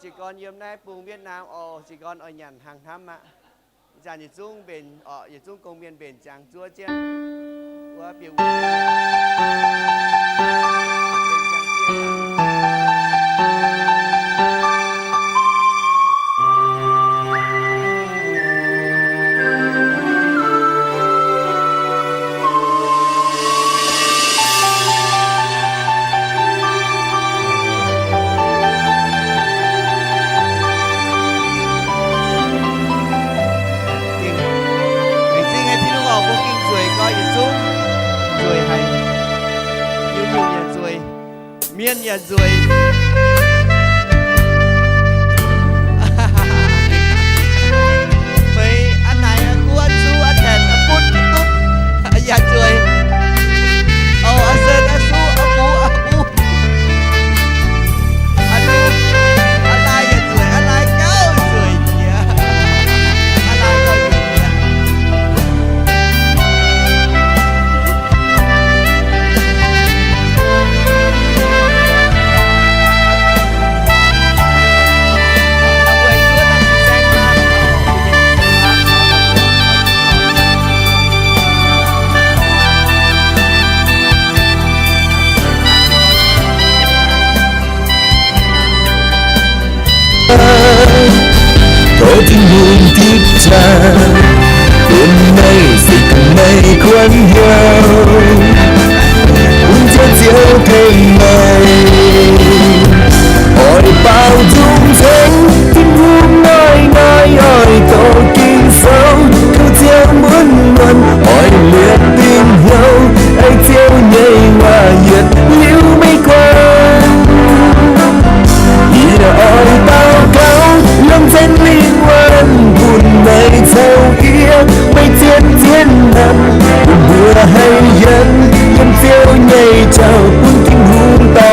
chỉ còn yếm nay vùng Việt Nam chỉ còn ở nhận hàng năm ạ. Giả nhiệt dung bền nhiệt dung công viên bền chẳng chua chen qua biểu miên nhà rồi mấy anh này cô anh su anh thèn anh bút anh nhà rồi anh sơn anh su anh bú anh bú anh lại nhà rồi anh lại cao rồi nhỉ anh lại coi rồi nhỉ có tiếng buồn thiết tha hôm nay dịch mây khuất nhau uống chén rượu thêm mây hỏi bao dung thánh tiếng hương nói ơi tổ kinh sâu câu theo muốn luận hỏi liệt tình nhau ai theo nhảy hòa nhiệt liễu mây quang ôi bao cao lâm danh linh quan buồn mây theo kia mây thiên thiên nằm mưa hay dân em phiêu nhảy chào cuốn kinh hương to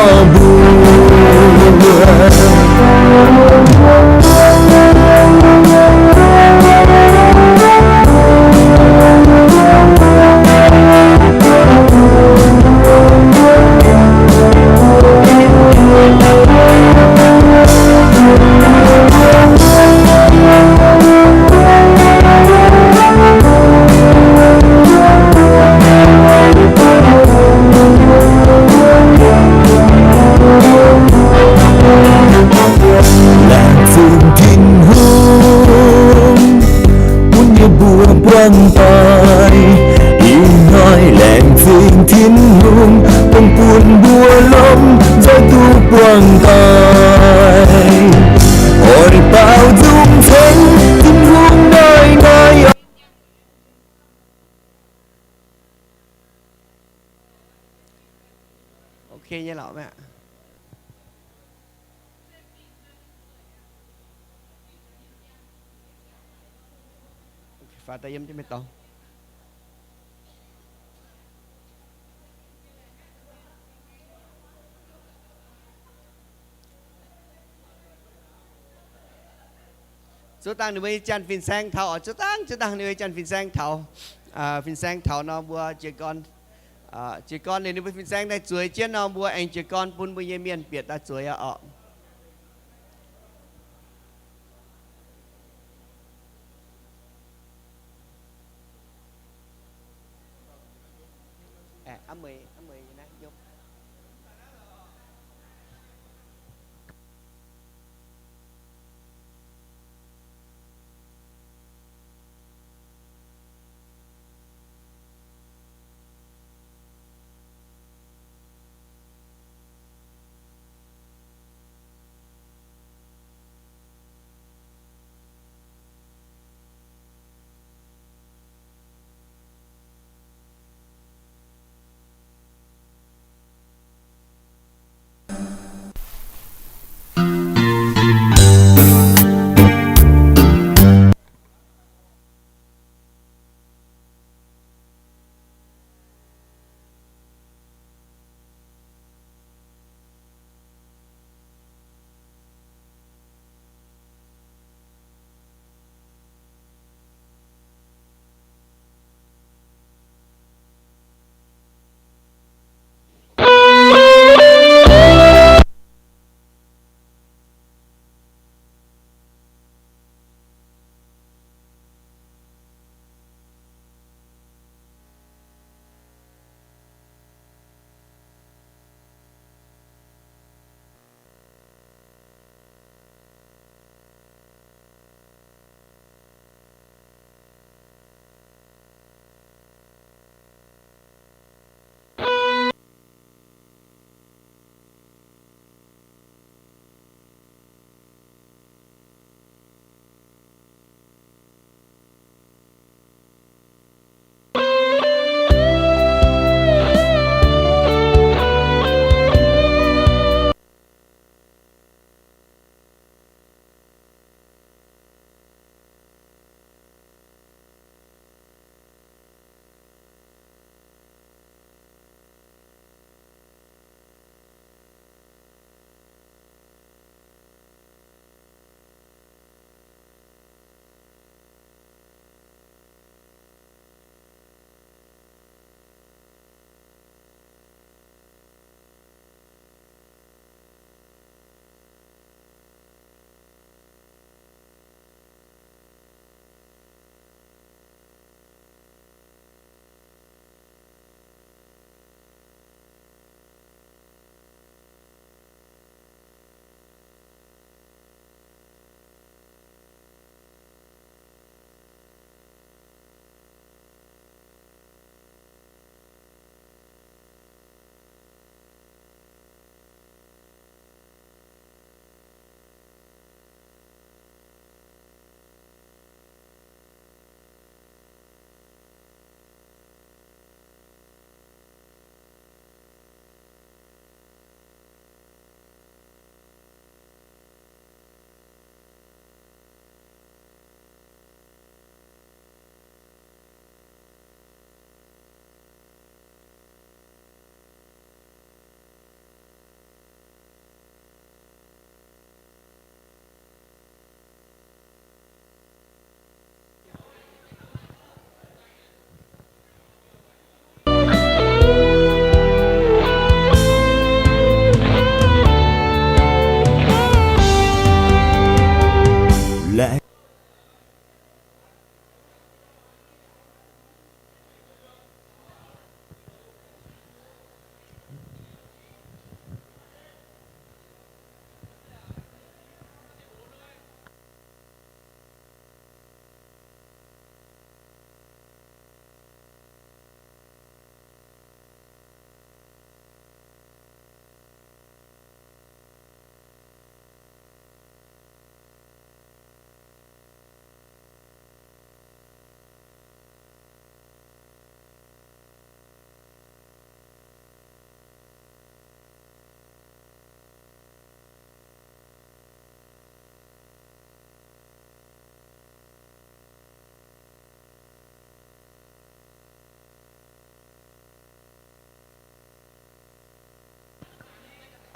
buồn quan tài yêu nói lẹn phương thiên hương bông buồn bùa lông gió tu quan tài ôi bao dung thánh thiên hương nói ok nha lão mẹ. Phá tay em cho mày to. Chú tăng đi mấy chân phim sang thầu chú tăng đi mấy chân phim sang thầu phim sang thầu nó bùa chỉ con này đi với phim sang đây chuối chết nó bùa anh chỉ con bún bùi yê miên biệt ta chuối ở âm mười này vô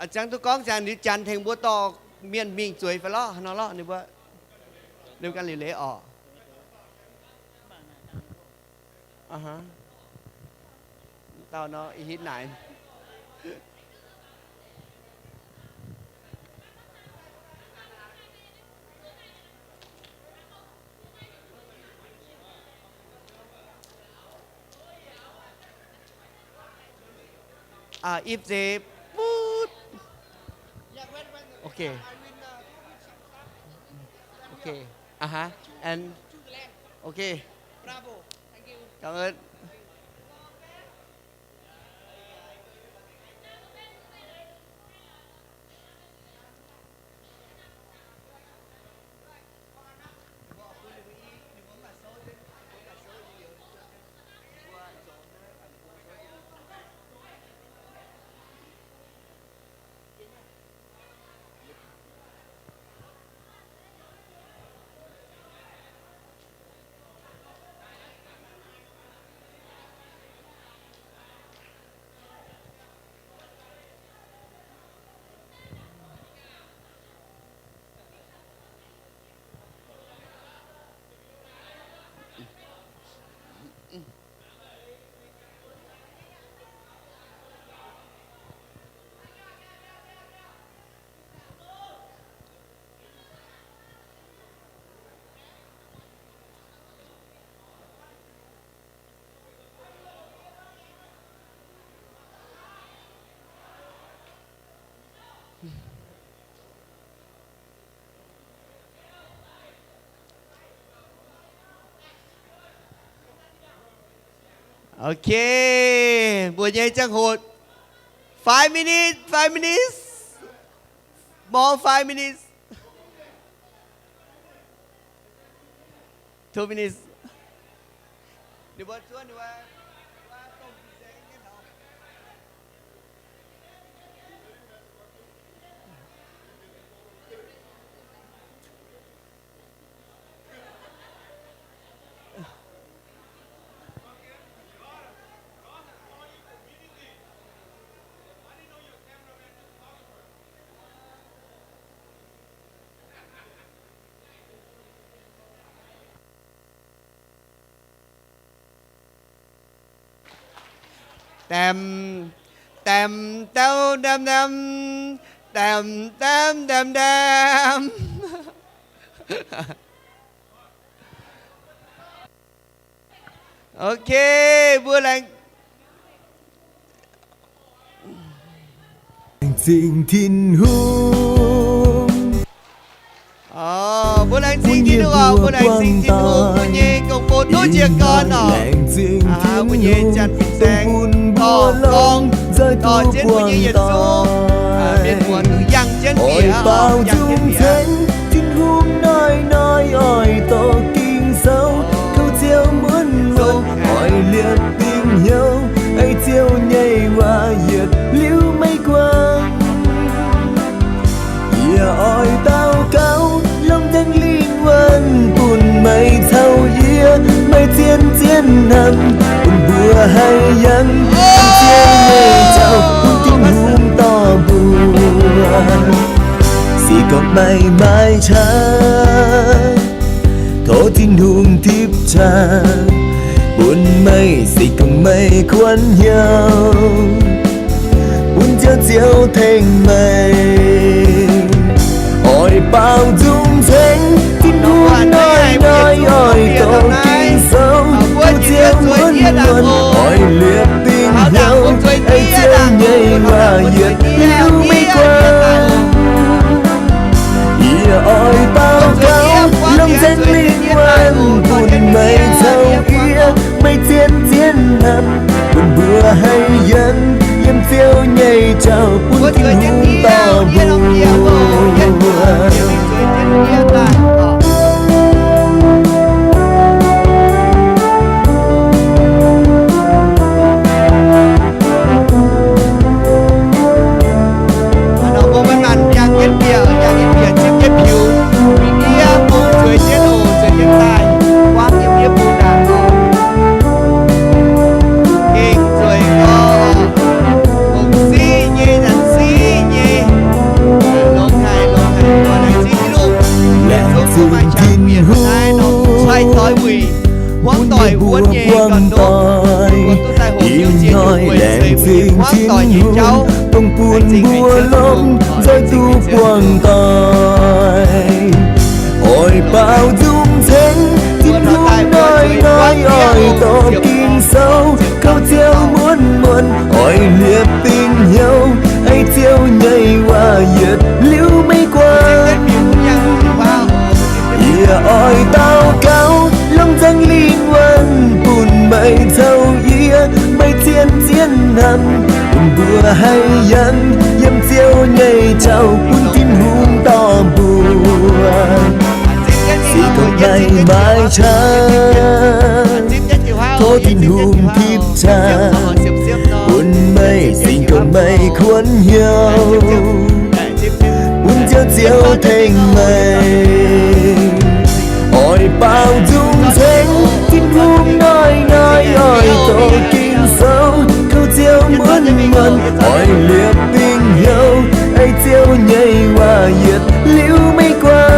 chẳng tôi có chẳng nếu chăn thành búa to miền mình chuối phải lo nó lo nếu búa nếuกันlễ ở hả tao nó hít này if they put okay okay and okay Bravo. Thank you. cảm ơn ok buổi nhảy chẳng hụt 5 minutes 5 minutes more 5 minutes 2 minutes đi bớt xuống đi qua Tam tam tao đam đam tam tam đam đam ok bữa lành 静天空 bữa lành xin thiên hương bữa lành xin thiên hương bữa nhé cùng một đôi chia con bữa nhé chăn phim xanh to con to trên bữa nhé nhiệt số miền buồn cứ dăng trên biển bao dăng trên dung biển thánh thiên hương nói ỏi to kinh sâu câu chiêu muốn luôn hỏi liệt tình nhau ấy chiêu nhảy hoa nhiệt liễu mây quangอย่าอ้อยเต้าเก้าลมทั้งลีนวันปุ่นไม่เท่าเยียไม่เทียนเทียนนำปุ่นเบื่อให้ยังเจียวในเจ้าปุ่นทิ้งหุมต่อบัวสีก็ไม่ช้าโทษทิ้งหุมทิพชาปุ่นไม่สิก็ไม่ควรยาวปุ่นเจียวเจียวเท่งไม่ỏi bao dung thánh tin hương nói ỏi tổ kinh sâu câu chiêu muốn luôn ỏi liệt tình nhau ấy chiêu nhảy và nhiệt liễu mây quang ỏi bao cao lòng danh liên quan buồn mây thâu kia mây thiên thiên nằm buồn bữa hay dân yếm phiêu nhảy trào buồn thiên hương to Im nói lẹn phiền thiên hôn Tông buồn bùa lông Rồi tu quang tòi Ôi bao dung thánh Thiên hôn nói ôi to kinh sâu Câu theo muốn Ôi liệp tình nhau Ai theo nhảy qua giật liễu mây qua Ia ôi tao cao Long danh liên quan Bùn mây thâu ia Mây thiên thiên hẳn Bùn bùa hay dân Yếm tiêu nhảy trao Bùn tim hung to buồn Chỉ còn ngày mai trăng Thô tin hung kiếp cha Bùn mây xin còn mây khuôn nhau Bùn chiếu chiếu thành mây Ôi bao dung thánh Tin hung nói ôi tổ kinh sâu Câu chiếu muốn Ôi liệp tình nhau Ai chiếu nhảy qua nhiệt liễu mây qua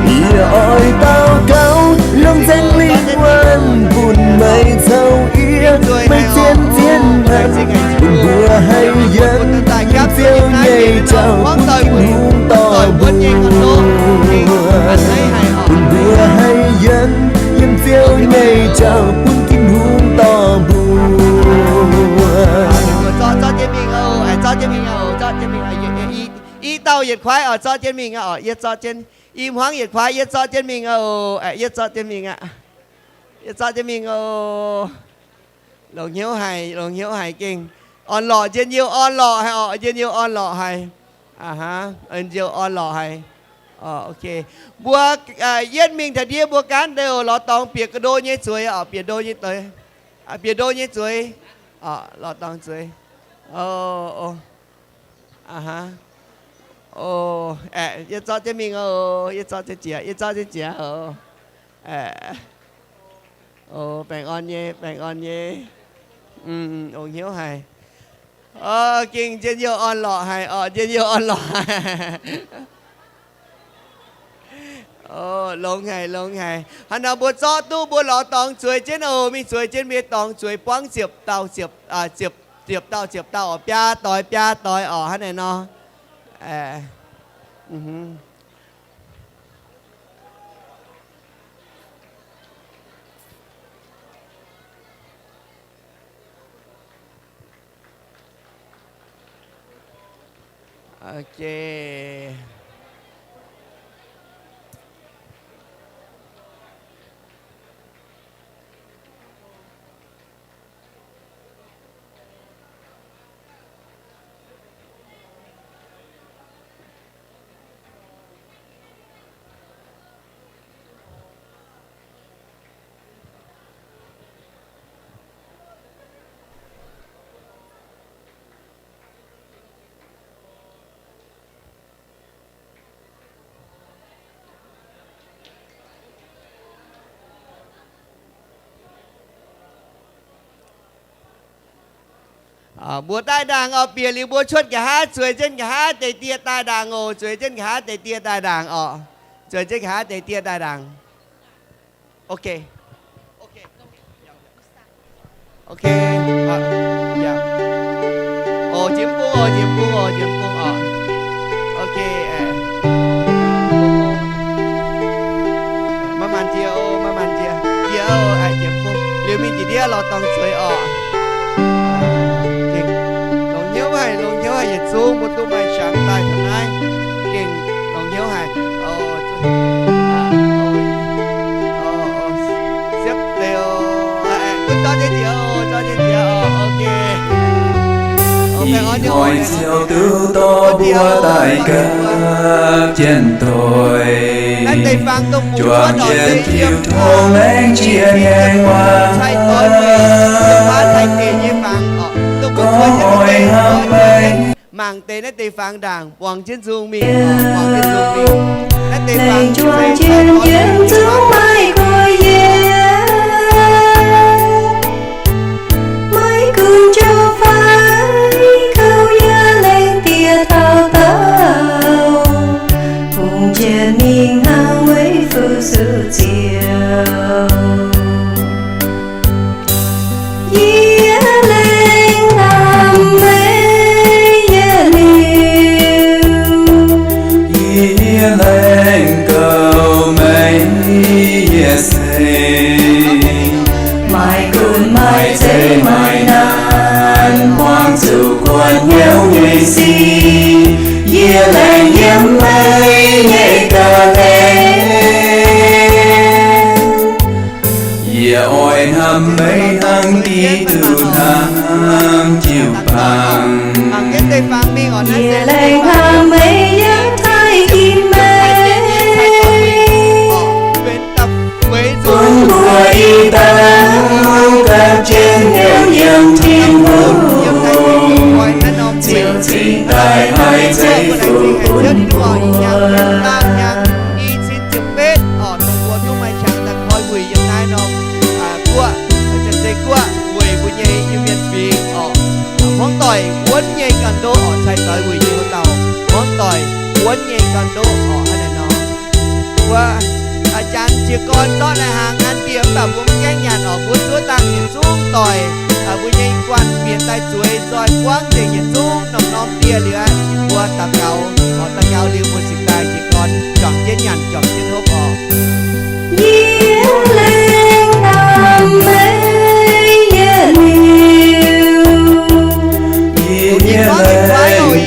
Ia ôi bao cao Long danh liên quan Bùn mây thâu ia Mây thiên thiên hẳn Bùn bùa hay dân Yếm tiêu nhảy trao Bùn tim hung to buồn Bùn bùa hay dân Yếm tiêu nhảy trao Bùn tim hung to buồn cho trên mình y tàu nhiệt khoái ở cho trên mình ở yết cho trên im hoang nhiệt khoái yết cho trên mình yết cho trên mình ạ yết cho trên mình lòng hiếu hài kinh on lọ trên nhiều on lọ hay trên nhiều on lọ hay ha nhiều on lọ hay ok bùa yết mình thật địa bùa cán đều lọ tòng biệt cái đôi như chuối biệt đôi như tới biệt đôi như chuối lọ tòng chuối ha yết cho trên mình yết cho trên chĩa bạn on nhé ông hiếu hài kinh trên nhiều on lọ hài trên nhiều on lọ lông hài hắn nào bùa cho tu bùa lọ tòng chuối trên mình chuối trên bê tòng chuối quăng chiệp tàu pia tỏi hắn này nó ok bùa tai đàng bìa liu bùa chuột cả hát chuối trên cả hát tề tia tai đàng chuối trên cả hát tề tia tai đàng chuối trên cả hát tề tia tai đàng ok dạ chiếm cung ok mà man chia ai chiếm cung liu mình chỉ dia lọt tòng chuối lòng hiếu hài dịch xuống một tụ bài sáng tại thằng ai kinh lòng hiếu hài xếp đều cứ cho trên địa ok hỏi siêu tư to bùa tại ca trên tôi chuộng trên thiêu thôn anh chia ngang hoa có hỏi ham mê mang tên nó tây phang đảng hoàng trên dung mi này chuông trên kiếm xuống mai coi mấy cơn cho phái câu ya lên tia thao tao cùng trên miền hang với phương sự chiều mai thế mai nan quang chủ quan nhau người si ye lên yếm mây nhẹ cờ ye oi ham mây hang đi từ nam chiều bằng cái tây phang mi ở nơi Ye lên ham mấy giấc thay kim mê bên tập với cuốn đùa y tao các trên nghèo dân thiên hương chiều trình tại hai giây phút món tỏi cuốn nhây cần đô ở chạy tới quỳ như con tàu món tỏi cuốn nhây cần đô ở hai này nó qua chàng chỉ còn cho này hàng ăn tiệm và muốn cái nhà ở cuốn chúa tăng nhìn xuống tỏi vui nhây quan biển tay chuối rồi quăng để nhìn xuống nồng nóm tia lửa qua tà cao họ tà cao liêu một sinh tài chỉ còn chọn trên nhàn chọn trên hộp họ Ye lên ham mấy ye liêu ye lên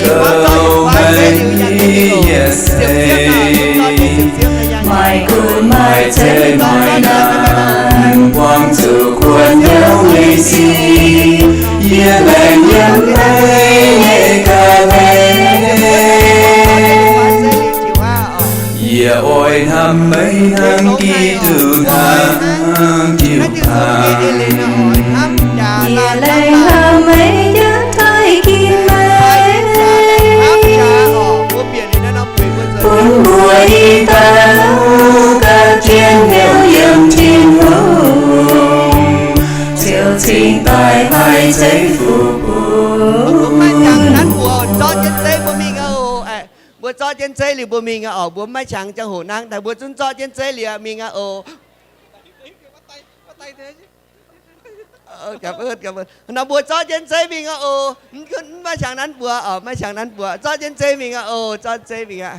cầu mây yes mai cuốn mai thế mai nan quang chủ quan nhau người si ye lên yếm mây nhẹ cờ ye oi ham mây hang kỳ từ nam chiều hàng Ye lên ham mấy giấc thay kim mê cuốn đùa y tao các trên nghèo dân thiên hương chiều trình tại hai giây phút bữa cho trên xe thì bữa mình ở bữa mai chẳng chẳng hổ năng tại bữa chúng cho trên xe thì mình ở cảm ơn nó bữa cho trên xe mình ở mai chẳng nắn bữa ở mai chẳng nắn bữa cho trên xe mình ở cho xe mình ạ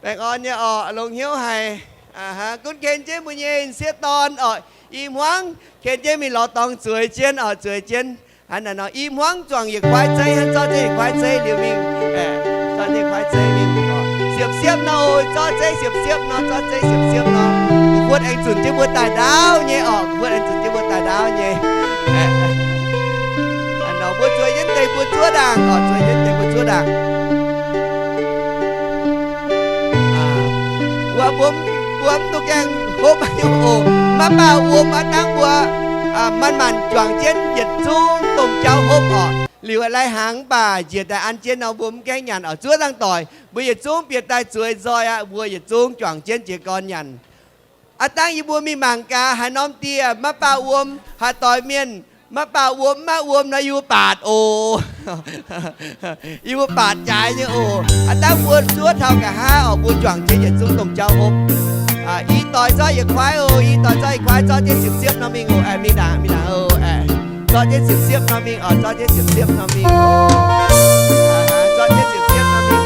bạn on nha ở lồng hiếu hài ha cũng khen chế mùi nhìn xe ton ở im hoang khen chế mình lọ tòng chuối trên ở chuối trên anh là nó im hoang chọn việc khoai tây hay cho chế khoai tây liệu mình cho chế khoai tây mình xiếp nó cho chế xiếp nó cho chế xiếp nó buat anh chuẩn chế buat tài đáo nhé buat anh chuẩn chế buat tài đáo nhé anh nó buat chuối trên tây buat chúa đàng chuối trên tây buat chúa đàng qua buông tu keng hôm ồ má bao ôm má đang bùa man màn choàng trên nhiệt xuống tôm cháo hốp ở liều lại hàng bà diệt tại ăn trên nào buông cái nhàn ở chúa đang tỏi bây giờ xuống biệt tai chuối rồi bùa nhiệt xuống choàng trên chỉ con nhàn tăng y bùa mi màng ca hà nóm tia má bao ôm hà tỏi miên má bao ôm má ôm nó yêu bạt ồ yêu bạt trái như ồ tăng bùa chúa thao cả hai ở bùa choàng trên nhiệt xuống tôm cháo hốp y tỏi cho y khoái y tỏi cho y khoái cho trên xiếp nó mình mình đã cho trên xiếp nó mình cho trên xiếp nó mình cho trên xiếp nó mình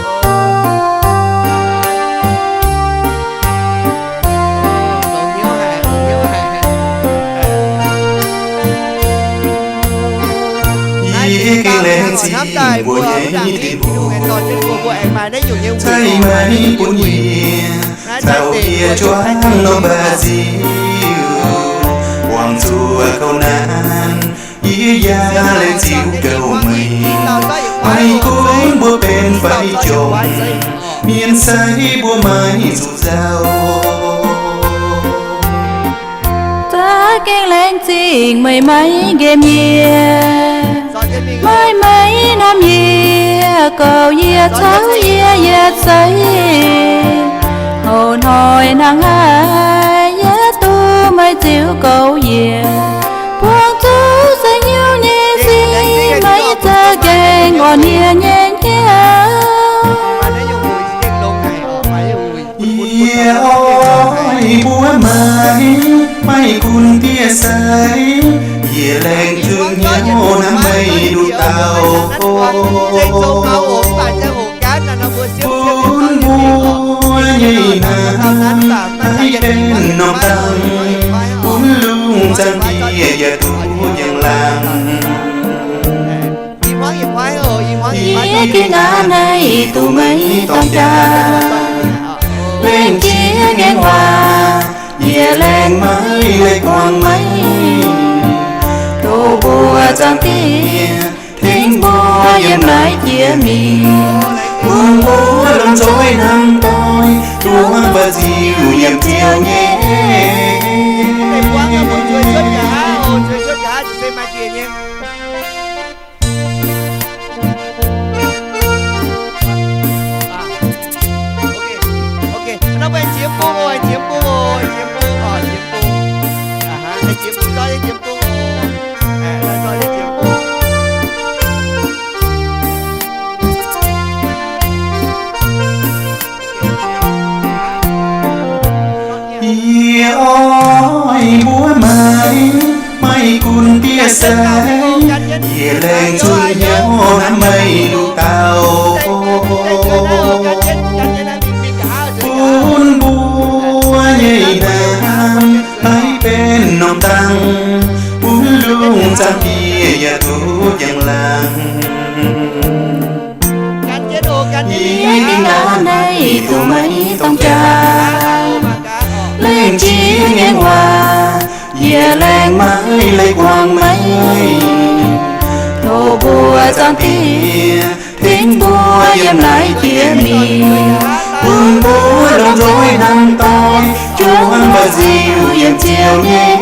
cái lên gì của nhảy thì buồn thay mai buồn gì sao kia cho anh nó bà gì hoàng chùa câu nan ý gia lên chịu cầu mình ai cũng bữa bên phải chồng miền say bữa mai dù giàu ta kêu lên tiếng mây mấy game nhẹ mấy mấy năm nhẹ cầu nhẹ cháu nhẹ say hồn hồi nắng ai nhớ tu mấy chiều cầu nhẹ buông tu sẽ nhiều nhẹ gì mấy ta kề ngọn nhẹ nhẹ nhẹ ôi búa mai mai cùn tia say ye lên thương nhau năm mây đu tàu buồn búa nhây nà ai bên nòng tàu buồn lung giang kia ya tu หลัง im hoang im khoái ồ im hoang im khoái Chia cái ngã này tụ mấy tông cha Lên chia ngang hòa Dìa lên mấy lệ quang mấy Đồ bùa trong kia Thính bùa dìm lại chia mì buông bố lần dối năm tôi chúa và dịu nhầm chiều nhé Để quang là một chuối suốt cả ồ chuối suốt cả chỉ xem mai kia nhé nó bên chiếm buông rồi chiếm buông rồi chiếm buông rồi chiếm buông hả để chiếm buông cho chiếm buông rồi là cho để chiếm buông Ia oi búa mai cùn tia sáng Ia lên chui nhau nắm mây nụ tàu Cùn búa nhảy nam ai bên nòng tăng Bún lung sang kia ya thu chẳng làng Chia cái ngã này tụ mấy tông cha Lên chia ngang hòa Dìa lên mấy lệ quang mấy Đồ bùa trong kia Thính bùa dìm lại chia mì buông bố lòng dối năm tôi chúa và dịu dàng chiều nhé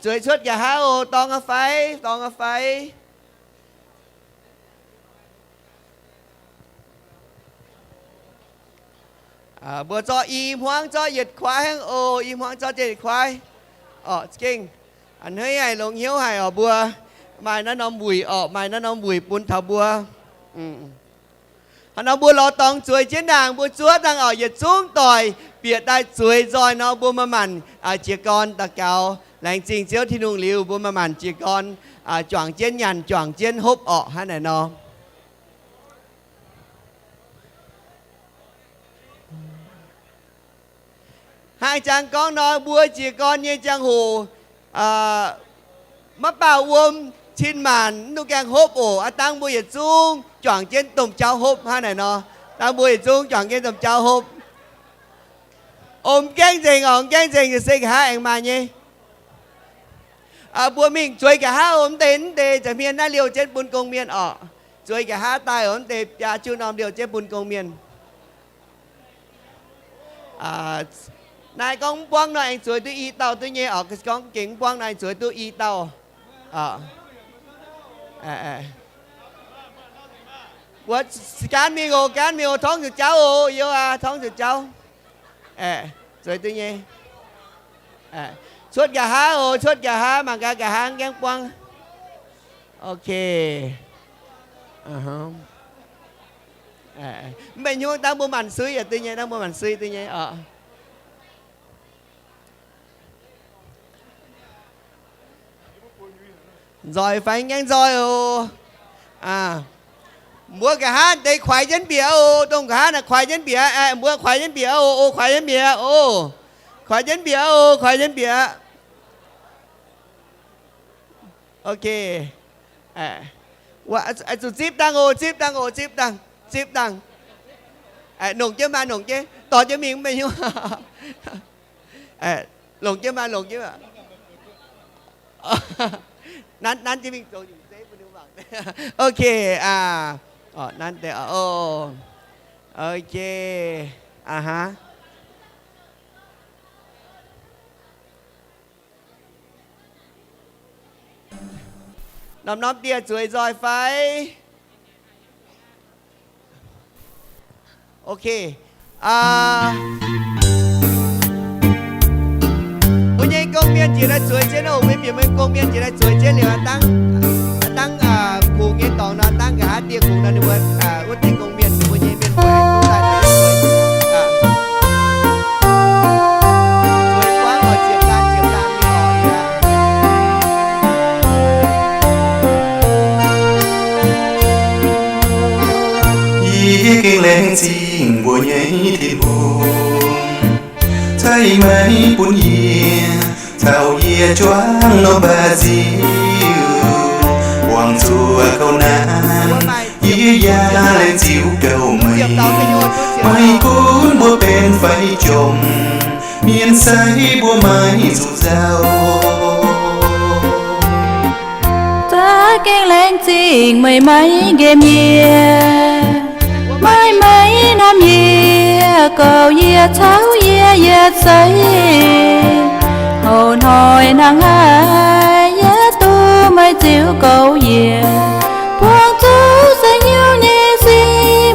chuối suốt cả há ô tong ở phái bữa cho im hoang cho nhiệt khoái hang ô im hoang cho nhiệt khoái kinh anh hơi hay lồng hiếu hay ở bữa mai nó nóng bùi mai nó nóng bùi bún thảo bữa nó bùa lo tòng chuối chiến đàng bùa chúa đang ở nhiệt xuống tỏi biệt đại chuối rồi nó bùa mà mặn chia con ta cao lành trình chiếu thì nung liu bùa mà mặn chia con choàng chiến nhàn choàng chiến hốp hay này nó hai chàng con nói bùa chỉ con như chàng hồ mắt bảo uôm chín màn nu càng hốp tăng bùa nhiệt xuống choàng trên tùng cháu hốp hai này nó tăng bùa nhiệt xuống choàng trên tùng cháu hốp ôm kén dình thì xây cả hai anh mà nhé bùa mình chuối cả hai ôm đến để chẳng miền đã liều trên bún công miền chuối cả hai tay ôm để chú nòm liều trên bún công miền này con quăng này anh chuối tôi y tàu tôi nhé cái con kính quăng này chuối tôi y tàu what cán mi ô thóng được cháu yêu thóng được cháu rồi tôi nhé suốt cả há mà cả há ngang quăng ok mình nhung đang mua màn sưới à tôi nhé đang mua màn sưới tôi nhé rồi phải ngang rồi mua cả hát đây khoái dân bia đông cả hát là khoái dân bia mua khoái dân bia khoái dân bia khoái dân bia khoái dân bia ok chip tăng nồng chứ tỏ cho mình nhiêu lồng chứ mà nan chỉ mình tôi dễ bên đường bằng ok nan để ok ha nóm tia chuối rồi phải ok bây giờ công viên chỉ là chuối trên đâu bên miền công viên chỉ là chuối trên liệu tăng cụ nghe tỏ nó tăng cả tia cụ nó được út thành công viên bây giờ miền quê chúng ta là chuối quá ở chiếm đan đi hỏi เก่งแรงจริงบัวใหญ่ที่หูใช่ไหมปุ่นเยียเท่าเยียจวงโนบาซิลหวังชัวเขานานเยียยาแรงจิ๋วเก่าไม่ไม่คุ้นบัวเป็นไฟจมเมียนใสบัวไม้สู่เจ้าta keng lên tình mây mây game yeah mây mây nam yeah cầu yeah tháo yeah yeah say hồn hồi nàng hai yeah tu mây chiều cầu yeah buông tu sẽ nhiều nhẹ gì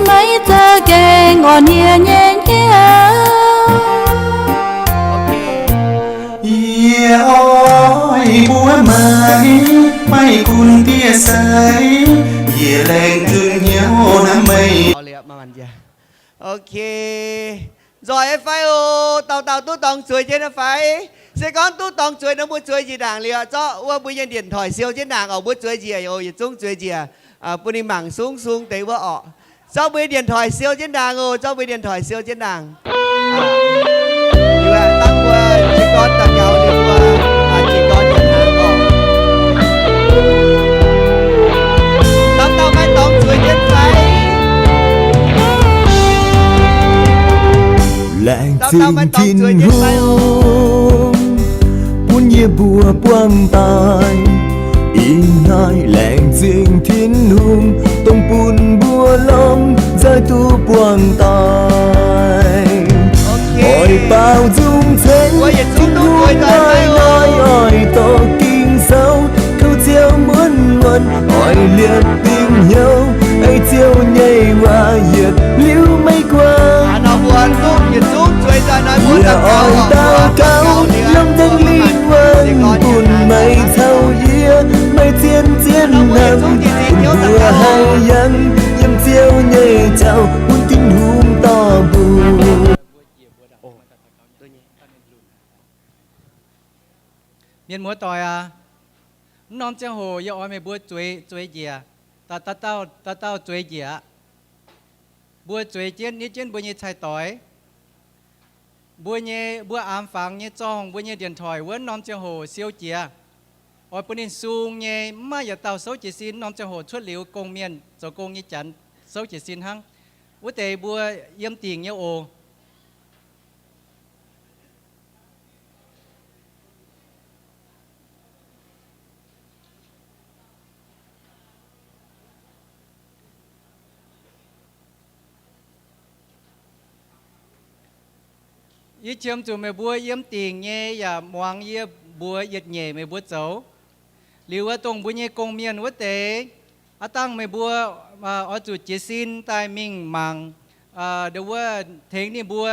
mây ta keng ngọn yeah nhẹ nhẹ เยียอ้อยบัวไม้ไม่คุณเตี้ยใสเยียแรงถึงเหี่ยวน้ำไม่ mà mình chưa ok rồi em phải ô tàu tàu tú tòng chuối trên nó phải sẽ con tú tòng chuối nó muốn chuối gì đảng liền cho ua bây giờ điện thoại siêu trên đảng ở muốn chuối gì rồi chung chuối gì bữa đi mảng xuống xuống tới bữa ọ cho bây điện thoại siêu trên đảng rồi cho bây điện thoại siêu trên đảng như vậy tăng bữa chỉ con tặng nhau thì bữa chỉ con nhận hàng ọ tàu tàu phải tòng chuối trên phải làng tình thiên hương buôn ye bùa buông tai in hai làng tình thiên hương tông buôn bùa lom rơi tu buông tai ôi bao dung thế thiên hương nói ôi to kinh sâu câu chiêu muốn nguồn ôi liệt tình nhau ai chiêu nhảy hoa nhiệt liêu mây qua nó buồn xuống nhiệt xuống chuối ra nói muốn ta cao lòng thanh liên vân buồn mây thâu yê mây thiên thiên nằm vừa hai dân dâm chiêu nhảy chào muốn kinh hùng to buồn miền múa tỏi à non chen hồ yêu oi mày bua chuối gì à ta tao chuối gì à bua chuối trên ní trên bua như chai tỏi bua ám phẳng như trong bua như điện thoại vẫn non chen hồ siêu chia oi bữa nay sung như mai giờ tao số chỉ xin non chen hồ xuất liu công miền rồi công như chắn số chỉ xin hăng bữa tề bua yếm tiền như ồ ý chấm chủ mày bua yếm tiền nhé ya muang ye bua yết nhẹ mày bua dấu liu ở tông bua nhé công miền vất tế ở tăng mày bua ở chủ chế xin tai mình mang đâuว่าthế này bua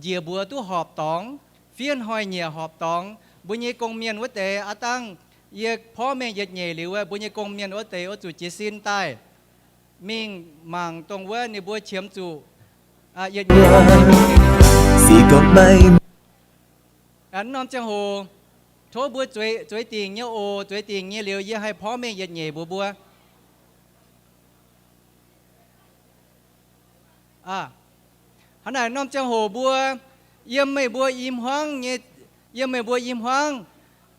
dìa bua tu họp tòng phiên hoi nhẹ họp tòng bua nhé công miền vất tế ở tăng yeพ่อแม่yết nhẹ liu bua nhé công miền vất tế ở chủ chế xin tai mình mang tôngว่าในบัวเฉียมจูyết nhẹ chỉ có bay anh non chen hồ thố bua chuối tiền nhớ ô chuối tiền nhớ liều với hai phó mẹ giật nhẹ bua hắn này non chen hồ bua yếm mày bua im hoang nhẹ yếm mày bua im hoang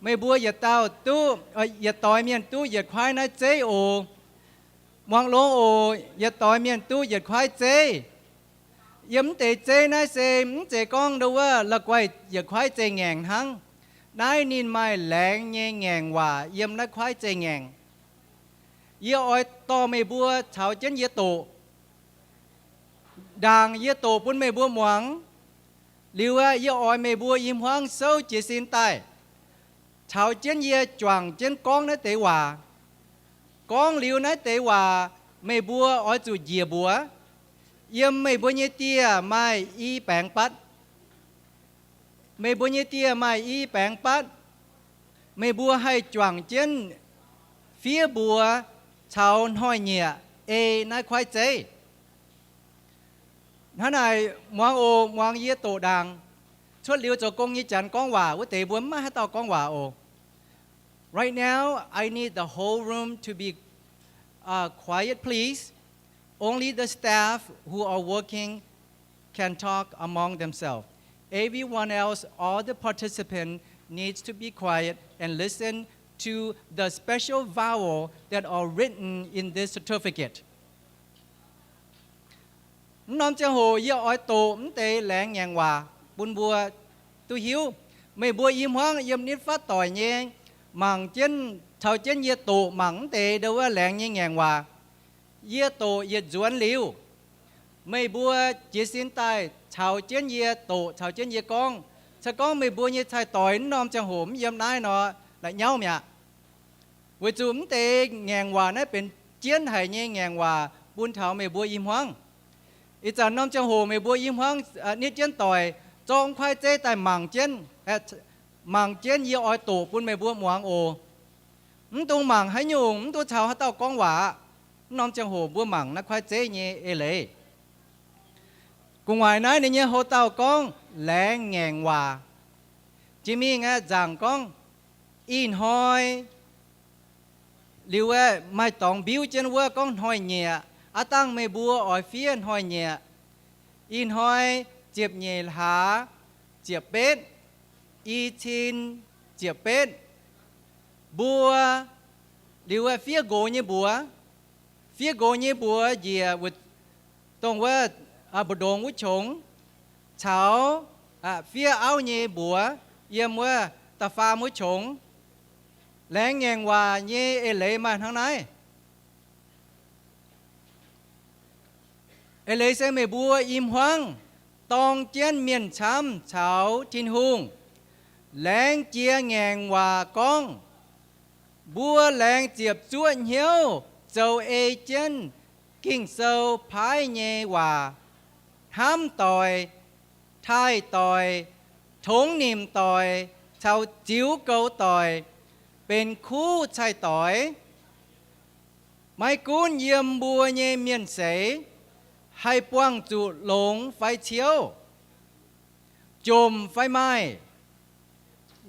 mày bua giật tao tu giật tỏi miền tu giật khoai nói chế ô mong lố ô giật tỏi miền tu giật khoai chế yếm tệ chế nãy xem chế con đâu á là quay giờ khoái chế ngàn hăng nãy nín mai lẹng nhẹ ngàn hòa yếm nãy khoái chế ngàn yếm oi to mày bua cháo chén yếm tổ đàng yếm tổ bún mày bua muang liu á yếm oi mày bua yếm hoang sâu chỉ xin tai cháo chén yếm choàng chén con nãy tệ hòa con liu nãy tệ hòa mày bua oi chủ dìa búa yếm mày bua nhé tia mai y bẹng bắt mày bua nhé tia mai y bẹng bắt mày bua hay choàng trên phía bùa chào hỏi nhẹ nãy khoai chế hắn này moang yết tổ đàng xuất liu cho công như chắn con hòa với tế bún má hát tao con hòa ồ right now I need the whole room to be quiet please only the staff who are working can talk among themselves. Everyone else, all the participants, needs to be quiet and listen to the special vowel that are written in this certificate. Nom cha hồ yêu oi tổ tê lẹng nhàng hòa bún bùa tu hiếu mày bùa im hoang im nít phát tỏi nhẹ mảng chân thầu chân ye tổ mảng tê đâu á lẹng nhẹ nhàng hòa ye tổ ye duan liu mày bùa chỉ xin tai thầu chân ye tổ thầu chân ye con cha con mày bùa như thầy tỏi nom cha hồ im nái nó lại nhau mẹ với chúng tê nhàng hòa nóเป็นchiến hay nhẹ nhàng hòa bún thầu mày bùa im hoangอีจานน้องจังโหไม่บัวยิ้มห้องนี่เจนต่อยจองควายเจ้แต่หมั่งเจนหมั่งเจนเยี่ยอ้อยตู่ปุ่นไม่บัวหมวงโอตรงหมั่งให้ยุงตัวชาวให้เต้ากองหวาน้องจังโหบัวหมั่งนักควายเจ้เย่เอเลยกุงหวายน้อยในเยี่ยโหเต้ากองแหลงแงงว่าจิมีงะจางกองอินหอยหรือว่าไม่ต้องบิ้วเจนว่ากองหอยเงียอาตั้งไม่บัวอ้อยเฟียนหอยเนียอินหอยเจ็บเนียหาเจ็บเป็ดอีชินเจ็บเป็ดบัวหรือว่าเฟียโกเนียบัวเฟียโกเนียบัวเหยียบตรงว่าบดงวุชงเฉาเฟียเอาเนียบัวเยี่ยมว่าตาฟ้ามุชงแหลงแงงว่าเนียเอเลยมาทางไหนเอเลยเซไม่บัวอิ่มหวังตองเจียนเมียนช้ำเฉาทินหุงแหลงเจียแงงว่ากองบัวแหลงเจียบจวนเหี่ยวเจ้าเอเจียนกิ่งเซาพายเยว่าห้ามต่อยท้ายต่อยทงนิ่มต่อยเฉาจิ๋วเกาต่อยเป็นคู่ชายต่อยไม้กุ้นเยี่ยมบัวเยเมียนเสให้ป้วงจุหลงไฟเชียวจมไฟไหม้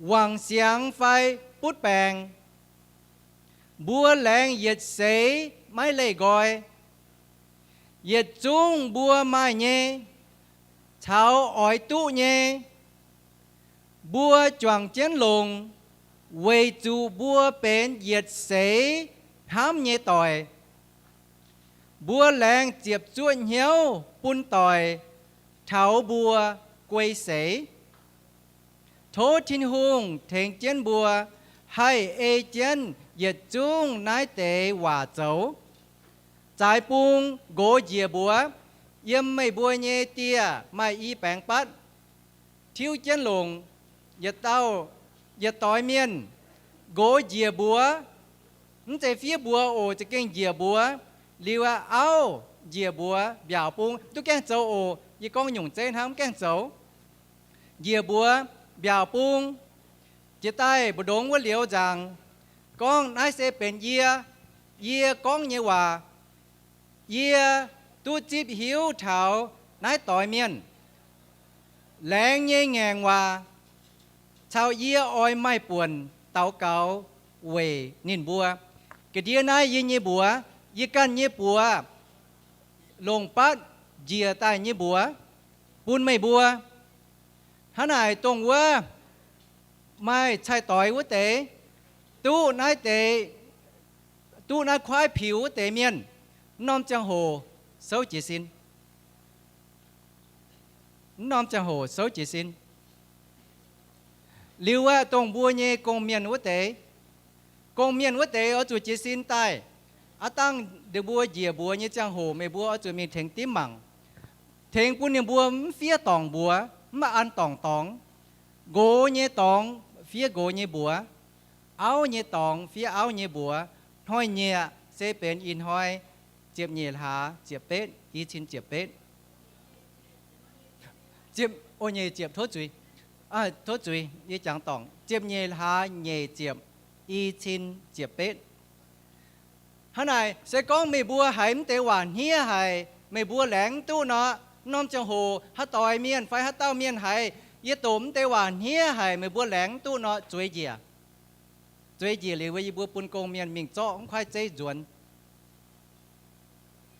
หวังเสียงไฟปุดแปงบัวแหลงเหยียดเสยไม่เล่กอยเหยียดจุ้งบัวไม้เย่เช้าอ้อยตู้เย่บัวจวงเจียนหลงเวจูบัวเป็นเหยียดเสยห้ามเย่ต่อยบัวแหลงเจียบจวนเหี่ยวปุ่นต่อยเถาบัวกวยเสยโททินหุงเถงเจียนบัวให้เอเจียนเหยียดจุ้งนายเตว่าเจ้าจ่ายปุงโกเหยียบัวเยี่ยมไม่บัวเยเตียไม่อีแปงปัดทิวเจียนหลงเหยียดเต้าเหยียดต่อยเมียนโกเหยียบัวนั่นใจเฟียบัวโอจะเก่งเหยียบัวหรือว่าเอาเหยียบัวเบี่ยวปุงตุกแกงเจ้าโอยี่กองหยุ่งเจ้นห้ามแกงเจ้าเหยียบัวเบี่ยวปุงเจใต้บดงว่าเหลียวจังกองนายเสเป็นเยียกองเยว่าเยียตู้จีบหิวเถานายต่อยเมียนแหลงเยแงงว่าชาวเยียอ้อยไม่ป่วนเต่าเก่าเวนินบัวกระเดียนายเยบัวยี่กันยี่ปัวลงปัดเจียใต้ยี่บัวปุ้นไม่บัวฮะนายตรงว่าไม่ใช่ต่อยวะเตตู้นายเตตู้นายควายผิวเตเมียนน้อมจังโหเสาจีสินน้อมจังโหเสาจีสินหรือว่าตรงบัวเย่กงเมียนวะเตกงเมียนวะเตเอาจุจีสินใต้อาตั้งเดบัวเหยียบัวเนี่ยจังโหไม่บัวเอาจะมีเถงติ้มมังเถงปุ่นเนี่ยบัวเฟี้ยตองบัวมาอันตองโกเนี่ยตองเฟี้ยโกเนี่ยบัวเอาเนี่ยตองเฟี้ยเอาเนี่ยบัวห้อยเนี่ยเซเป็นอินห้อยเจียบเนี่ยหาเจียบเป็ดอีชินเจียบเป็ดเจียบโอเนี่ยเจียบโทษจุยโทษจุยยี่จังตองเจียบเนี่ยหาเนี่ยเจียบอีชินเจียบเป็ดฮะนายเสกองไม่บัวหายมันเตหวานเฮียหายไม่บัวแหลงตู้เนาะน้อมจังโหฮัตต่อยเมียนไฟฮัตเต้าเมียนหายเยี่ยตุ่มเตหวานเฮียหายไม่บัวแหลงตู้เนาะจวยเจียหรือว่ายี่บัวปุ่นโกงเมียนมิงเจาะของควายใจจวน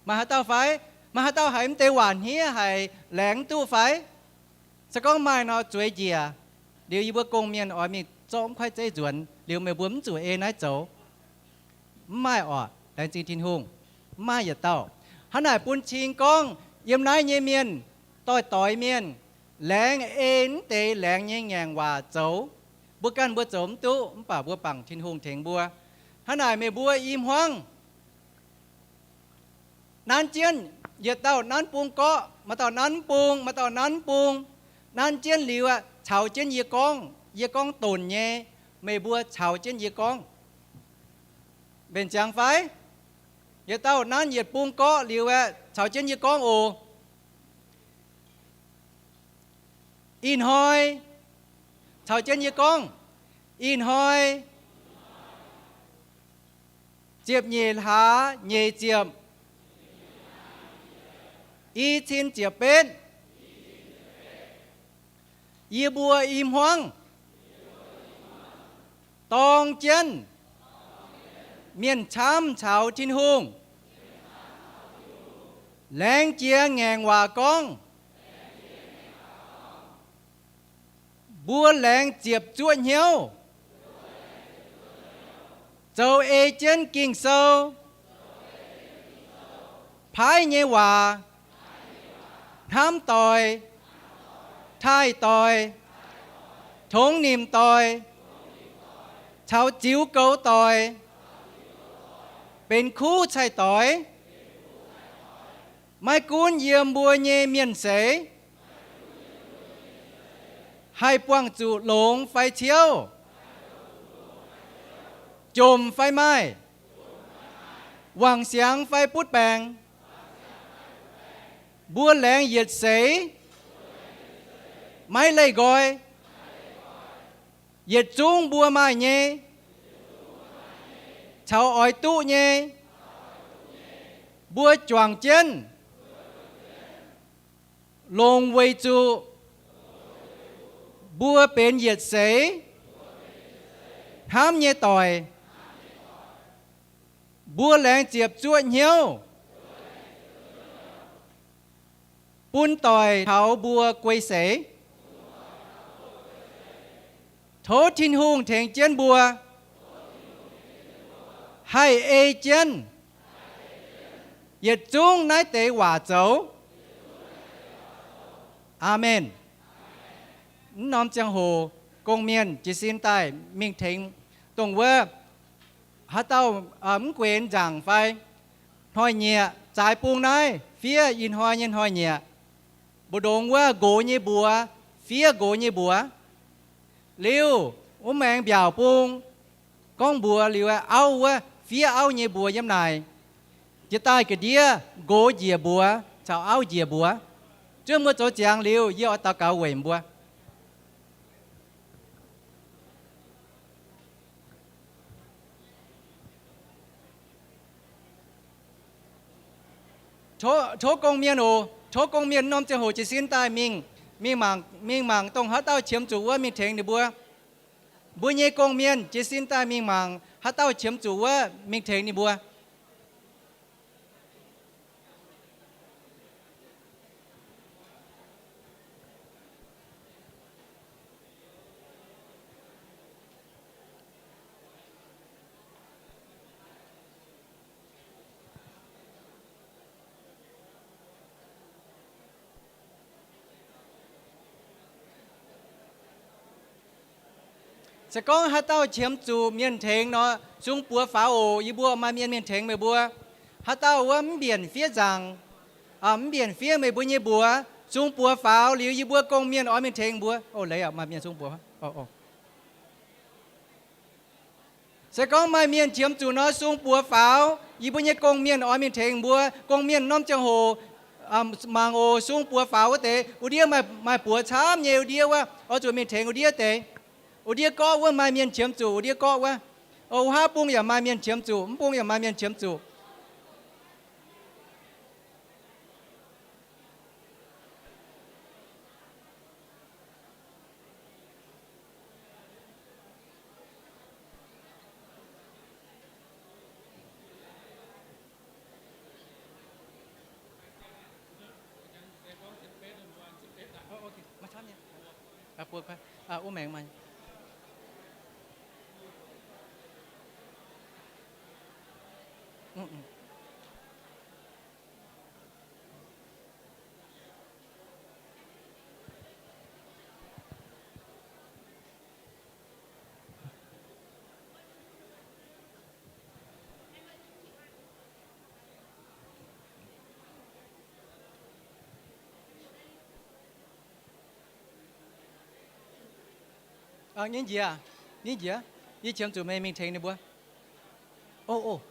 mà hả tao phải mà hả tao hãy tê hoàn hía hãy lẻng tu phải sẽ có mai nó chuối gì à điều như bữa công miền ở mình trộm khoai tây chuẩn điều mày bướm chủ ê nói chỗ mai ở đại chính thiên hùng mai giờ tao hắn này bún chiên con yếm nói nhẹ miền tỏi miền lẻng ến tê lẻng nhẹ nhàng và chỗ bữa can bữa trộm tu bà bữa bằng thiên hùng thèn bùa hắn này mày bùa im hoang nan chiên giờ tao nan buông có mà tao nan buông nan chiên liu à chào chiên ye con tồn nhé mày bùa chào chiên ye con bên chẳng phải giờ tao nan nhiệt buông có liu à chào chiên ye con ồ in hoi chào chiên ye con in hoi chiệp nhẹ há nhẹ chiệp y thiên chiệp bên y bùa im hoang tòng chân miền chám chào thiên hùng lén chia ngàn hòa con bùa lén chiệp chuột hiếu châu ê chân kinh sâu phái nhé hòa tham tòi thai tòi thống niệm tòi cháu chiếu câu tòi bên khu chạy tòi mai cuốn yếm bùa nhé miền sế hai quang trụ lống phai chiếu chùm phai mai hoàng sáng phai bút bèng bùa lén nhiệt sế máy lấy gọi nhiệt trung bùa mai nhé cháu ỏi tụ nhé bùa choàng chân lồng vây trụ bùa bên nhiệt sế hám nhé tỏi bùa lén chiệp chuột hiếu bún tỏi thảo bùa quay sế thố thiên hùng thèn chân bùa hai ê chân nhiệt trung nái tế quả dấu Amen nóm chẳng hồ công miền chỉ xin tài mình thính tổng vơ hát tao ấm quyền giảng phai hỏi nhẹ trái buông này phía in hoa nhân hỏi nhẹ bộ đồngว่าโกnhư bùa phíaโกnhư bùa liu ôm mang biểu buông con bùa liu áoว่าphía áo như bùa giống này chỉ tai cái đĩa gỗ dìa bùa chào áo dìa bùa chưa mua chỗ giảng liu yêu tao cả quên bùa chỗ công miền ồ chỗ công miền nômจะhồ chỉ xin tai mình mảng tông hát tao chiếm chủว่าmình thèn đi bùa bùa nhé công miền chỉ xin tai mình mảng hát tao chiếm chủว่าmình thèn đi bùa sẽ có hát tao chiếm chủ miền thèn nó xuống bùa phá ổ y bùa mà miền thèn mày bùa hát tao ấm biển phía rằng biển phía mày bùa như bùa xuống bùa pháo liu y bùa công miền ở miền thèn bùa ô lấy à mà miền xuống bùa ô sẽ có mà miền chiếm chủ nó xuống bùa pháo y bùa như công miền ở miền thèn bùa công miền nôm chẳng hồ mang ô xuống bùa pháo thế u dia mà bùa chám nhiều dia wa ở chỗ miền thèn u dia thế u dia cóว่ามาเมียนเฉียมจู่u dia cóว่าโอ้ฮาปุงอย่ามาเมียนเฉียมจู่ปุงอย่ามาเมียนเฉียมจู่ พวกโอ้แมงมันnhìn gì à nhìn gì á đi chém tụi mình thấy này bữa ô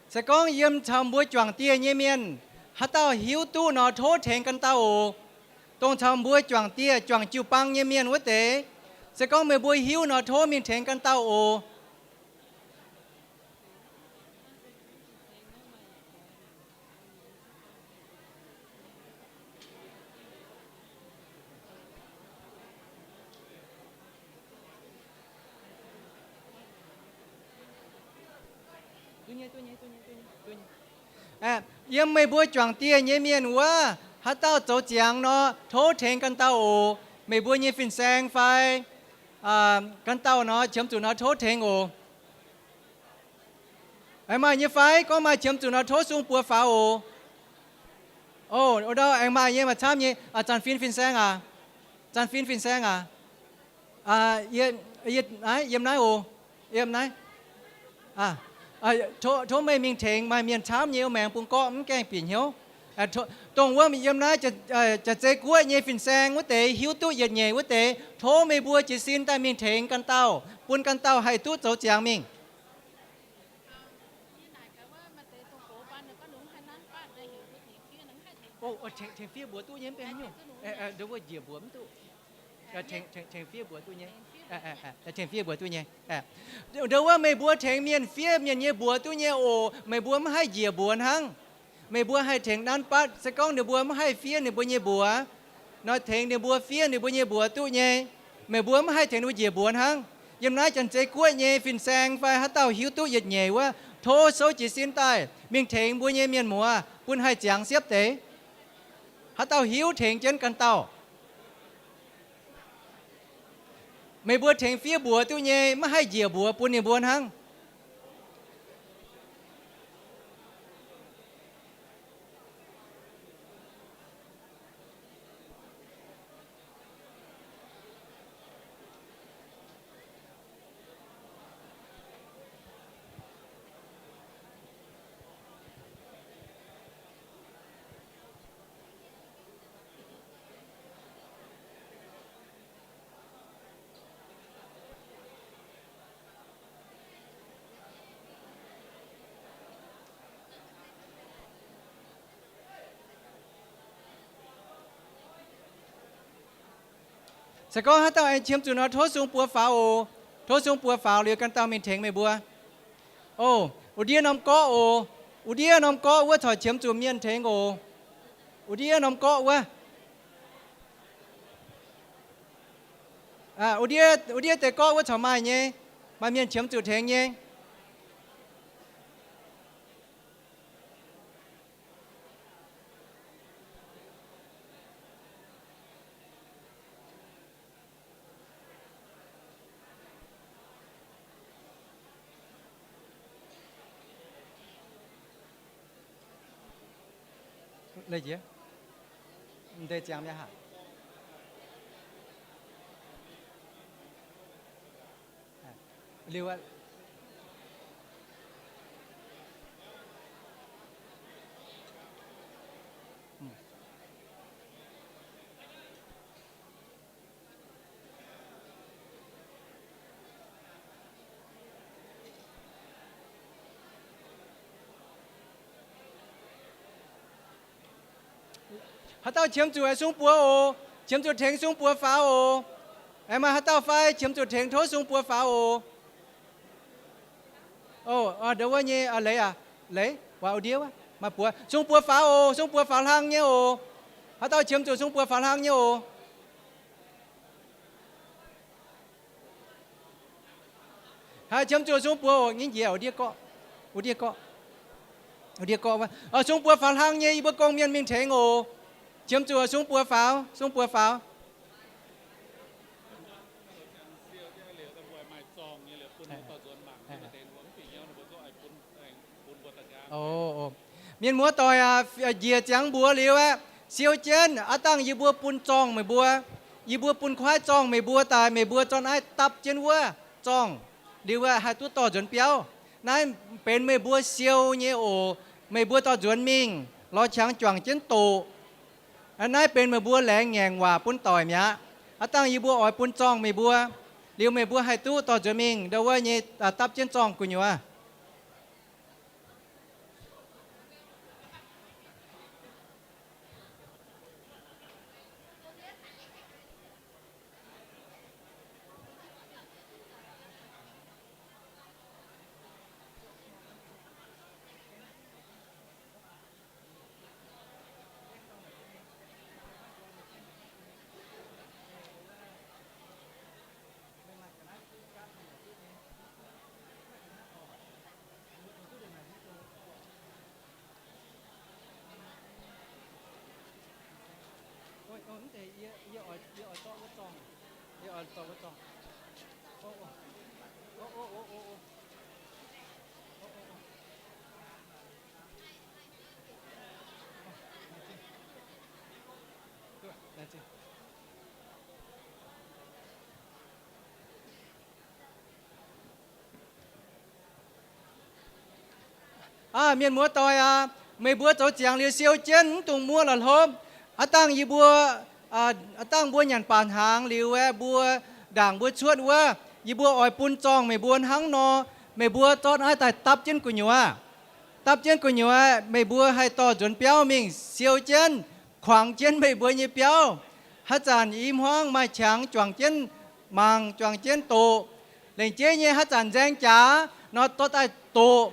sẽ có yếm chăm búa choàng tia nhẹ miên hát tao hiếu tu nó thốt thènกันtao tông chăm búa choàng tia choàng chiu băng nhẹ miên quá tế sẽ có mấy búa hiếu nó thốt miên thènกันtao yếm mấy búa choàng tia nhẹ miên quá hát tao走讲nó thốt thènกันtao mấy búa nhẹ phình sang phaiกันtao nó chấm tụi nó thốt thèn anh mà như phái có mà chấm tụi nó thốt xuống búa phá ở đâu anh mà như mà tham như chăn phìn sang chăn phìn sang yếm nãy yếm nãy thô mấy mình thèn mà miền tham nhiều mèng bung có cái biển hiếu tôngว่ามียมนะจะเจกัวเนี่ยฟินแซงว่าเตหิวตู้เย็นเนี่ยว่าเตโทไม่บัวจิซินแต่มิงเถงกันเต้าปุนกันเต้าให้ตู้โจจางมิงโอ้เถงเฟียบัวตู้เย็นไปให้อยู่เดี๋ยวว่าเหยียบบัวมันตู้เถงเฟียบัวตู้เย็นเถงเฟียบัวตู้เย็นเดี๋ยวว่าไม่บัวเถงเมียนเฟียเมียนเนี่ยบัวตู้เย็นโอ้ไม่บัวไม่ให้เหยียบบัวทั้งไม่บัวให้เถงด้านปัดสก้องเดี๋ยวบัวไม่ให้เฟี้ยเนี่ยบัวเนี่ยบัวน้อยเถงเดี๋ยวบัวเฟี้ยเนี่ยบัวเนี่ยบัวตู้เนี่ยไม่บัวไม่ให้เถงเดี๋ยวเหยียบบัวทั้งยำน้อยจันเจกุ้ยเนี่ยฟินแซงไฟฮัตเต้าหิวตู้เหยียดเนี่ยว่าโทโซจิสินใต้เมียงเถงบัวเนี่ยเมียนหมัวปุ่นให้จางเสียบเตะฮัตเต้าหิวเถงเจนกันเต้าไม่บัวเถงเฟี้ยบัวตู้เนี่ยไม่ให้เหยียบบัวปุ่นเนี่ยบัวทั้งสก็ฮัตเต้าไอเชียมจุนเอาโทษสูงปัวฝาโทษสูงปัวฝาเรียกกันเต้ามีเถงไม่บัวอุเดียนอมเกาะอุเดียนอมเกาะว่าถอยเชียมจุเมียนเถงอุเดียนอมเกาะว่าอุเดียแต่เกาะว่าถอยมาเนี่ยมาเมียนเชียมจุเถงเนี่ยเลยจีเดี๋ยวจำยังฮะเรียกว่าฮัตเต้าเชียมจุไอสูงปัวเชียมจุเถงสูงปัวฝาไอมาฮัตเต้าไฟเชียมจุเถงโทสูงปัวฝา đâu có nhé lấy vào điếu á mà bùa xuống bùa pháo xuống bùa pháo hang nhé họ tao chiếm chỗ xuống bùa pháo hang nhé hai chiếm chỗ xuống bùa những gì ở điếu cọ mà xuống bùa pháo hang nhé bùa công miền mình thế ngô chiếm chỗ xuống bùa pháo miền múa tỏi dìa trắng búa liêu á siêu trên tăng y búa pun tròn mày búa pun khoai tròn mày búa tài mày búa tròn ai tập trên búa tròn liêu á hai tu tỏ chuẩn béo nãy bên mày búa siêu nhé mày búa tỏ chuẩn mình lo trắng choàng trên tổ nãy bên mày búa lẻ ngẹn hòa pun tỏi nhá tăng y búa ỏi pun tròn mày búa liêu mày búa hai tu tỏ chuẩn mình đâu á nhé tập trên tròn của nhau à miền múa tỏi mấy búa cháu chàng liều siêu chân tung múa là hôm tăng y búa tăng búa nhàn bàn hàng liều búa đảng búa chuột wa y búa ỏi pun tròn mấy búa hăng nò mấy búa tọt ai tại tập chân của nhau mấy búa hay to chuẩn béo mình siêu chân khoảng chân mấy búa như béo hát chàng im hoang mai trắng choàng chân màng choàng chân tổ lên chế như hát chàng giang chả nó tọt ai tổ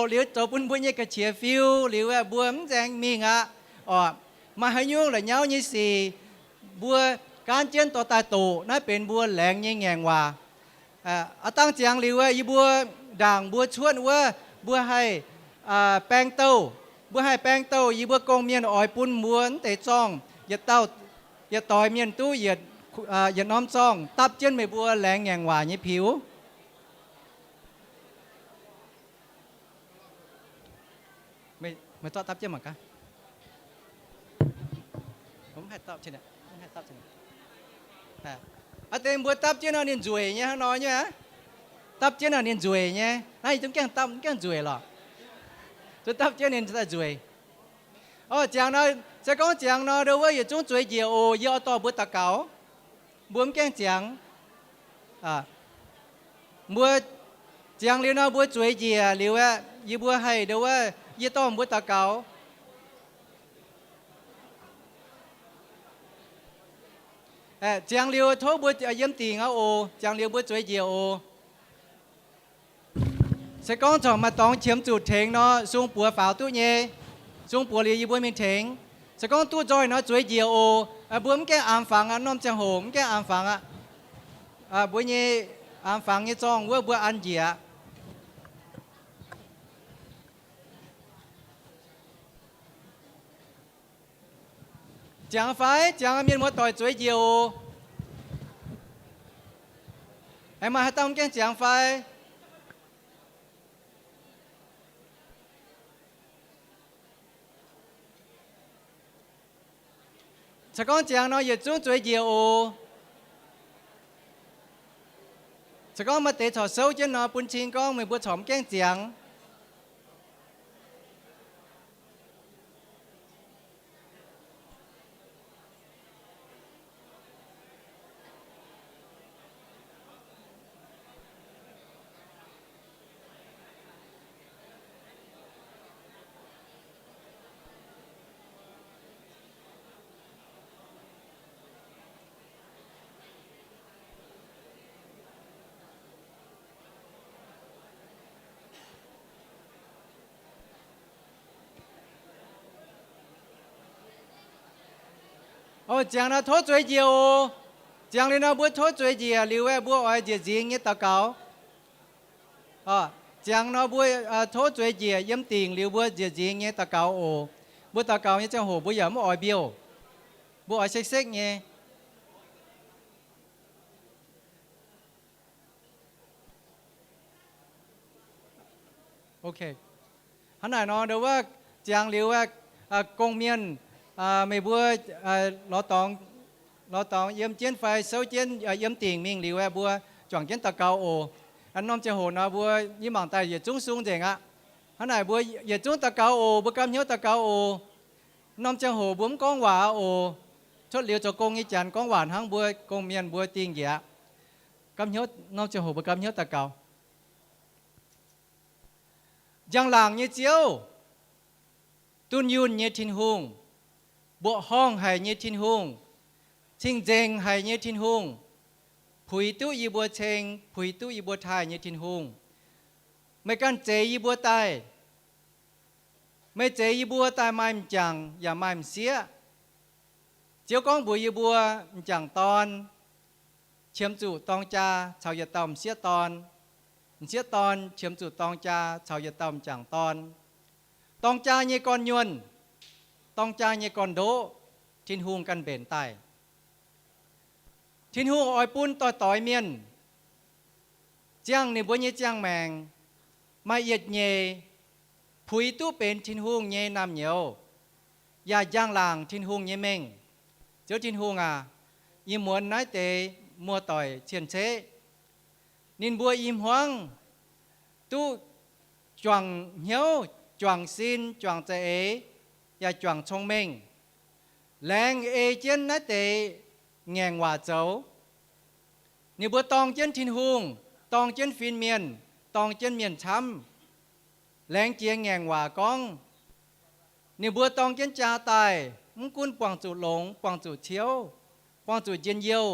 liu tổ bún bún như cái chia phiêu liu buồm giang miệng mà hay nhung là nhau như gì bùa can chân tổ tài tổ nóเป็นบัวแหลงnhư ngẹn hòaตั้งเจียงliu yบัวด่างบัวชวนว่าบัวให้แป้งเต้าyบัวกงเมียนอ่อยปุ่นม้วนแต่จ้องอย่าต่อยเมียนตู้อย่าน้อมจ้องตับเจนไม่บัวแหลงแงงhòa nhưผิวไม่ต้องตับเจ้าหมากะผมให้ตับเช่นนี้เต็มบัวตับเจ้าเนี่ยจุ๋ยเนี่ยน้อยเนี่ยตับเจ้าเนี่ยจุ๋ยเนี่ยนั่นต้องแกงตับแกงจุ๋ยหรอจะตับเจ้าเนี่ยจะจุ๋ยจังน้อยจะก้องจังน้อยดูว่าอย่าจงจุ๋ยเกี่ยวอย่าต่อบัวตะเกาบัวแกงจังบัวจังเลี้ยน้อยบัวจุ๋ยเกี่ยวเลี้ยวยี่บัวให้ดูว่ายี่ต้อมบัวตะเกาจังเลียวโทบัวเยี่ยมตีงจังเลียวบัวจุ๋ยเจียวสก้องจองมาต้องเฉียมจุดเถงเนาะซุงปัวฝ่าวตู้เย่ซุงปัวเลียยี่บัวมีเถงสก้องตู้จอยเนาะจุ๋ยเจียวบัวมันแกอ่านฟังน้อมจังโหมแกอ่านฟังบัวเย่อ่านฟังยี่จองว่าบัวอันเจียchẳng phải chẳng miền một tỏi chuối nhiều em mà hai tông cái chẳng phải chắc con chẳng nói về chúng chuối nhiều chắc con mà để thọ sâu chứ nó bún chín con mình bún chỏm cái chẳng 讲那拖嘴节哦，讲你那不拖嘴节，另外不爱节节日祷告，讲那不拖嘴节饮定，另外节节日禱告哦，不禱告呢將好不有麼愛標，不愛識識呢。OK， hắn này nó đâuว่าจางหรือว่ากงเมียนไม่บัวเราต้องเยี่ยมเจียนไฟเสาเจียนเยี่ยมติ่งมิงหรือว่าบัวจ่องเจียนตะเกาโออันน้อมจะโหนะบัวยี่หมังตายอย่าจุ้งซุงเจ๋งhắn nàyบัวอย่าจุ้งตะเกาโอบัวกำเหี้ยวตะเกาโอน้อมจะโหบุ้มก้องหวาโอชดเหลียวจะกงอีจันก้องหวานทั้งบัวกงเมียนบัวติ่งเหี้ยกำเหี้ยวน้อมจะโหบัวกำเหี้ยวตะเกายังหลังเนี่ยเจียวตุนยุนเนี่ยทินหงบ่ห้องให้เนี่ยทินหงชิงเจงให้เนี่ยทินหงผุยตู้ยีบัวเชงผุยตู้ยีบัวไทยเนี่ยทินหงไม่กันเจยีบัวตายไม่เจยีบัวตายไม่จังอย่าไม่เสียเจียวก้องบัวยีบัวจังตอนเชื่อมจู่ตองจ่าชาวอย่าต่อมเสียตอนเสียตอนเชื่อมจุดตองจาชาวอย่าต่ำจังตองจาเยกอนยวนตองจาเยกอนโดทินหุงกันเบนใต้ทินหุงอ้อยปุ้นต่อยเมียนเจียงในบัวเยเจียงแมงมาเอียดเยผุยตู้เป็นทินหุงเยนำเหนียวยาย่างลางทินหุงเยเมงเจ้าทินหุงยิมวนน้อยเตมัวต่อยเชียนเชนินบัวอิมหวงตู้จวงเหี้ยวจวงซินจวงเจเอย่าจวงชงเมงแรงเอเจนนัดเตแงงว่าเจ้านิบัวตองเจนทินหุงตองเจนฟินเมียนตองเจนเมียนช้ำแรงเจียงแงงว่าก้องนิบัวตองเจนจ่าตายมุกุนปวงจุหลงปวงจุเชียวปวงจุเย็นเยี่ยว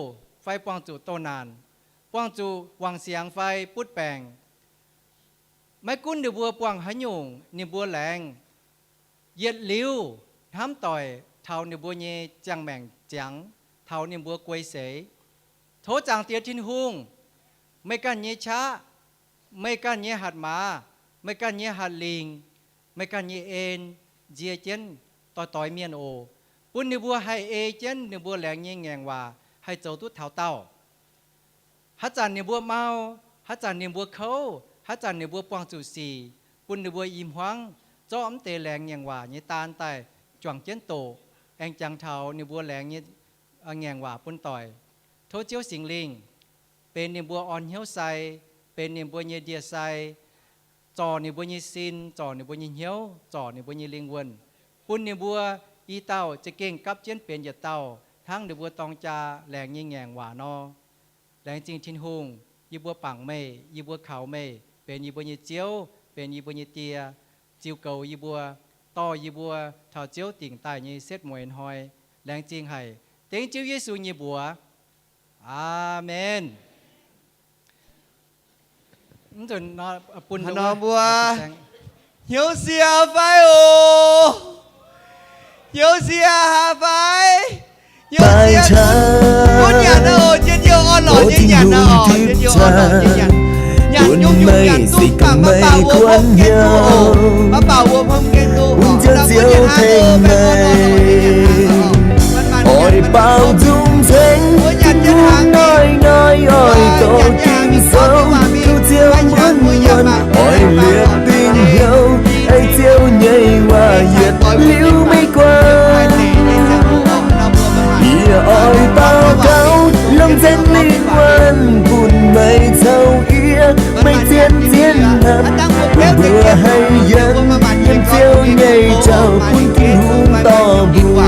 ไฟปวงจุโตนานปวงจูวางเสียงไฟปุดแปงไม่กุ้นเดือบัวปวงหยุงนิบัวแหลงเย็ดลิ้วห้ำต่อยเท่านิบัวเยจังแมงจังเท่านิบัวกวยเสยโถจางเตียทินหุงไม่กันเยช้าไม่กันเยหัดมาไม่กันเยหัดลิงไม่กันเยเอ็นเจียเจนต่อยเมียนโอปุ้นนิบัวให้เอเจนนิบัวแหลงเยแงงว่าให้เจ้าตุ้เท่าเต้าฮัจจันเนี่ยบัวเมาฮัจจันเนี่ยบัวเขาฮัจจันเนี่ยบัวปวงจุสีปุ่นเนี่ยบัวอิ่มหวังจ้อมเตแหลงอย่างว่าเนี่ยตาลไตจวงเจนโตแองจังเทาเนี่ยบัวแหลงเนี่ยแงงว่าปุ่นต่อยโทเจียวสิงลิงเป็นเนี่ยบัวอ่อนเหี้ยวใสเป็นเนี่ยบัวเนี่ยเดียใสจอเนี่ยบัวเนี่ยซินจอเนี่ยบัวเนี่ยเหี้ยวจอเนี่ยบัวเนี่ยลิงวนปุ่นเนี่ยบัวอีเต้าจะเก่งกับเจนเป็นอย่าเต้าทั้งเนี่ยบัวตองจาแหลงยิ่งแงงว่านอแรงจริงทินหุงยีบัวปังไม่ยีบัวเขาไม่เป็นยีบัวยีเจียวเป็นยีบัวยีเตียจิวเกายีบัวต่อยีบัวเท่าเจียวติ่งตายยีเซตมวยหอยแรงจริงให้เต็งจิวเยซูยีบัวอาเมนจนนอปุ่นนอบัวเหี่ยวเสียไฟโอเหี่ยวเสียหาไฟtại cha buồn nhạt nào trên nhiều on lò trên nhạt nào trên nhiều on lò trên nhạt nhạt nhung nhung nhạt tung cả mà bảo vô không kết tu mà bảo vô không kết tu uống cho diệu thành mây ôi bao dung thanh cũng nói ôi tổ kim sâu cứu diệu muôn muôn ôi liệt tình yêu ai diệu nhảy hòa nhiệt liễu mây qua ôi bao cao lòng dân liên quan buồn mây sâu ia mây thiên thiên hẳn vừa hay dân em chiều nhảy chào quân kim hùng to buồn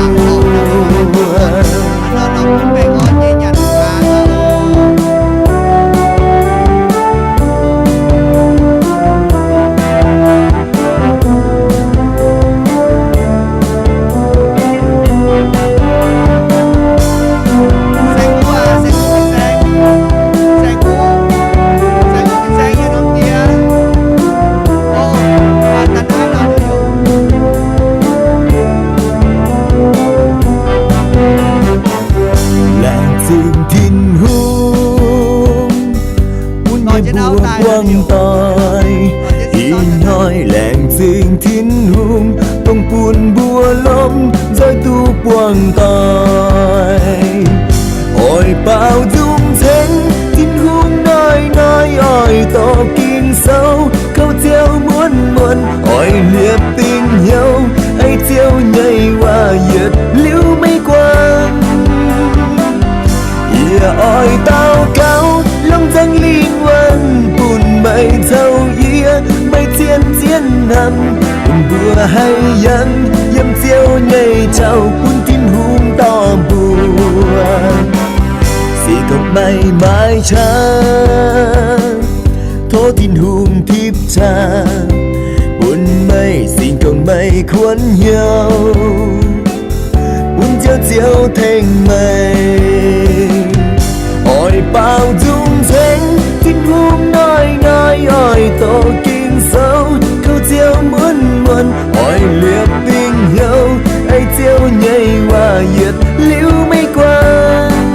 quang tỏi ôi bao dung thánh tin hung nói ôi to kinh sâu câu theo muốn ôi liệp tình nhau ai theo nhảy qua giật liễu mây quang ôi tao cao lòng danh liên quan buồn mây thâu ia mây thiên hầm buồn bùa hay dân dâm tiêu nhảy trao buồn tin hung to bùa xì cộng mây mãi cha thố tin hung thiếp cha buồn mây xin cộng mây khuôn nhau buồn chiều thành mây ôi bao dung thánh tin hung nói ôi tổ kinh sâu câu chiều muốn ôi liệp tình nhau ai chiều nhảy qua nhiệt liễu mây quang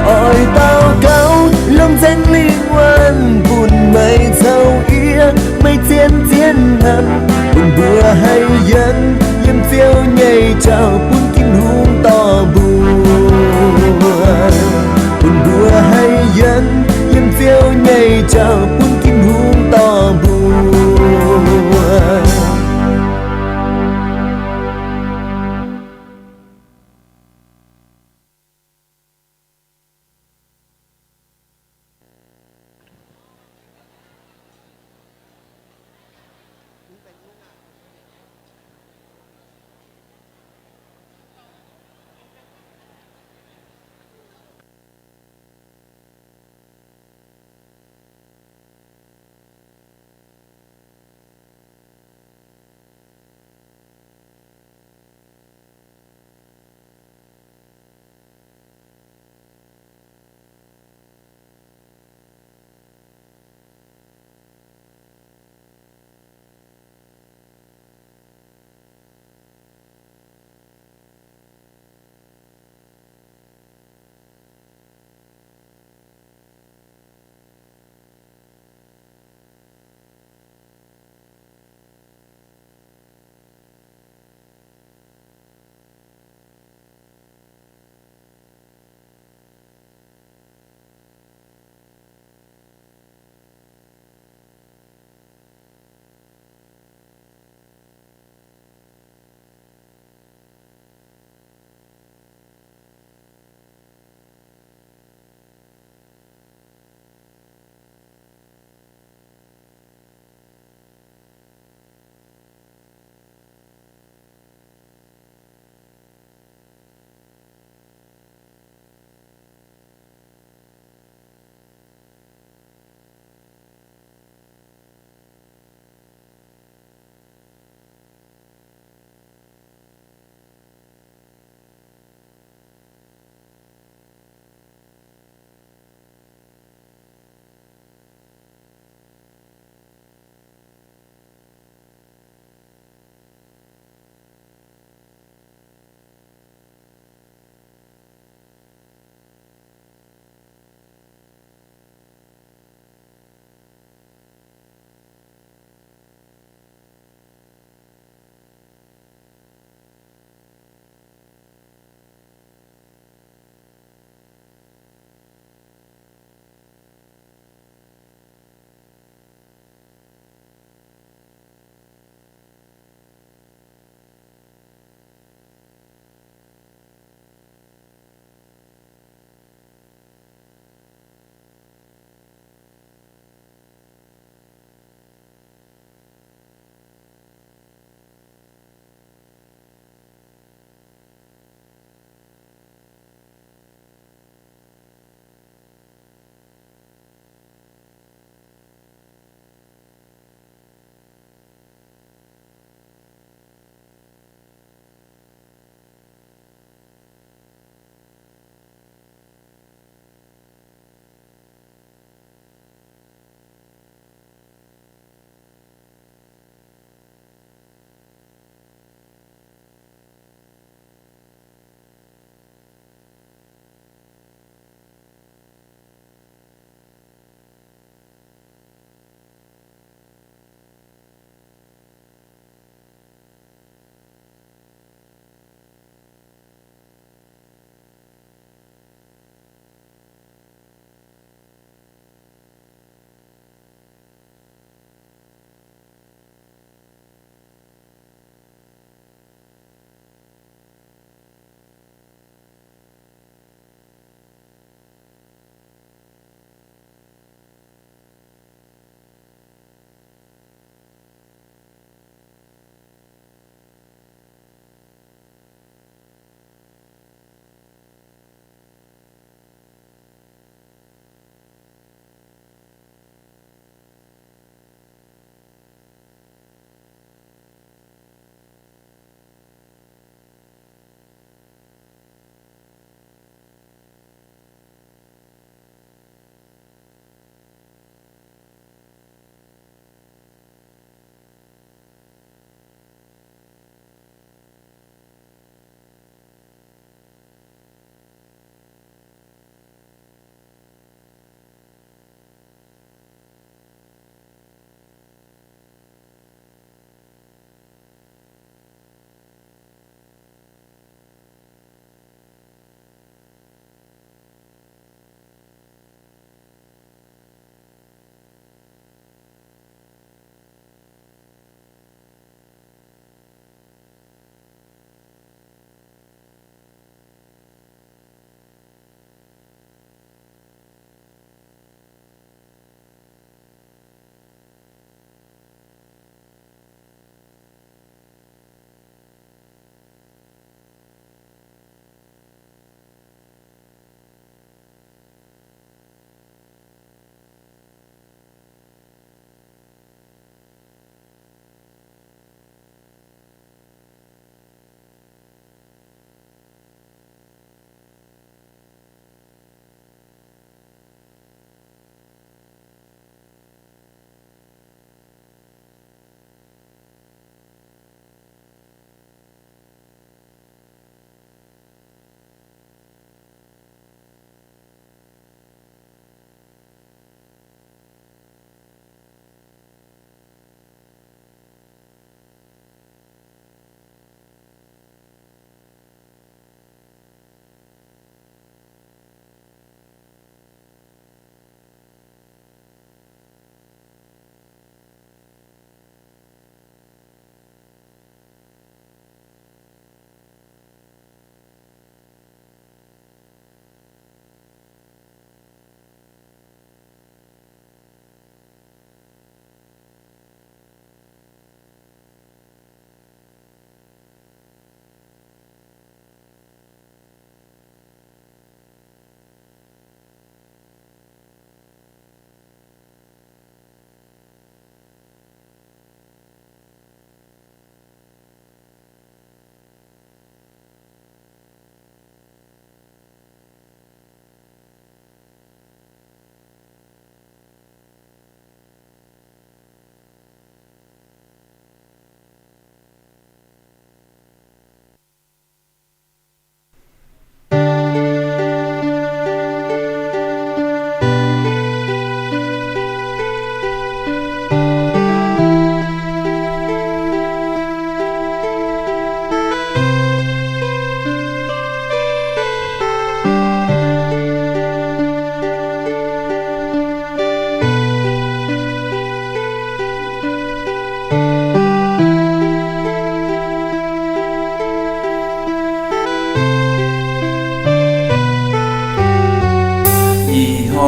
ôi tao cao lòng danh liên quan buồn mây thâu ia mây thiên hầm buồn bùa hay dân yếm tiêu nhảy trao buồn kinh hung to bùa buồn bùa hay dân yếm tiêu nhảy trao buồn kinh hung to bùa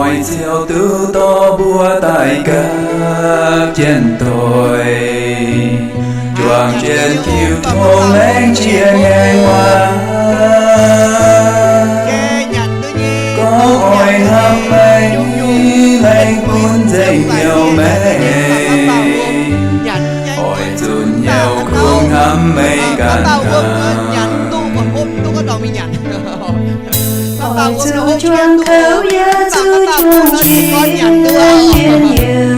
hỏi chiều tư to bùa tại các trên tôi choàng trên chiều thôn lên chia nghe hoa có ôi hâm mây lên cuốn dây nhiều mê ôi dùn nhiều khung hâm mây cả Ôi chú chuông khấu ya chú chuông chiên nhiều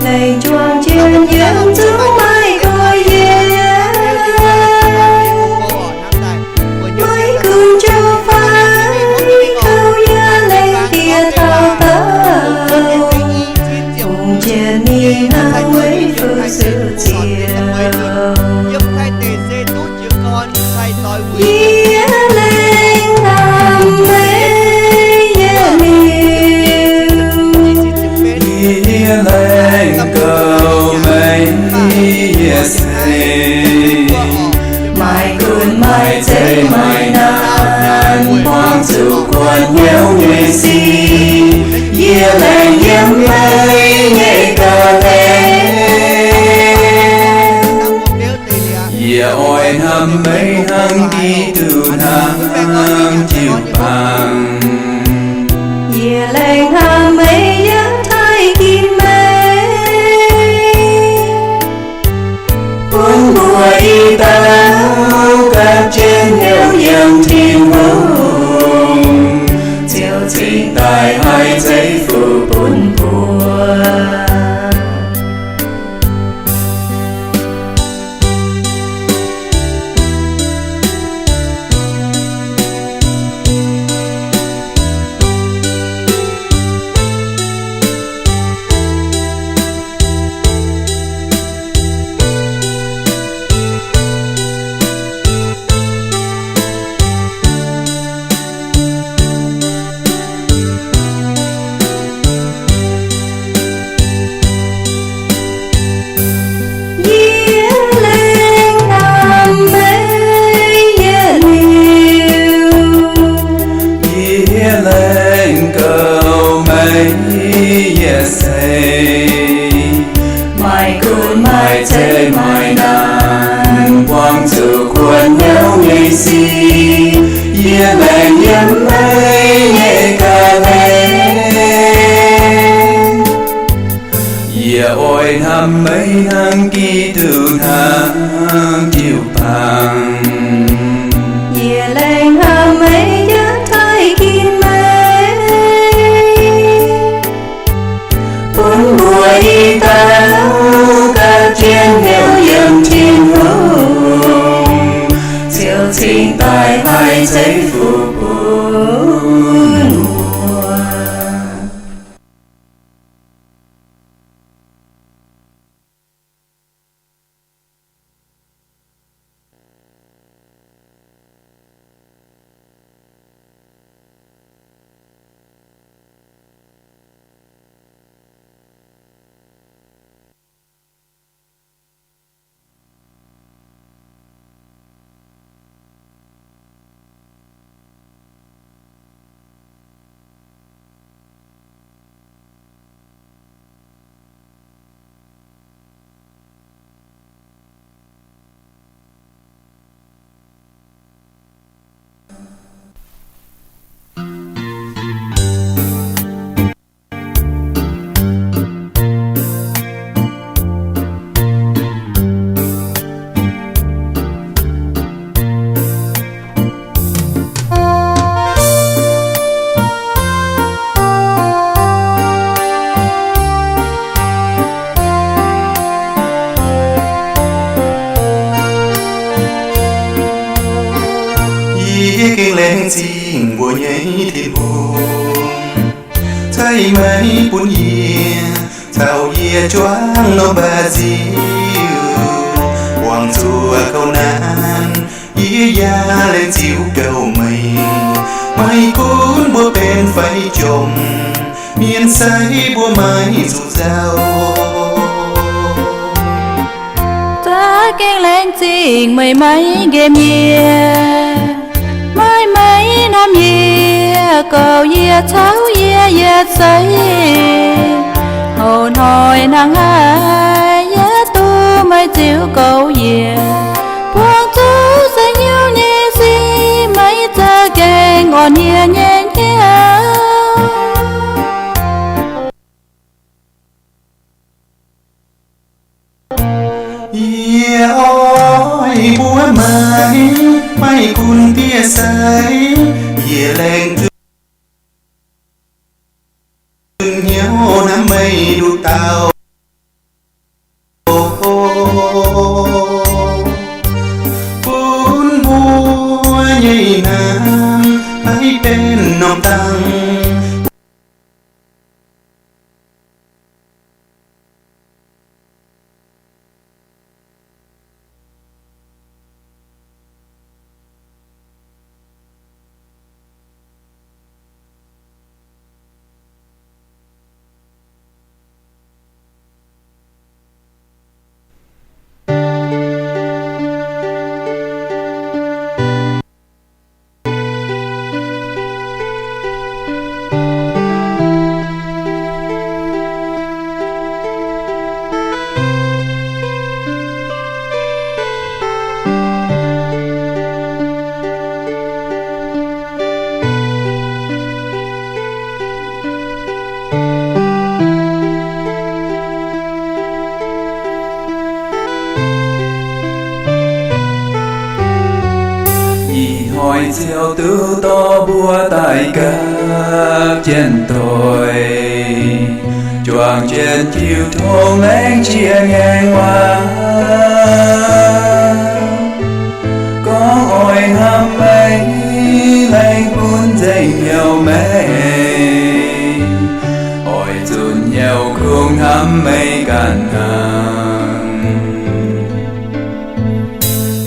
này chuông chiên những chú mai coi ya mới cùng cho phái khấu ya lên kia thao tao cùng chia ni na với phương sự chiều yeah lên làm mê yeah Hãy lên cầu mây yes mai cuốn mai chế mai nan quang chủ quan nhau người si yeah lên yếm mây nhẹ cờ thế yeah ôi hâm mây hăng đi từ nắng chiều bằng yeah lên hang mây nhắn thay kim mây cuốn bùa y tao cáp trên hiệu yang thiên hùng chiều trình tại hai giây phụ bốn bùa yeah lên làm mây yeah yeah lên cầu mây yes mai cuốn mai chế mai nan quang sự cuốn nhau ngày si yeah lên yếm mây nhẹ ca lên yeah ôi hâm mây hăng kỳ từ tháng chiều bằng yeah lên hang mây nhắn thay kim mây cuốn bùa y tao cáp trên hiệu yang thiên hùng chiều trình tại hai giây phụ bốn mùa kinh lên xin bùa nhảy thiên hùng thấy mấy buồn yê thảo yê choáng nó bà diêu hoàng chùa câu nan yê ya lên chiếu cầu mây mai cuốn bùa bên phải chồng miền say bùa mai dù dao ta kêu lên xin mây mấy game yeah mai mấy năm yeah cầu ye cháu ye say hồn hồi nàng ai ye tu mai chịu cầu ye buông chú sẽ nhiều nhẹ gì mấy ta kề ngon nhẹ nhẹ Ye ôi búa mai mai cùn tia say ye lên từng hiếu năm mây đu tàu bốn búa nhảy nam ai bên nòng tăng hỏi chiều tư to búa tại các trên tôi choàng trên chiều thôn lén chia ngang hoa có ôi hâm mây lên cuốn dây nhau mê ôi chun nhau không hâm mây cạn hàng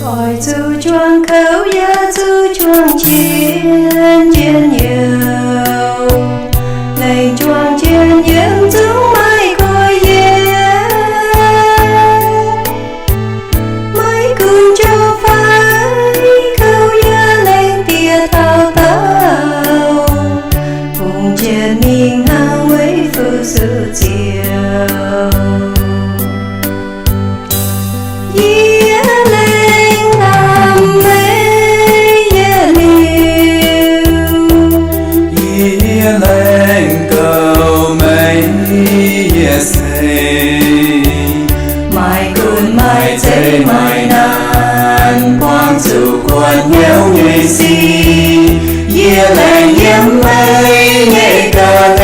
ôi chú chuông khấu ya chú chuông chiến chiến nhiều này chuông chiến những chúng mai coi mấy cùng cho phái khấu ya lên tia thao tao cùng chiến mình hàng mấy phụ sự chiều lên cầu mấy mai cùn mai chế mai nàn quang chủ quan nhau nhảy si ye lên yếm mây nhảy cờ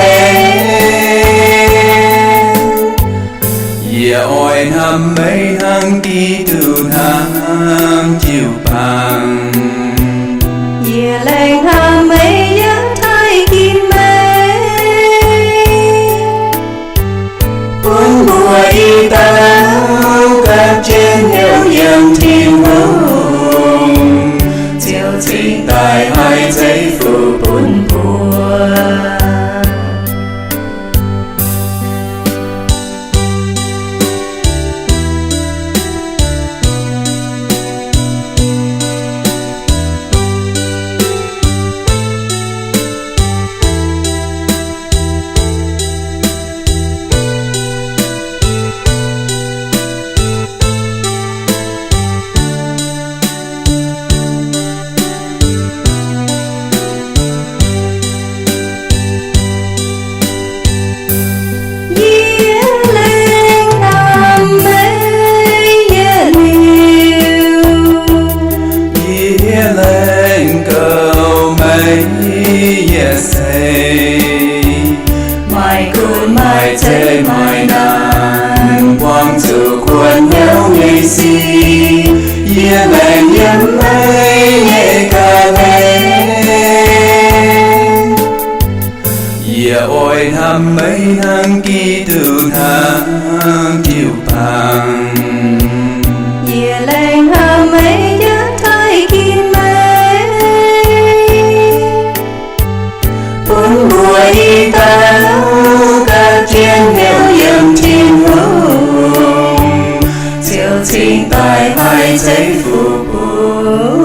ye ôi hâm mấy hăng kỳ từ hăng chiều bằng ye lên hăng mây yếm thay kim cuốn bùa y tao các trên hiệu yên thiên hùng chiều trình tại hai giây phụ bốn bùa mai cùn mai chế mai nàn quang sự cuốn nhau nhảy si ye lên yếm mây nhẹ ca lên ye ôi hâm mấy hăng kỳ từ hăng chiều bằng ye lên hâm mây nhớ thay kim mây bốn bùa y tao các trên hiệu yên thiên hùng chiều trình tại hai giây phụ bốn.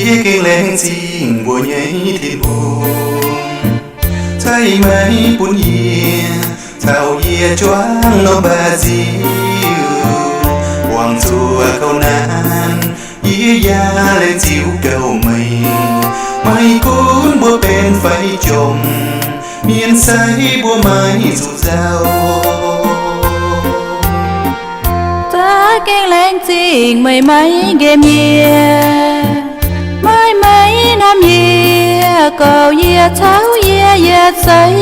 ý kinh lên xin bùa nhảy thiên buồn thấy mấy bún yê thảo yê choáng nó bà diêu hoàng chùa câu nan ý gia lên chiếu cầu mình mai cuốn bùa bên phải chồng miền say bùa mai dù giàu ta kinh lên xin mấy mấy game yeah mấy mấy năm yeah cầu yeah tháo yeah yeah say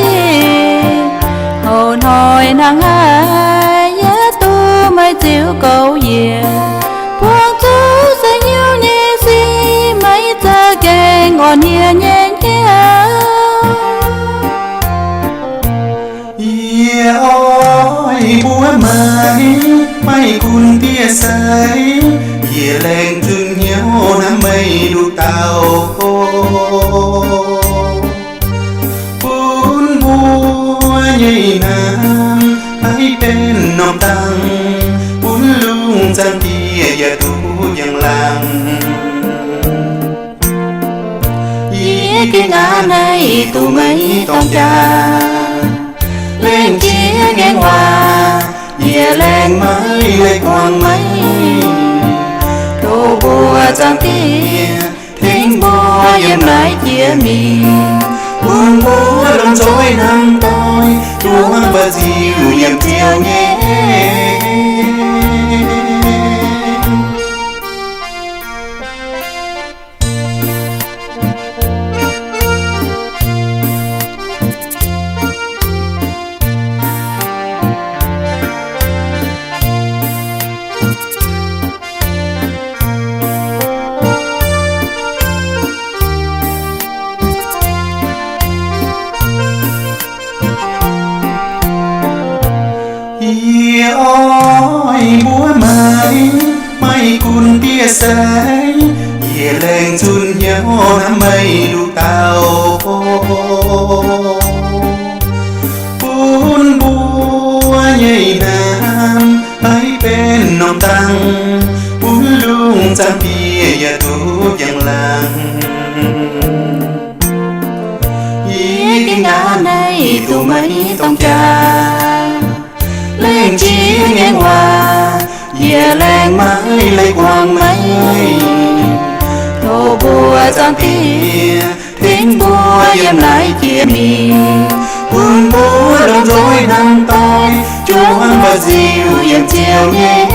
hồn hồi nàng ai yeah tu mấy chiếu cầu yeah buông chú sẽ nhiều nhẹ gì mấy ta kề ngọn nhẹ nhẹ nhẹ yeah ôi búa mai cùn tia say yeah lên thương nhau nắm mây đu tàu bún búa nhảy nam ai bên nòng tăng bún lung giang tia ya tu yang lang yeah cái ngã này tụ mấy tông cha lên kia nghe hoa yeah lên mấy lên quang mấy đồ bùa trang tia thính bùa yếm lại chia mình buồn búa lòng dối nắng tôi chúa bà diệu yếm theo nhé ôi búa mai cùn tia say yeah lên chun nhau nắm mây đu tàu bún búa nhảy nam ai bên nòng tăng bún lung giang tia ya tu yang lang yeah cái ngã này tụ mấy tông cha lên chia nghe hoa yeah lên mấy lên quang mấy đồ bùa trang tia thính bùa yếm lại chia mình buồn búa lòng dối nắng tôi chúa bà diệu yếm theo nhé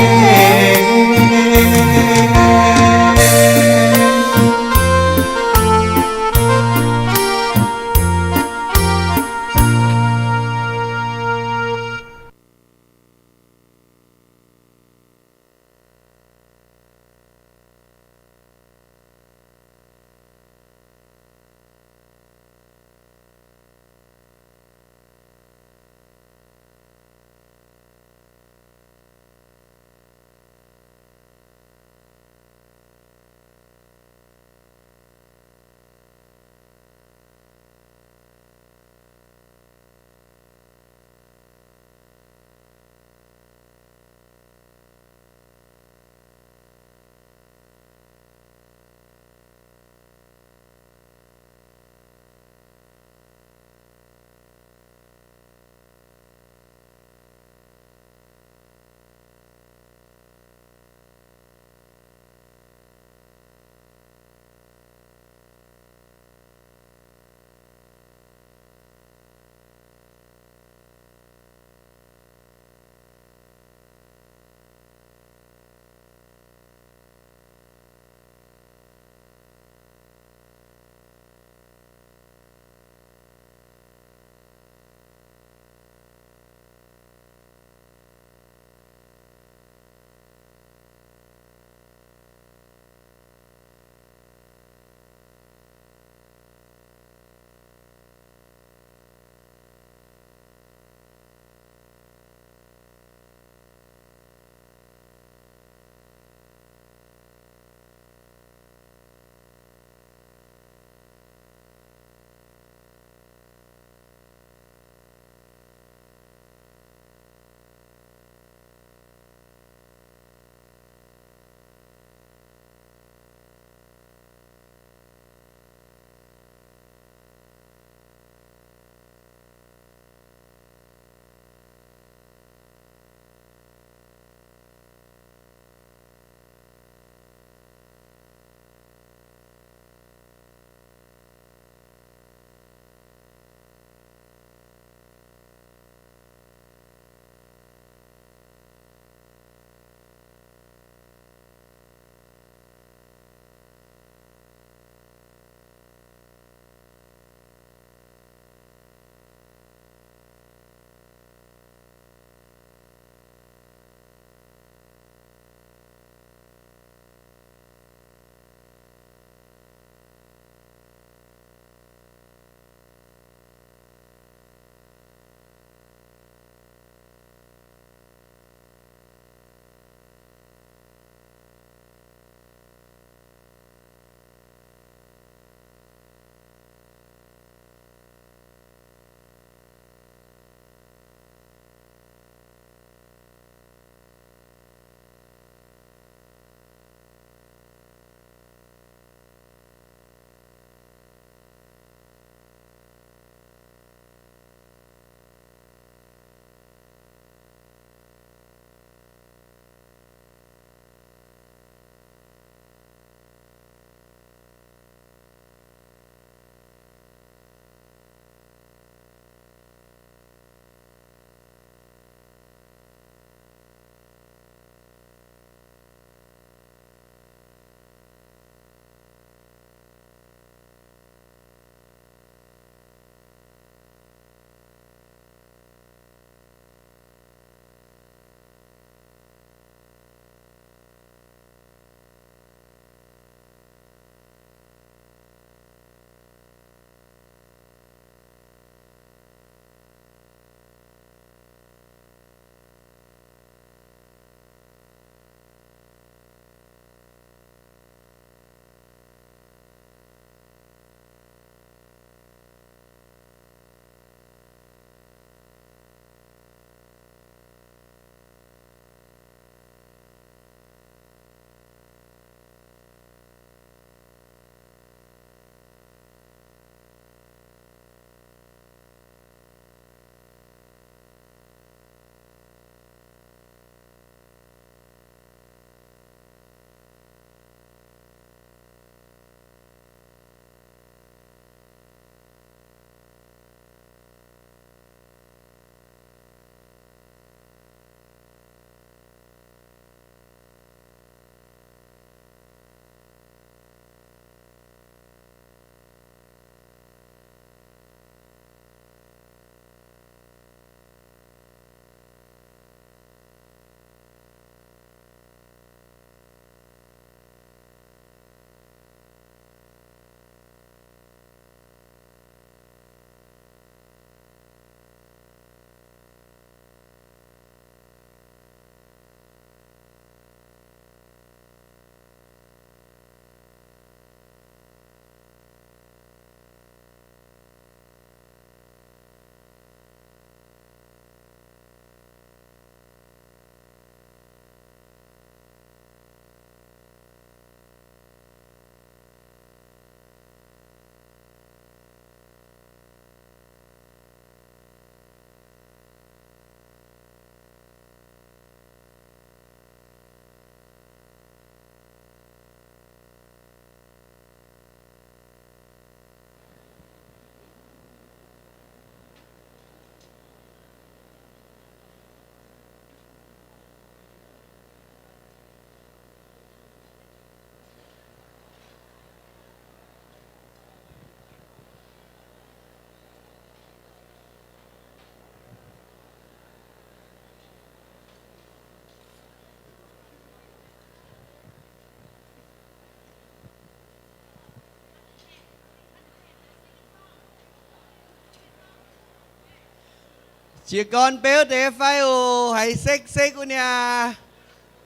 chỉ còn béo để phải ồ hay xích của nhà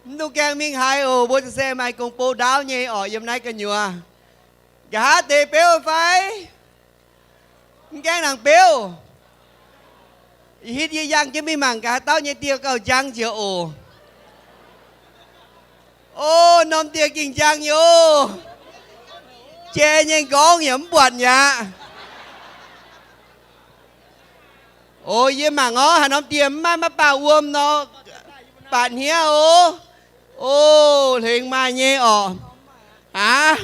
nu keng minh hai ồ bố xe mày cùng bố đáo nhé ở yếm nay cái nhựa cả để béo phải keng nàng béo hít gì giang chứ mi mảng cả tao nhé tiêu cầu giang chưa ồ ô nôm tiêu kinh giang vô chê nhanh con nhấm buồn nhá ôi với mà ngó hà nó tiêm mà bảo uôm nó bạn hía ô liền mà nhé hả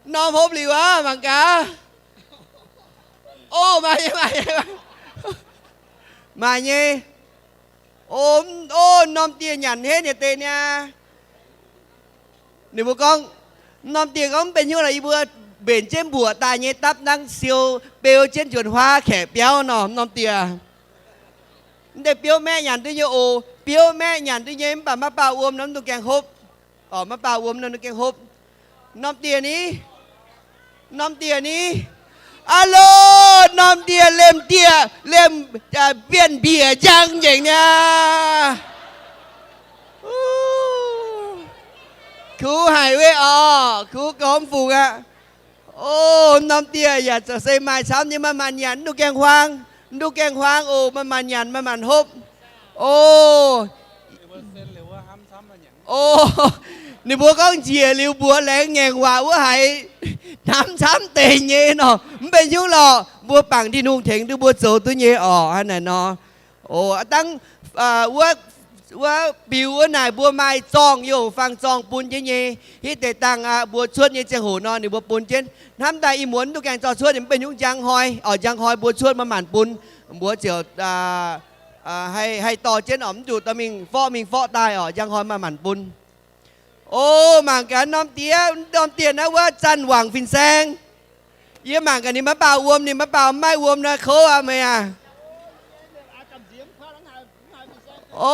nó hốp liều á bằng cả ô mà nhé ô nôm tiền nhằn hết nhà tên nha nếu bố con nôm tiền con bên như là y bữa bên trên bùa tài nhé tắp năng siêu bêu trên chuột hoa khẻ béo nó nôm tiền để biếu mẹ nhàn tới nhiều ồ biếu mẹ nhàn tới nhiều bà má bảo uôm nó tụi kèn hộp má bảo uôm nó kèn hộp nôm tiền ý alo nôm tiền lem biên bìa chăng vậy nha khu hải với khu có phụ à ô nôm tiền giờ sẽ xây mai sớm nhưng mà màn nhắn tụi kèn hoangดูแกงฮวางโอ้มันยันมันฮบโอ้โอ้นี่บัวก็เจียลิวบัวแรงแงงว่าว่าให้น้ำซ้ำเตยเงี้ยเนาะมันเป็นยุ่งหรอบัวปังที่นุ่งเถงดูบัวโซตัวเงี้ยอันไหนเนาะโอ้ตั้งว่าบิวไหนบัวไม้จองอยู่ฟังจองปูนเงี้ยที่แต่ตังบัวชดเงี้ยจะหูนอนนี่บัวปูนเช่นทำได้อีหมุนตัวแกงจอชดมันเป็นยุ่งจังหอยจังหอยบัวชดมาหมั่นปุนบัวเจียวให้ต่อเช่นอ๋อมอยู่ตะมิงฟอตายจังหอยมาหมั่นปุนโอ้หมั่งกันน้อมเตี้ยนะว่าจันหวังฟินแซงเยี่ยหมั่งกันนี่มะเปล่าอวมนี่มะเปล่าไม่อวมนะโคอะเมียโอ้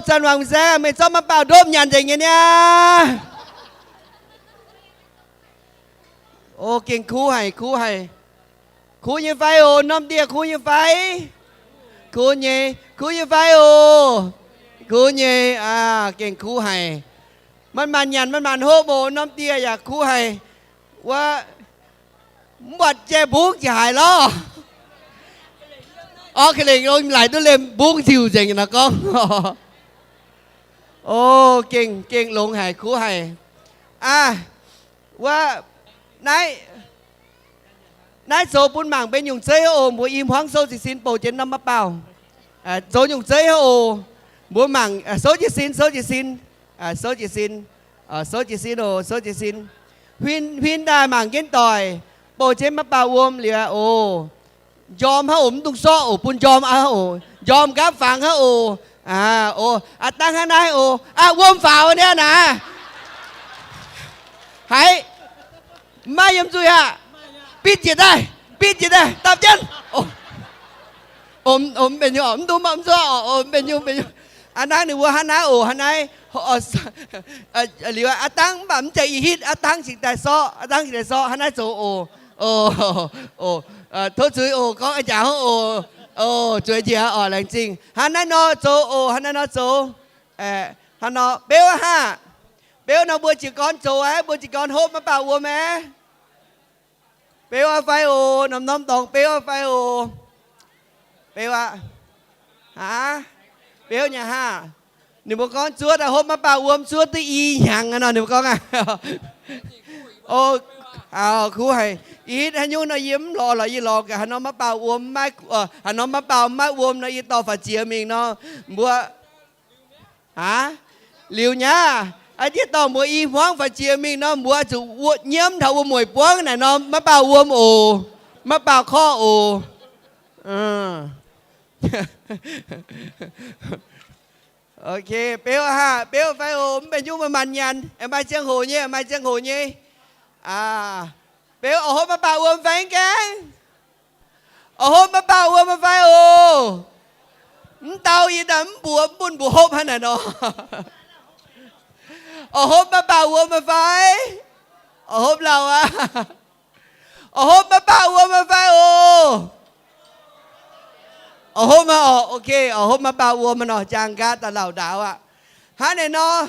จันหวังฟินแซงไม่ชอบมะเปล่าโดมยันอย่างเงี้ยโอ้เก่งคู่ให้คู่ยังไฟโอ้น้อมเตี้ยคู่ยังไฟคู่ยังไฟโอ้คู่ยังเก่งคู่ให้มันยันมันโฮโบน้อมเตี้ยอยากคู่ให้ว่าบัดเจ็บบุกจะหายล้อcái này ông lại tôi lên buông chiều chừng là con ô kinh lộn hài khú hàiว่านายโซปุ่นหมั่งเป็นยุงเซยโอบัวอิมห้องโซจิสินโปเจนน้ำมะเปล่าโซยุงเซยโอบัวหมั่งโซจิสินโซจิสินโวินได้หมั่งเกินต่อยโปเจนมะเปล่าวมเหลือโอยอมฮะตุ้งซ้อปุ่นยอมยอมกับฝังฮะตั้งฮะนายวมฝ่าวเนี่ยนะให้มายมจุยฮะปิดจีได้ตับจันเป็นอยู่ดูมันซ้อเป็นอยู่อันนั้นนี่ว่าฮันนะฮันไหนหรือว่าตั้งแบบใจฮิตตั้งสิ่งใดซ้อฮันไหนโซthôi chửi có ai chào chửi gì hả lành chinh hắn nói nó chỗ hắn nói nó chỗ hắn nói béo nó bữa chỉ con chỗ ấy bữa chỉ con hốt mà bảo uống mẹ béo phải nằm tòng béo phải béo hả béo nhà ha nếu mà con chúa là hốt mà bảo uống chúa tới y hàng à nó nếu con khu hay ít hay nhung nó yếm lò là gì lò cả nó mà bảo uống mai nó mà bảo mai uống nó ít to phải chia mình nó mua liều nhá ai biết to mua y hoang phải chia mình nó mua chủ nhiễm thầu mùi quáng này nó mà bảo uống mà bảo kho ok béo phải bên nhung mà mặn nhằn em mai chân hồ nhé béo hôm mà bảo uống phải cái hôm mà bảo uống mà phải tao gì đấm buồn hôm hay này nó hôm mà bảo uống mà phải hôm nào hôm mà bảo uống mà phải ở hôm mà ok ở hôm mà bao uo mà nó chàng cá ta lảo đảo ạ há này nó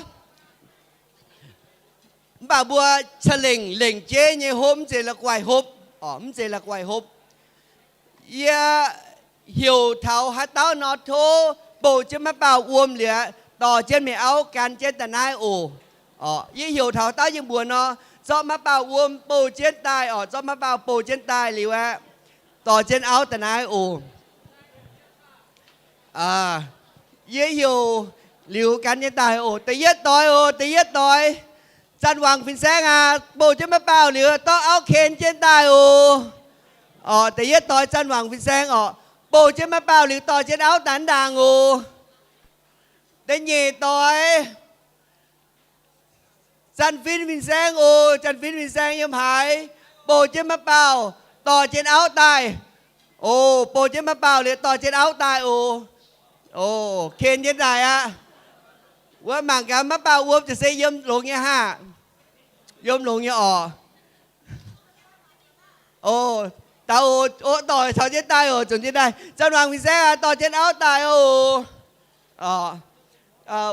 bà bùa chả lệnh chế như hôm chế là quài hộp chế là quài hộp hiểu thấu hát tao nó thô bộ chứ mà bảo uôm lìa tỏ trên mẹ áo can trên tàn ai ổ hiểu thấu tao nhưng buồn nó do mà bảo uôm bộ trên tai do mà bảo bộ trên tai liu ạ tỏ trên áo tàn ai ổ hiểu liu can trên tai ổ tây yết tôi Trần Hoàng Phin Sang bộ chứ mà bảo liu tao áo khen trên tai ổ tây yết tôi Trần Hoàng Phin Sang bộ trên má bao liều tỏi trên áo tán đàng ồ tên nhẹ tỏi Trần Phin Vinh Sang Trần Phin Vinh Sang yếm hải bộ trên má bao tỏi trên áo tài bộ trên má bao liều tỏi trên áo tài khen trên đài ạว่าหมางกันmá bao uốngจะxây yếm lộn nha ha yếm lộn nha tao tỏi tháo trên tay chuẩn trên đây Trần Hoàng Phin Sang tỏi trên áo tài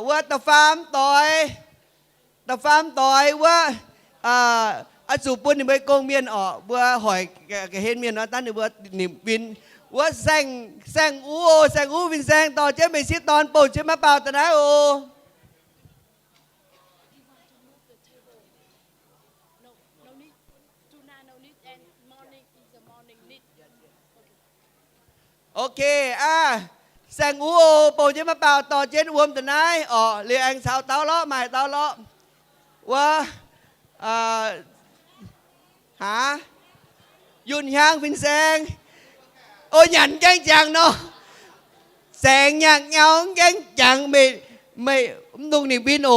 ว่าตะฟามตอยว่าสูปุ่นนี่ไปกงเมียนว่าหอยกะเห็นเมียนนะตั้นนี่ว่าหนิบบินว่าแซงอู้วินแซงต่อเจ้าไม่ซิตอนปูเจ้ามาเปล่าแต่ไหนโอเคแซงอูปูจะมาเปล่าต่อเจนวมแต่ไหนเรียงสาวเต้าล้อใหม่เต้าล้อว่าหายุนยางฟินแซงหยันแกงจังเนาะแสงnhạc nhauแกงจังไม่นุ่งหนิบิน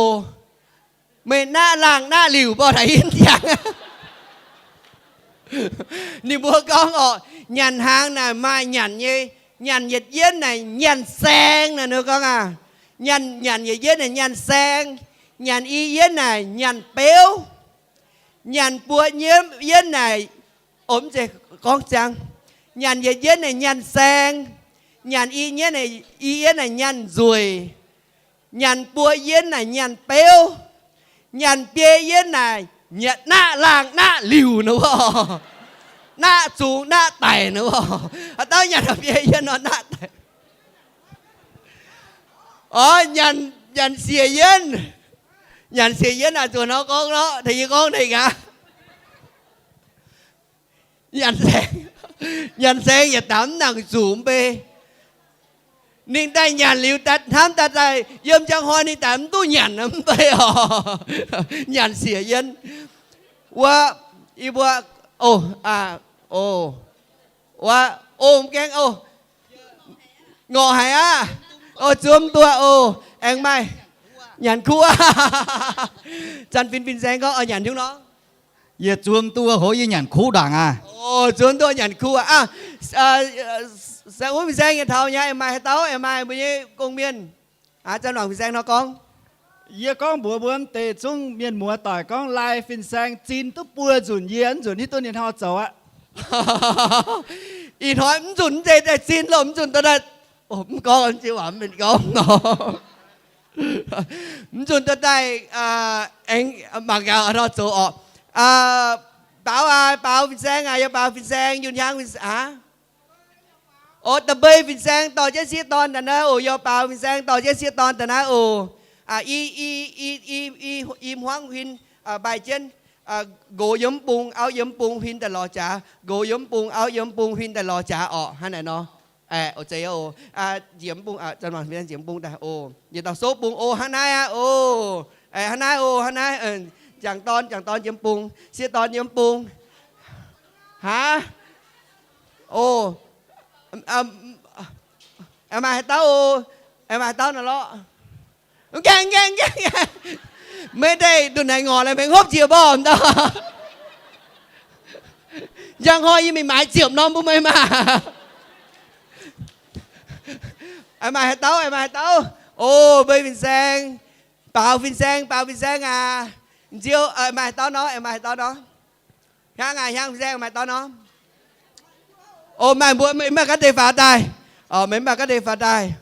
ไม่หน้าล่างหน้าหลิวบ่ได้ยินจังนี่บัวกองnhàn hàng này mà nhàn như nhàn nhiệt yến này nhàn sen này nữa con nhàn nhiệt yến này nhàn sen nhàn y yến này nhàn béo nhàn bùa nhiễm yến này ốm gì con chăng nhàn nhiệt yến này nhàn sen nhàn y yến này nhàn ruồi nhàn bùa yến này nhàn béo nhàn bia yến này nhàn nạ làng nạ liều nữaหน้าสูงหน้าไต่นะวะเต้าหยันกับเยี่ยนนอนหน้าไต่หยันเสียเย็นตัวน้องก้องเนาะthì con này cả nhàn sen và tắm nàng xuống bê nên tay nhàn liều tắt thám tắt tay dâm trang hoa đi tắm tôi nhàn lắm bê nhàn xiê yenว่าอีบัวว่าแกงงอหายจุ่มตัวเอ็งไม่หยันคู่จันฟินแซงก็หยันทุกน้องอย่าจุ่มตัวโหยหยันคู่ดังจุ่มตัวหยันคู่แซงฟินแซงอย่าเท่าเนี่ยเอ็งไม่ให้เต้าเอ็งไม่ไปยี่กงเมียนจันหวังฟินแซงnó con giờ con bữa bữa tề chung miền mùa tỏi con lai phình sang chín túp bùa chuẩn yến chuẩn đi tôi nhìn họ cháu ạ ý nói chuẩn gì để xin lỗi chuẩn tôi đây con chịu ẩm mình con chuẩn tôi đây anh mặc áo nó chỗ bảo phình sang bảo phình sang yun yang phình sang tập bơi phình sang tỏi chết xiết tonแต่นะdo bảo phình sang tỏi chết xiết tonแต่นะim hoang huynh bài trên gỗ yếm bùn áo yếm bùn huynhแต่รอจ๋าgỗ yếm bùn áo yếm bùn huynhแต่รอจ๋าhai này nóเจ๊ยมบงจันหวังเพียงเจียมบงแต่อย่าต่อโซ่บงฮันนายฮันนายจังตอนเจียมบงเสียตอนเจียมบงฮะมาให้เต้ามาให้เต้าน่ะล้อแกงไม่ได้ดูไหนงอเลยไม่งบเจียบอมต่อยังหอยยังไม่หมายเจียบน้องปุ๊บไม่มามาให้เต้าbây Vinh Sang bảo Vinh Sang chiêu màให้เต้าnó hang Vinh Sang màให้เต้าnó mà bữa mà cái tay phá tài mấy mà cái đây phạt đai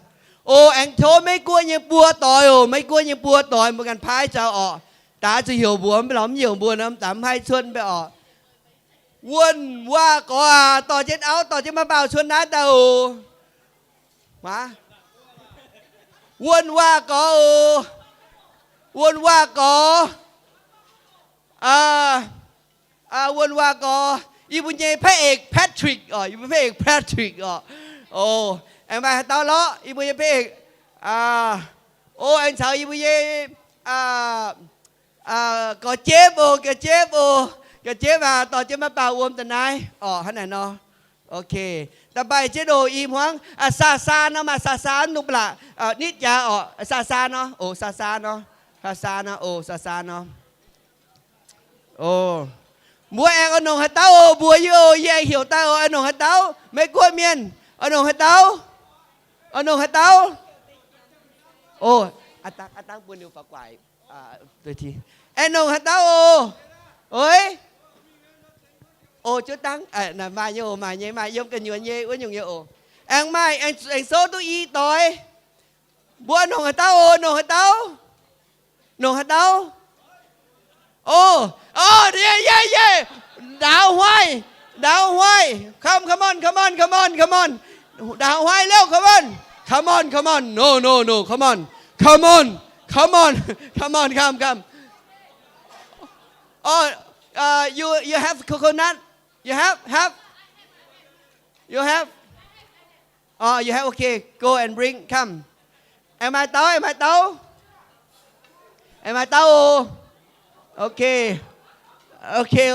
anh thô mấy cua như bùa tỏi mấy cua như bùa tỏi một gần phái chào ta chỉ hiểu bùa mới lắm nhiều bùa lắm tắm hai xuân bây quân qua có tỏi trên áo tỏi trên má bào xuân đá đầu má quân qua có quân qua có quân qua cóอีบุญเย่พระเอกแพทริกอีบุญพระเอกแพทริกไอ้มาตาล้ออีบุญเย่พระเอกไอ้สาวอีบุญเย่ก็เจ็บก็เจ็บก็เจ็บต่อจะมาเป่าอวมแต่ไหนขนาดเนาะโอเคต่อไปเจโดอีหวังซาเนาะมาซานุปละนิดยาซาเนาะซาเนาะซาเนาะซาเนาะbùa em ăn nồng hạt táo bùa yêu ye hiểu tao ăn nồng hạt táo mấy cua miên ăn nồng hạt táo anh tăng buồn điều phá quải rồi thì ăn nồng hạt táo ơi chú tăng là mai nhôm cái nhuyễn nhê uống nhiều anh mai anh số tôi y tối bùa nồng hạt táo yeah. Đào Hoài. Come on. Đào Hoài leo, come on. No. Come on. You have coconut? You have? You have? You have, okay. Go and bring, come. Em ai tấu? Okay. Okay.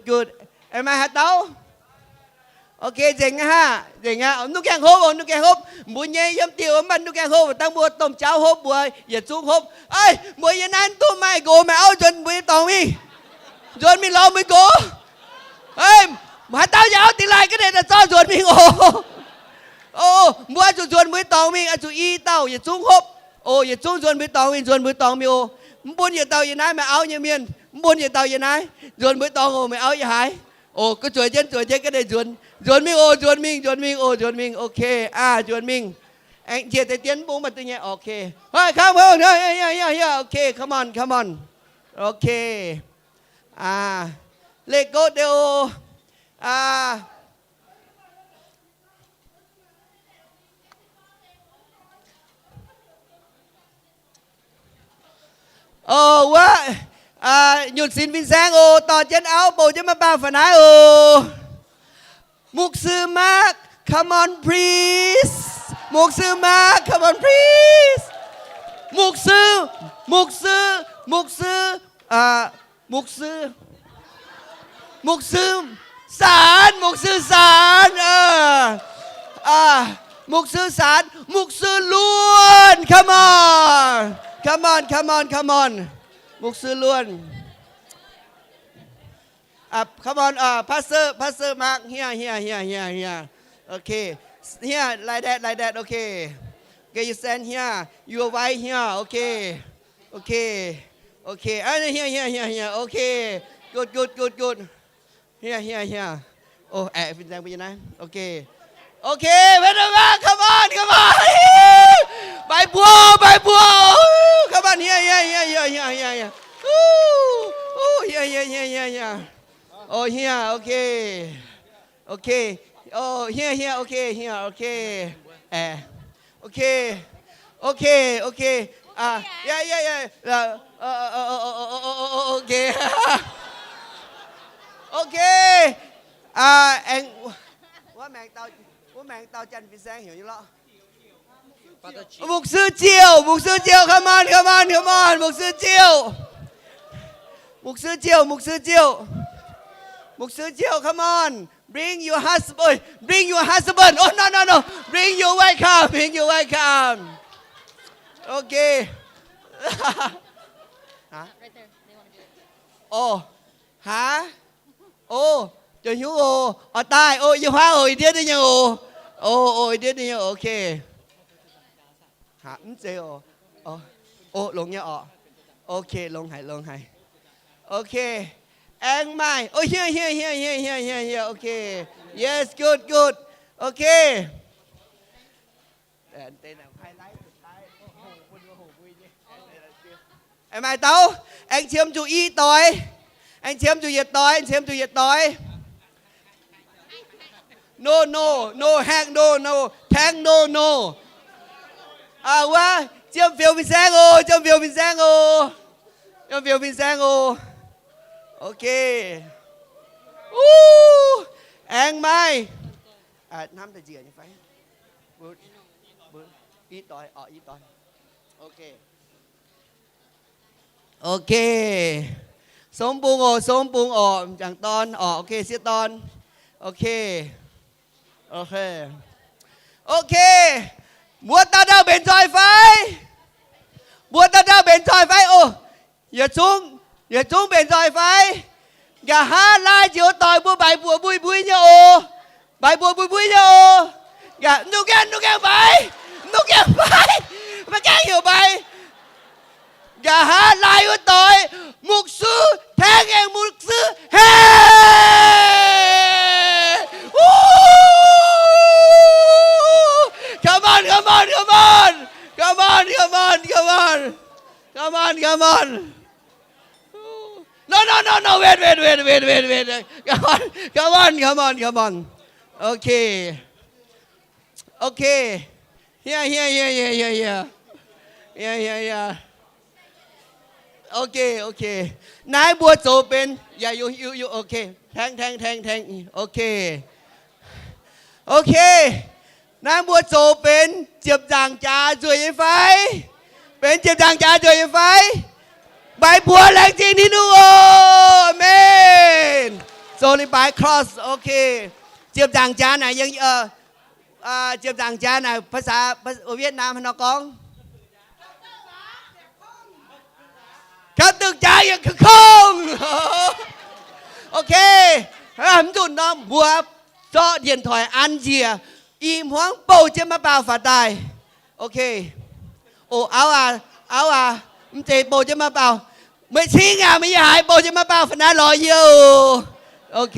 Good. Em ai hạt tấu? Okay, dừng ha. Nước kèn hốp. Muốn nhây yếm tiêu ấm bánh nước kèn hốp. Tăng bùa tôm cháo hốp bùa. Yết xuống hốp. Ê, bùa yên anh tụi mày gồ mày áo dồn bùi tòng mi. Dồn mi lâu mới gồ. Ê, hạt tấu giáo thì lại cái này là cho dồn mi gồ. Mua dồn bùi tòng mi. Chú y tàu yết xuống hốp. Yết xuống dồn bùi tòng mi Muốn yết tàu yên ai mày áo như miền. Muốn yết tàu yên ai. Dồn bùi tòng mày áo như hái. Cứ chuối trên cái này dồn mình ok dồn mình anh chia tay tiến bố mà tôi nhẹ ok không ok come on ok let's go đều quá nhụt xin Vincent tỏ trên áo bầu cho mà bao phản ái Mục sư Mark come on please Mục sư Mark come on please Mục sư Sán Mục sư luôn come on Mục sư luôn come on Pastor Mark here okay here like that okay you stand here you right here okay here okay good here Vinh Giang bây giờ này okay better man come on bài bùa come on here here here okay here okay okay anh quá mạng tao chân vì sáng hiểu như lo Mục sư Chiêu come on Mục sư Chiêu come on bring your husband no bring your wife okay hả hả trời hiếu ở tai yêu hoa điên đi nhau điên đi nhau okay hả chế lồng nhau okay lồng hải okay and my. Oh, here. Okay. Yes, good. Okay. Em ai tấu? Anh chiếm chú y tối. Anh chiếm chú nhiệt tối. No, hang no. Thang no. À quá, chiếm phiếu Vinh Sang ô. Ok. Anh mai. À, năm tại gì ở như phải? Ít tối. Ok. Sống bung ồ, chẳng ton. Ok, siết ton. Ok. Muốn ta đâu bền tròi phái. Ồ, giờ xuống bền tròi phái. Gà hát lai chiếu tòi bùa bài bùa bùi nha ồ. Gà nụ kèn bài. Mà càng hiểu bài. Gà hát lai ưu tòi. Mục sư, thang em mục sư. Hey! Come on. No. Wait. Come on. Okay. Yeah. Okay. Nãy bùa chỗ bên. Yeah, you. Okay. Thang. Okay. Nãy bùa chỗ bên. Chiếp giảng trà rồi phải. Bên chiếp giảng trà rồi phải. Bài bùa lãng trình đi nu. Amen. So đi bài cross. Okay. Chiếp giảng trà nàyยังchiếp giảng trà này ภาษาเวียดนามnó con. Các tượng tráiยังคือkhông. Ok. Hãy dùng nó bùa cho điện thoại ăn dìa. Im hoang bầu trên má bào phá tài. Ok. Ồ áo à. Mình chạy bầu trên má bào. Mới xin à mới hại bầu trên má bào phá ná lò yêu. Ok.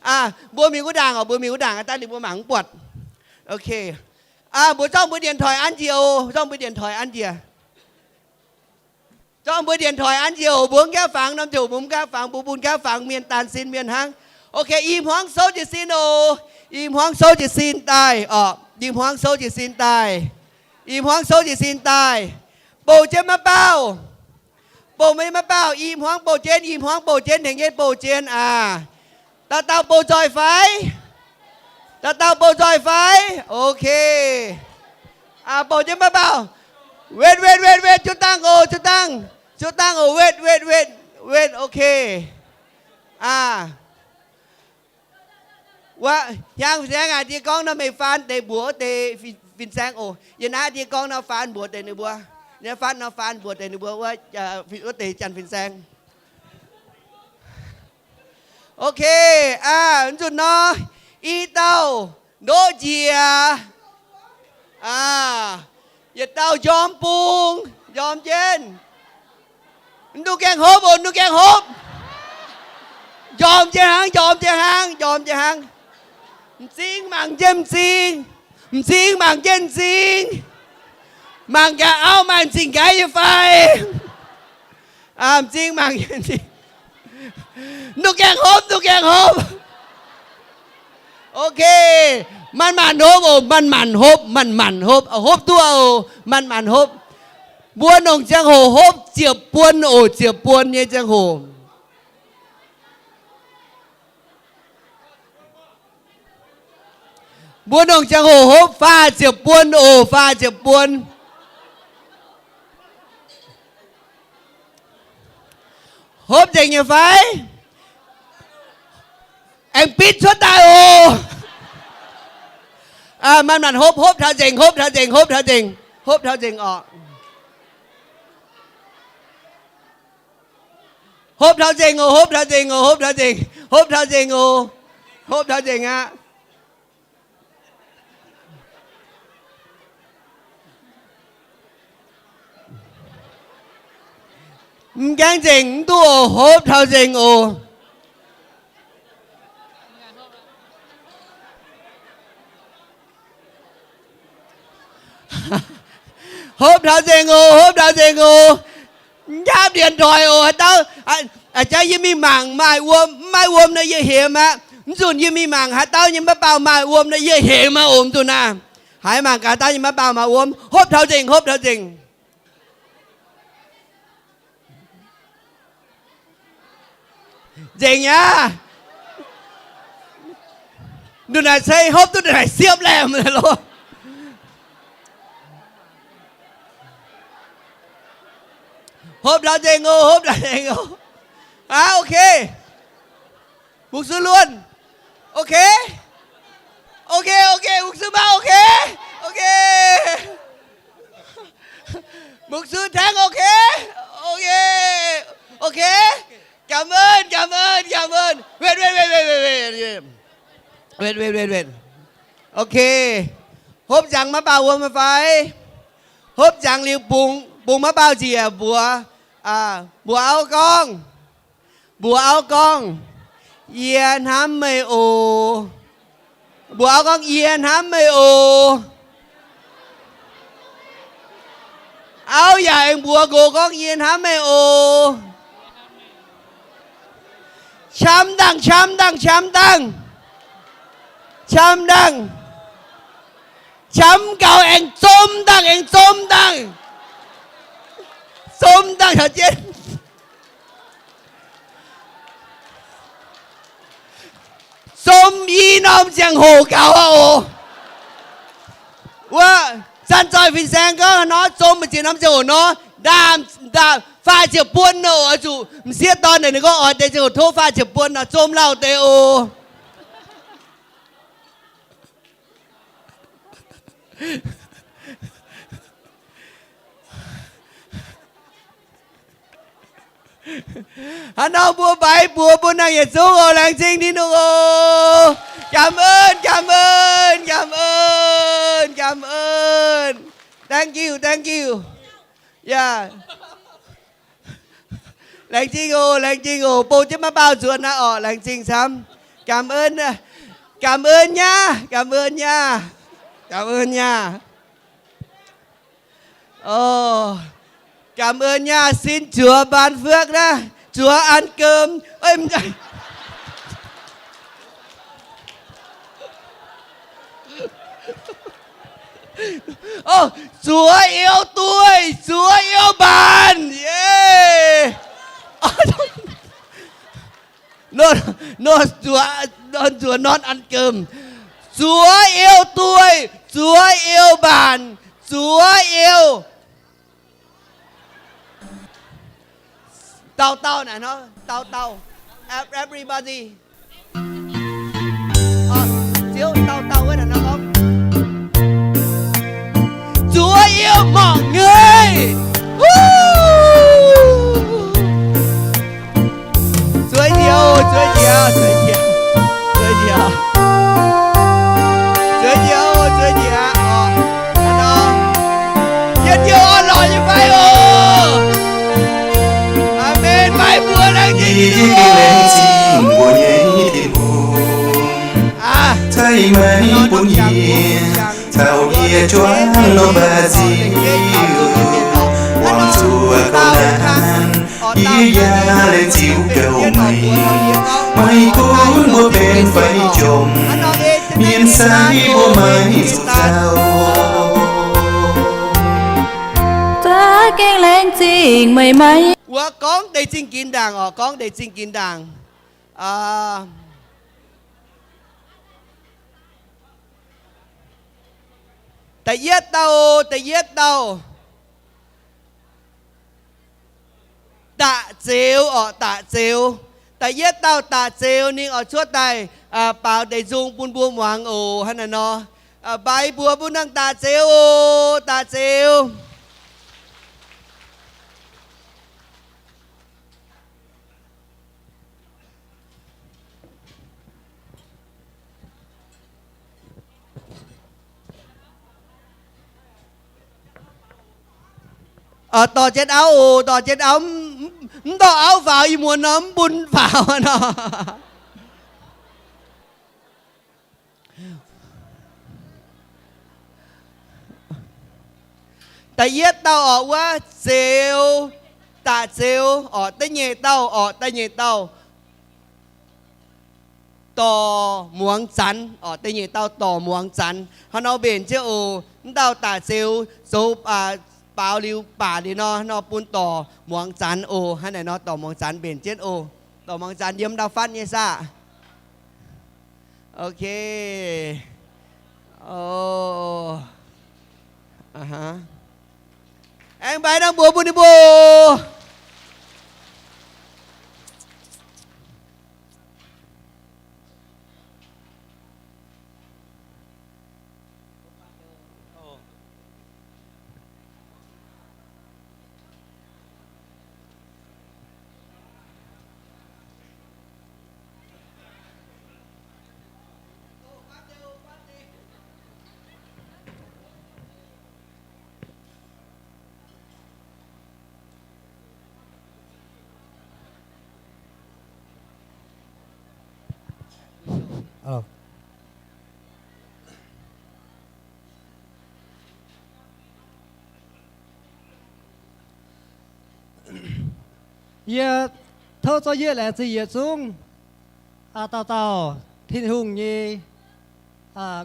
À bùa mình có đảng. Ta đi bùa mảng bột. Ok. À bùa trong bùa điện thoại ăn dìa. Trong bùa điện thoại ăn dìa. Trong bữa điện thoại ăn chiều 4 cá phẳng 5 chủ 4 cá phẳng 4 cá phẳng miền tàn xin miền hang. Ok im hoang số chỉ xin im hoang số chỉ xin tài im hoang số chỉ xin tài bầu trên má bao bầu mấy má bao im hoang bầu trên thành hết bầu trên à tao bầu tròi phái ok à bầu trên má bao wait chú tăng wait okay àว่ายังแสงอาทิตย์กองน่ะไม่ฟันแต่บัวแต่ฟินแสงโอ้ยันอาทิตย์กองน่ะฟันบัวแต่ในบัวเนี่ยฟันน่ะฟันบัวแต่ในบัวว่าแต่จันฟินแสงโอเคจุดเนาะอีเต้าโดเจียอย่าเต้ายอมปุงยอมเจนดูแกงฮบยอมเจหางซิงมังเจมซิงมังเจนซิงมังกะเอามันซิงไก่ไฟซิงมังเจนซิงดูแกงฮบโอเคมันฮบเอาฮบตัวมันฮบบัวหนงจังโหฮบเจียบปวนเนี่ยจังโหบัวหนงจังโหฮบฟ้าเจียบปวนฮบจังยังไงแองปิดชดตายโอมันฮบเท่าเจงออกฮบเท่าเจงฮะ Gắng chỉnh tu ồ hốp thao chỉnh ồ hốp thao chỉnh ồ Giáp điện thoại ồ tao Chá yếm mi mảng mai uôm nó dễ hiểm á Dùn yếm mi mảng hả tao nhưng mà bao mai uôm nó dễ hiểm á ôm tụi nà Hãy mảng cả tao nhưng mà bao mai uôm hốp thao chỉnh Chỉnh nhá Đừng này xây hốp tôi này xiếp lèm rồi luôn hốp thao chỉnh ồ ok Mục sư luôn Ok Mục sư bao ok Mục sư Thắng ok Cảm ơn Wait Ok hốp chẳng má bao mà phải hốp chẳng liều bùng má bao gì à bùa áo con yên hám mê ồ bùa áo con yên hám mê ồ áo dài bùa gồ con yên hám mê ồ chăm đăng chăm cầu anh chôm đăng hả chết chôm y nôm chẳng hồ cao hả ồ哇站在fin sang có nó chôm mà chỉ nắm chẳng hồ nó đàm pha chịu buôn nổ ở chủ xiết tòn này nó có ở đây chịu thô pha chịu buôn nó chôm lao tê ồ Hắn đâu bùa bái bùa năng Giê xu ồ làng chinh đi nụ ồ Cảm ơn Thank you Yeah Làng chinh ồ bố chứ mà bao chuột nà làng chinh xăm Cảm ơn nha Cảm ơn nha xin Chúa ban phước đó Chúa ăn cơm ơi Chúa yêu tôi Chúa yêu bạn yeah. Chúa non ăn cơm Chúa yêu tôi Chúa yêu bạn Chúa yêu Tao này nó Tao Everybody Chiếu tao với là nó không Chúa yêu mọi người Chúa nhiều Nhân nhiều ơn lỗi như phải Amen Mai bùa đang gì đi lên chim của nhảy thiên hồn thấy mấy buồn hiền thảo hiền choáng nó bà gì hoàng chùa câu nạn ý ya lên chiếu cầu mày cuốn bùa bên phải chồng miền say bùa mày rụt rào ta kén lên chinh mày con để chinh kín đàng con để chinh kín đàng tại yết tao tạ chiếu tại yết tao tạ chiếu nhưng ở chuột này bảo để dùng buôn buôn hoàng ồ hay là nó bài bùa buôn năng tạ chiếu tỏ trên áo ต่อเอาฝ่าอีมัวน้ำบุญฝ่าวเนาะแต่เย็ดเต้าออกว่าเซลตาเซลออกแต่เย่เต้าออกแต่เย่เต้าต่อหมวงจันออกแต่เย่เต้าต่อหมวงจันเขาเอาเบนเจ้าโอเต้าตาเซลโซเปล่าริวป่าดีเนาะนอปูนต่อหมวงจันโอให้ไหนเนาะต่อหมวงจันเบนเจ็ดโอต่อหมวงจันเยี่ยมดาวฟันเยซ่าโอเคโอ้ฮะem bài đang bùa bùa đi bùa giờ thâu cho giờ là gì giờ xuống tàu tàu thiên hùng như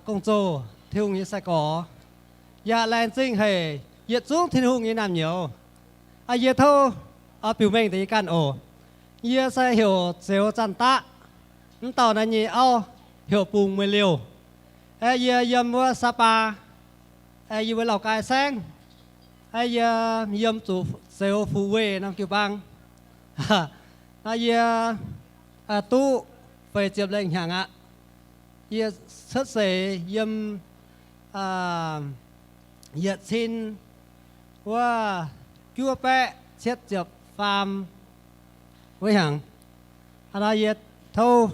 công trồ thiên hùng như sai cỏ giờ là sinh hề giờ xuống thiên hùng như làm nhiều giờ thâu biểu mình thì can ổ giờ sai hiểu xéo chăn ta tàu này như ao hiểu bùng mười liều giờ yếm mua Sapa giờ với Lào Cai sang giờ yếm chủ xéo Phú Huế Nam Kiều Bang giờ tu về chiếm lệnh hàng ạ giờ xuất sẽ yếm giờ xin và chúa bé xét chụp farm với hàng giờ thâu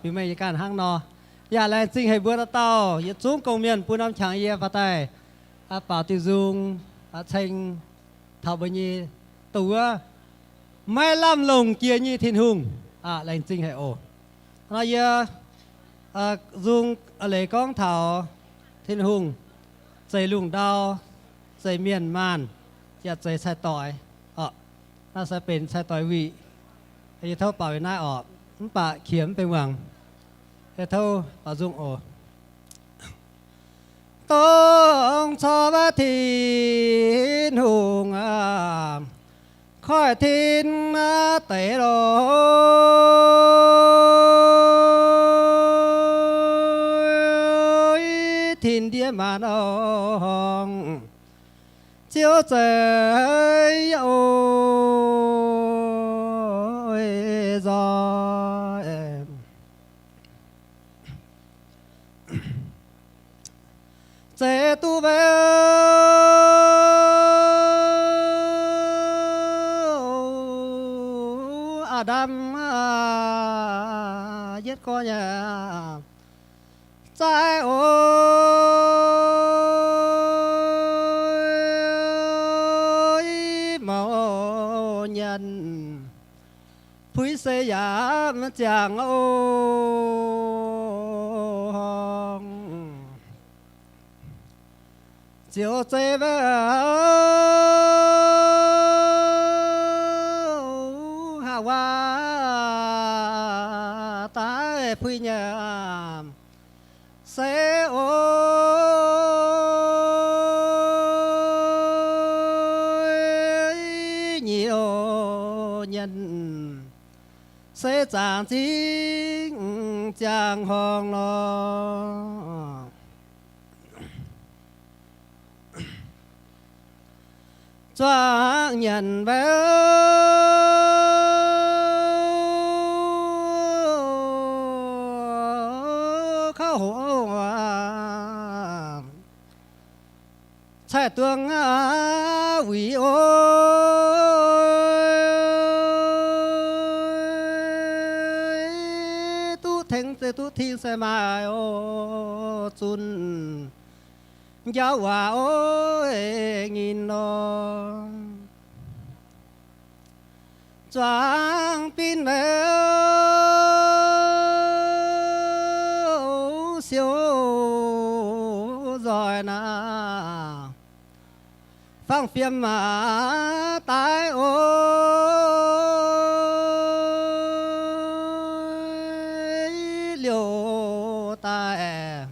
bị mấy cái hàng nọ giờ là sinh hay bữa tao giờ xuống công miền bữa năm chẳng giờ phát tài bảo tiêu dùng thành thảo bao nhiêu tủ mai làm lồng kia như thiên hùng là sinh hay ổ giờ dùng lấy con thảo thiên hùng dây lùng đau dây miền mànจะใจใส่ต่อยน่าจะเป็นใส่ต่อยวีไอ้เท่าป่าหน้าออกป่าเขียมเป็นหวังไอ้เท่าป่าจุงโอต้องชอบทินหงคอยทินเตะโรทินเดียมาน้องchiếu trời ôi gió em sẽ tu về Adam giết con nhà trái nhân phúi xây giảm chàng ô chiều chơi về hà hoa tái phúi nhà sẽ sẽ chẳng chính chẳng hòn lo choáng nhận về khâu hổ chạy tương quý tu thiên sẽ mai ô chun giáo hòa ôi nghìn nó choáng pin véo siêu rồi na phang phiêm mà tái ôi liều tai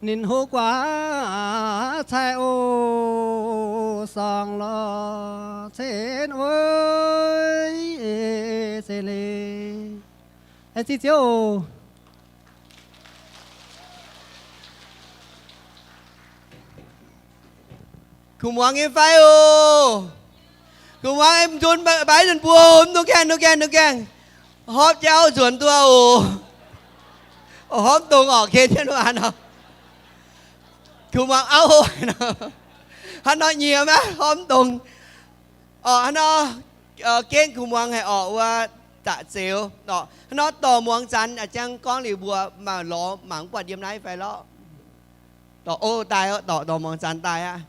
nín hô quá chạy ô song lo trên ôi xe lê ai chi chiếu Khủng hoảng em phải ô khủng hoảng em chôn bãi dần bùa ôm nó kèn hóp cháu chuẩn tua ô hóp tung ở kia thiên hoàn nào khủng hoảng áo hôi nào hắn nói nhiều mà hóp tung hắn nói kén khủng hoảng hay ởว่าtạ xíu nó tò muang chắn ở trong con lì bùa mà ló mảng quả điểm này phải ló tò ô tài tò muang chắn tài á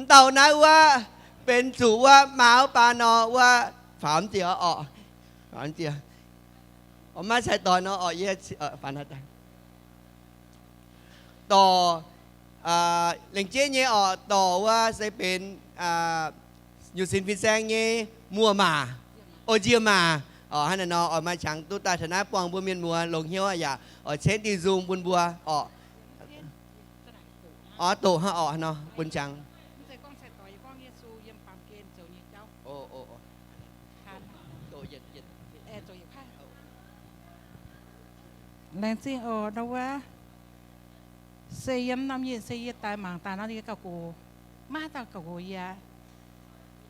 เต่านะว่าเป็นสูว่าม้าวปานอว่าฝามเจียออกฝามเจียออกมาใช้ตอนเนาะออกเยอะปานัดต่อเล่งเจ๊เนี่ยออกต่อว่าใช้เป็นอยู่สินฟินแซงเนี่ยมัวมาโอเจียมาฮันนอออกมาฉังตุตาชนะปองบัวเมียนมัวลงเหี้ยวอย่าเช่นดีซูมบุญบัวโตฮะเนาะบุญจังLên xin ở đâu á xây yếm năm gì xây tại mảng ta nó đi cả cổ má ta cả cổ ya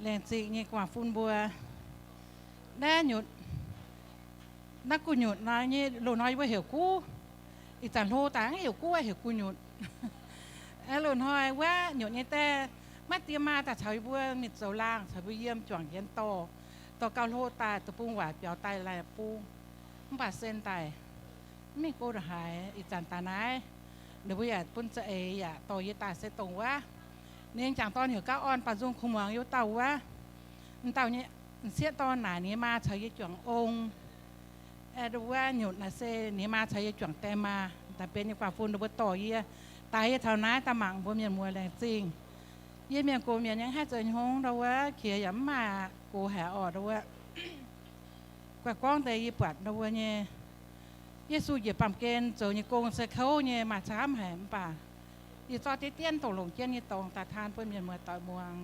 lên xin như quả phun bùa đa nhụt nó cú nhụt nói như lô nói với hiểu cúอีจันโลตางhiểu cú hay hiểu cú nhụt lô nói quá nhụt như te mắt tiêm ma ta chơi bùa mịt dầu lang chơi bùa yếm chuẩn yếm to cao lô taตัวปุ้งหวานเปียวไตลายปุ้งมันบาดเส้นไตไม่โกรธหายอีจันตาไหนเดี๋ยวอยากปุ่นจะอยากต่อยตาเสตรงว่าเนื่องจากตอนหิวก้าอ่อนปัจจุบันคุมหวังยุเต่าว่าเต่าเนี่ยเสียตอนหนานี้มาใช้จวงองค์ดูว่าหยุดนะเซนี้มาใช้จวงแต่มาแต่เป็นอย่างกว่าฝุ่นดูว่าต่อเยี่ยตายเท่านั้นตาหมังบัวเมียนมัวแรงจริงเยี่ยเมียนโกเมียนยังให้เจอหงดูว่าเขียย้ำมาโกหาออดดูว่ากว่าก้องแต่ยี่ปัดดูว่าเนี่ยเยซูเหยียบปั๊มเกณฑ์เจอเนี่ยโกงเสเขาเนี่ยมาช้ำแหมป่าอีจอติเตี้ยนตกลงเจี้ยนเนี่ยตรงตาทานเพื่อนเมียนเมื่อต่อยมวง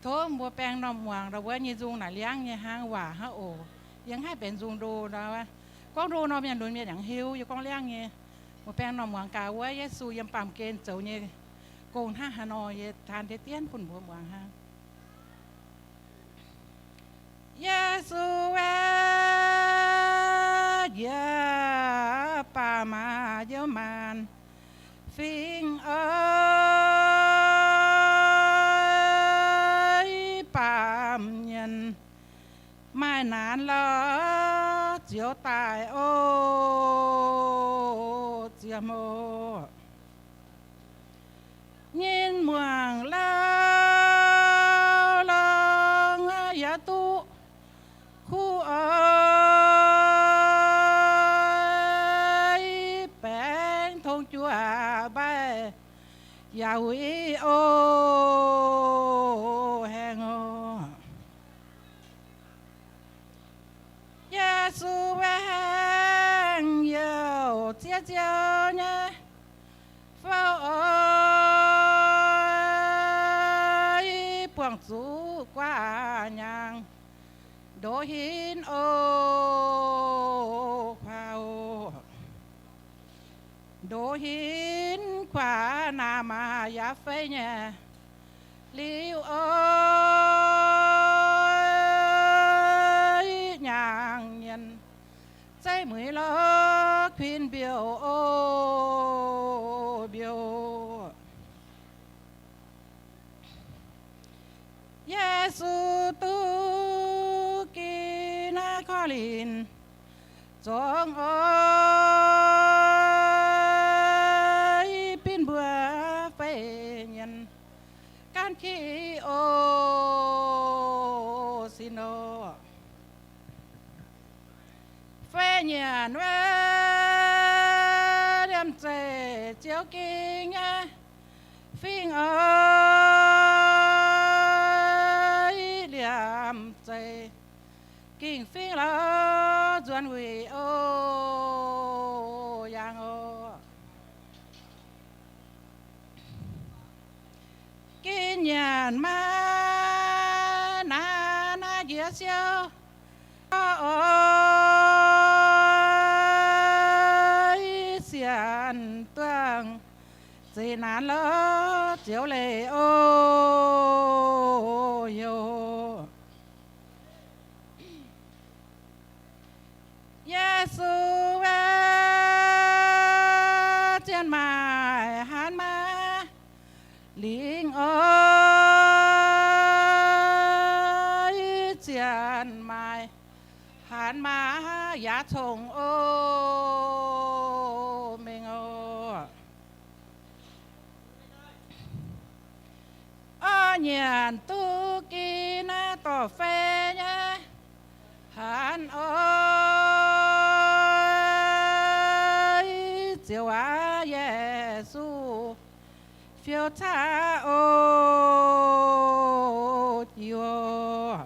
โถบัวแปลงนอมมวงเราว่าเนี่ยจุงหน่าเลี้ยงเนี่ยห้างหว่าฮะโอยังให้เป็นจุงดูเราว่าก้องดูนอมเมียนดูเมียนอย่างหิวอยู่ก้องเลี้ยงเนี่ยบัวแปลงนอมมวงกาว่าเยซูยังปั๊มเกณฑ์เจอเนี่ยโกงห้าฮานอยทานเตี้ยนปุ่นบัวมวงห้างเยซูเวยาป่ามาเยอะมันฟิงเอ้ยป่ามเย็นไม่นานละเจียวตายโอ้เจียโมยินเมืองแล้วลองยาตุคู่เอ้ยแป้งทงจั่วใบยาวิโอแหงโอเยซูแหงเยาวเจียเจียวเนี่ยเฝ้าเอ้ยปวงจูกว่ายังโดหินโอควาวโดหินขวานามายาเฟยเนี่ยลิวโอยยางเย็นใจมือล็อกพินเบียวโอเบียวเยซูตูกีนาคอลินจงโอยปินบัวเฟยนการขี้โอสิ xin ô phê nhàn về đem chè chiếu kinh nhá phinh ơi đem chè kinh phinh lo duan hủy ô yang ô kinh nhàn ma na na dĩa siêu ơi xiàn tuang dì nán lỡ chiếu lệ ô yo Giêsu về trên mài hán ma linh ơi trên mài hán ma giá thùng ô mình ô nhàn tu kỳ na tỏ phê nhá hán ơi chiều á Giêsu phiêu tha ô yo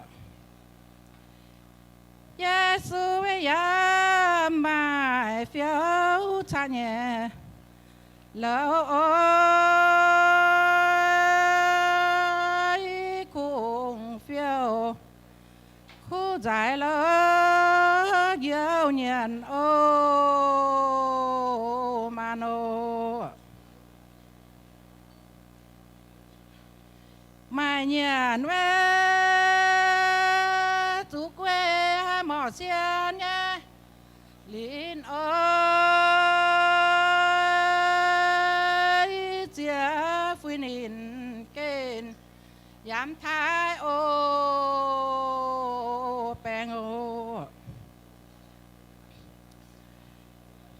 Giêsu với ya mai phiêu tha nhẹ lỡ ơi cùng phiêu khu giải lỡ yêu nhận ô mano mai nhận về chú quê mỏ xiên nhá lín ơi chia phui nín kên dám thái ô bèng ô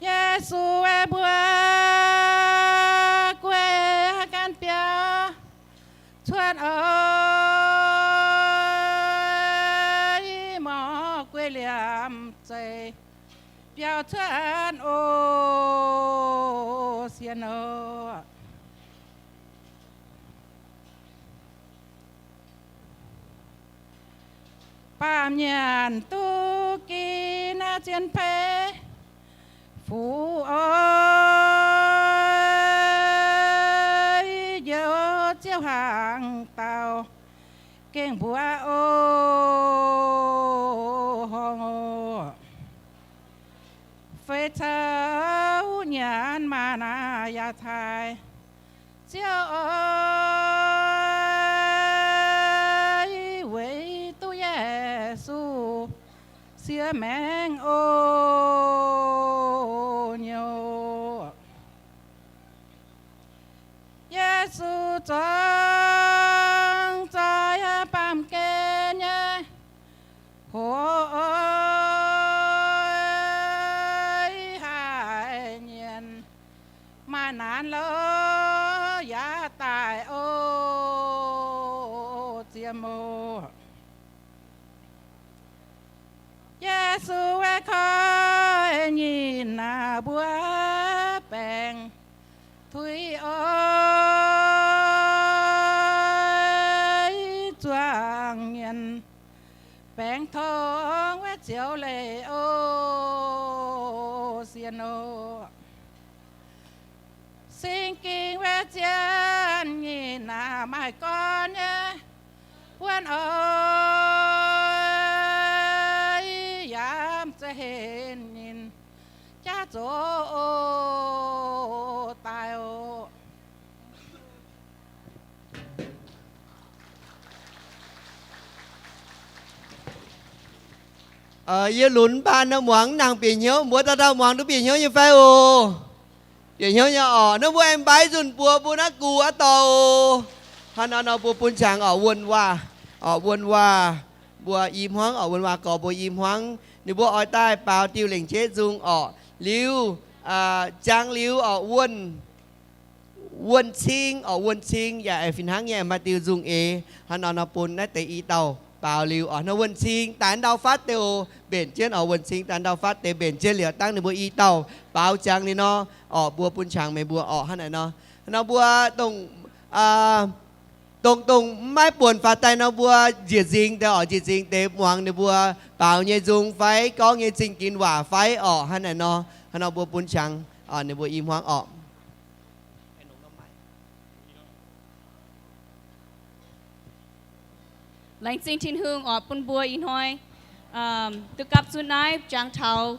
Giêsu e bua quê can pia chuan ơi mò quê liam chạy piao chuan ô xiên ô Pam nhàn tu kỳ na trên phê phú ơi dấu chiếu hàng tàu kênh bùa ô hong ô phê thấu nhàn mà na ya thai chiếu ơi với tu Giêsu xưa mẹng ô nhiều Giêsu trong trái bám kê nhé hồ ơi hai nhiên mà nán lỡ giá tài ô chiêm ô Giêsu ơi khơi nhìn na búa bèng thui ơi choàng nhìn bèng thong với chiếu lệ ô xiên ô xin kinh với chân nhìn na mai con nhé quân ơi dám sẽ hiện nhìn cha chỗ tài ô Yêu lún ba nó muốn nàng bị nhớ muốn ta đâu muốn nó bị nhớ như phải ô bị nhớ nhỏ nó muốn em bái dùn bùa nó cù á tàu hắn nó bùa bún chàng ở quân hoa bùa im hoang ở quân hoa có bùa im hoang nếu bùa ở tai bao tiêu lệnh chết dung ở liu trang liu ở quân chinh ở quân chinh và phiền hăng nhẹ mà tiêu dung hắn nó bún nó tới ý tàu bảo lưu ở nó vận sinh tán đau phát tiêu biển trên ở vận sinh tán đau phát tế biển trên liệt tăng được bùa y tàu bảo trang thì nó ở bùa bún chẳng mấy bùa ở hắn này nó bùa tùng mai buồn phá tay nó bùa diệt dính tế ở diệt dính tế hoàng để bùa bảo nhẹ dùng phải có nghe trình kín quả phải ở hắn này nó bùa bún chẳng ở để bùa im hoàng ở lãnh sinh thiên hương ở bún bùa in hoi từ cặp xuân nái trang thảo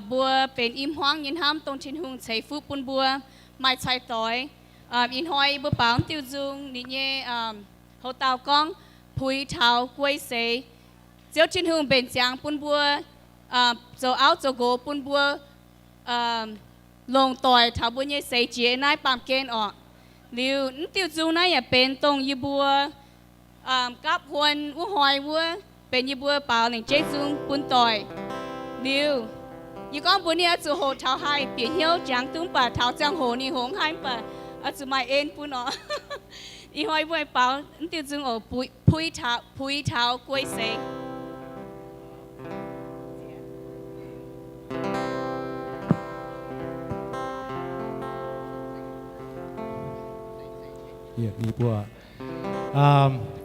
bùaเป็นim hoangยินห้ามตรงthiên hươngใช้ฟุบนบัวไม่ใช่ต่อยin hoi bùa bảo tiêu dung nị nhẹ hậu tàu con phui thảo quay sấy chiếu thiên hươngเป็นจางบนบัวdầu áo dầu gỗ bún bùa lงต่อยthảo bùa nhẹ sấy chế náiปามเกณฑ์ออกliu tiêu dung náiอย่าเป็นตรงยีบัวกับหวนวัวหอยวัวเป็นยีบัวเปล่าหนึ่งเจ๊ซุงปุ่นต่อยดิวยี่ก้อนปุ่นนี่จะโหเท้าให้เปลี่ยนเหี้ยวจางตุ้งป่าเท้าจังโหนี่หงให้ป่าจะไม่เอ็นปุ่นอ๋ออีหอยวัวเปล่าติวซุงอ๋อพุยเท้ากล้วยเสก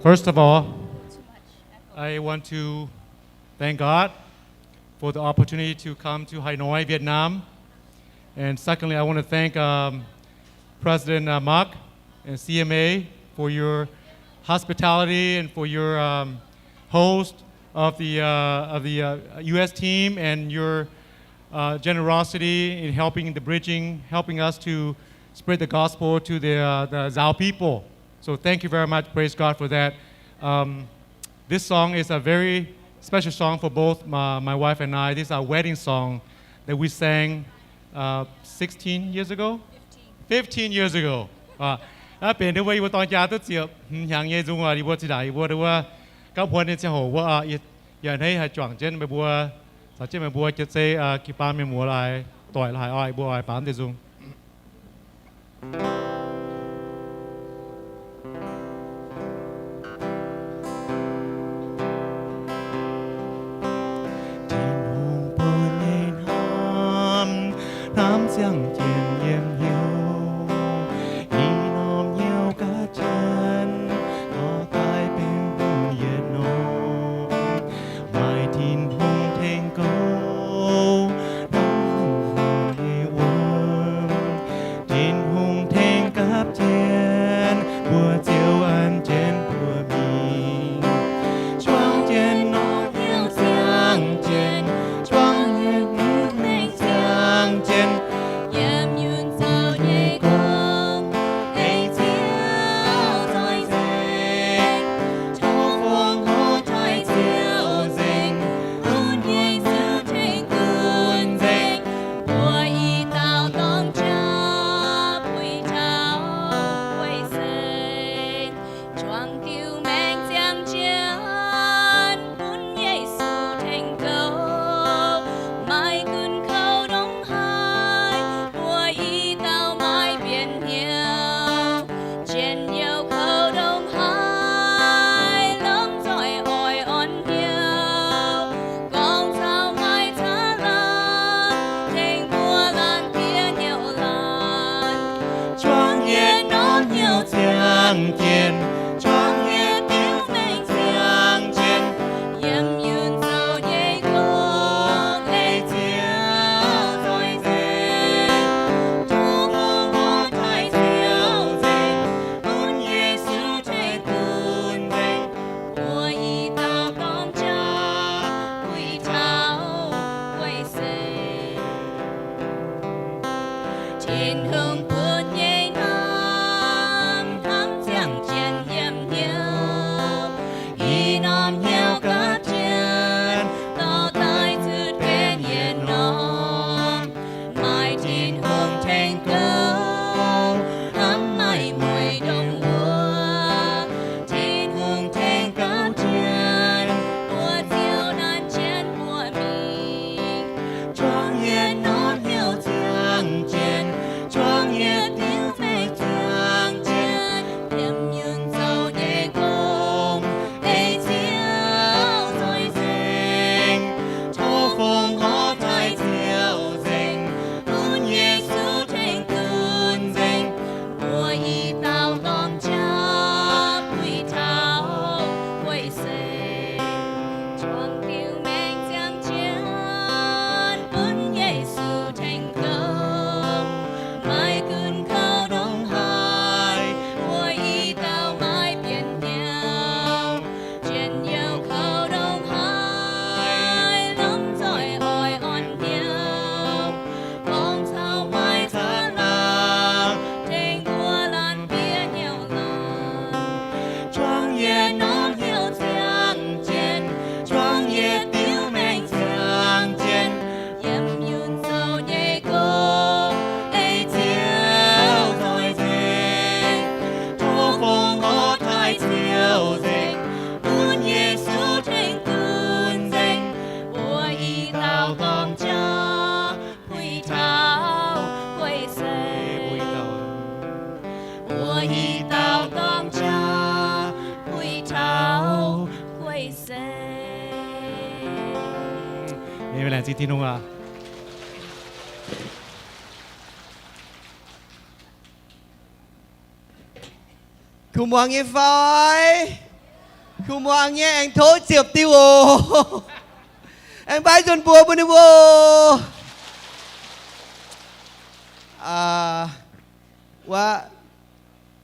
First of all, I want to thank God for the opportunity to come to Hanoi, Vietnam. And secondly, I want to thank President Mark and CMA for your hospitality and for your host of the U.S. team and your generosity in helping the bridging, helping us to spread the gospel to the Zhao people. So thank you very much. Praise God for that. This song is a very special song for both my wife and I. This is our wedding song that we sang 16 years ago? 15 years ago. เป็นด้วยว่าตอนยาตัวเจียบอย่างเงี้ยจุงว่าดีบัวจีได้บัวด้วยว่าก็พอเนี่ยจะโหว่าอย่างให้หายจ่วงเช่นไปบัวสัจเจไปบัวจะเซกีปาเมียมัวลายต่อยลายอ้อยบัวอ้อยปามเตจุง相见烟游，一nom有个真，我带兵不也浓，外天红天高，น้ำหงหวน天红天กับเจนบัวเจียวอันเจนบัวมีช่วงเจนน้องเหี่ยวเสียงเจนช่วงเหี่ยวเสียงเจน相见，窗月表明相 làng Di Thiên Hùng à. Khu mua nghe phơi, khu mua nghe anh thố chiệp tiêu ồ, anh bay dồn bùa bùa bùa. Và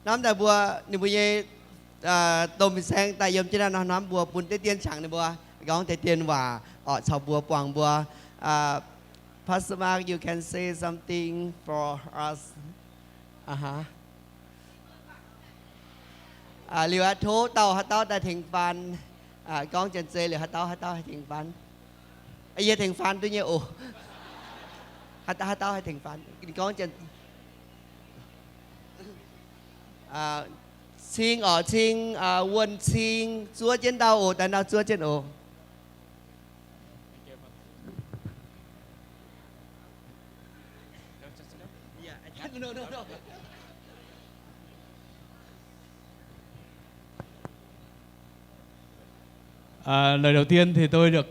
năm đại bùa nị bùa ye tôm sang tại yếm trên đó năm bùa bùn tê tiên chẳng nị bùa gong tê tiên và ở sau bùa quảng bùa. Pastor Mark, you can say something for us. Liều hát thố tàu hát tàu tại thành phần con chân xe liều hát tàu hay thành phần ấy giờ thành phần tôi nhớ ồ hát tàu hay thành phần con chân xin ở xin quân xin chúa trên đau ồ tại nào chúa trên ồ. Lời đầu tiên thì tôi được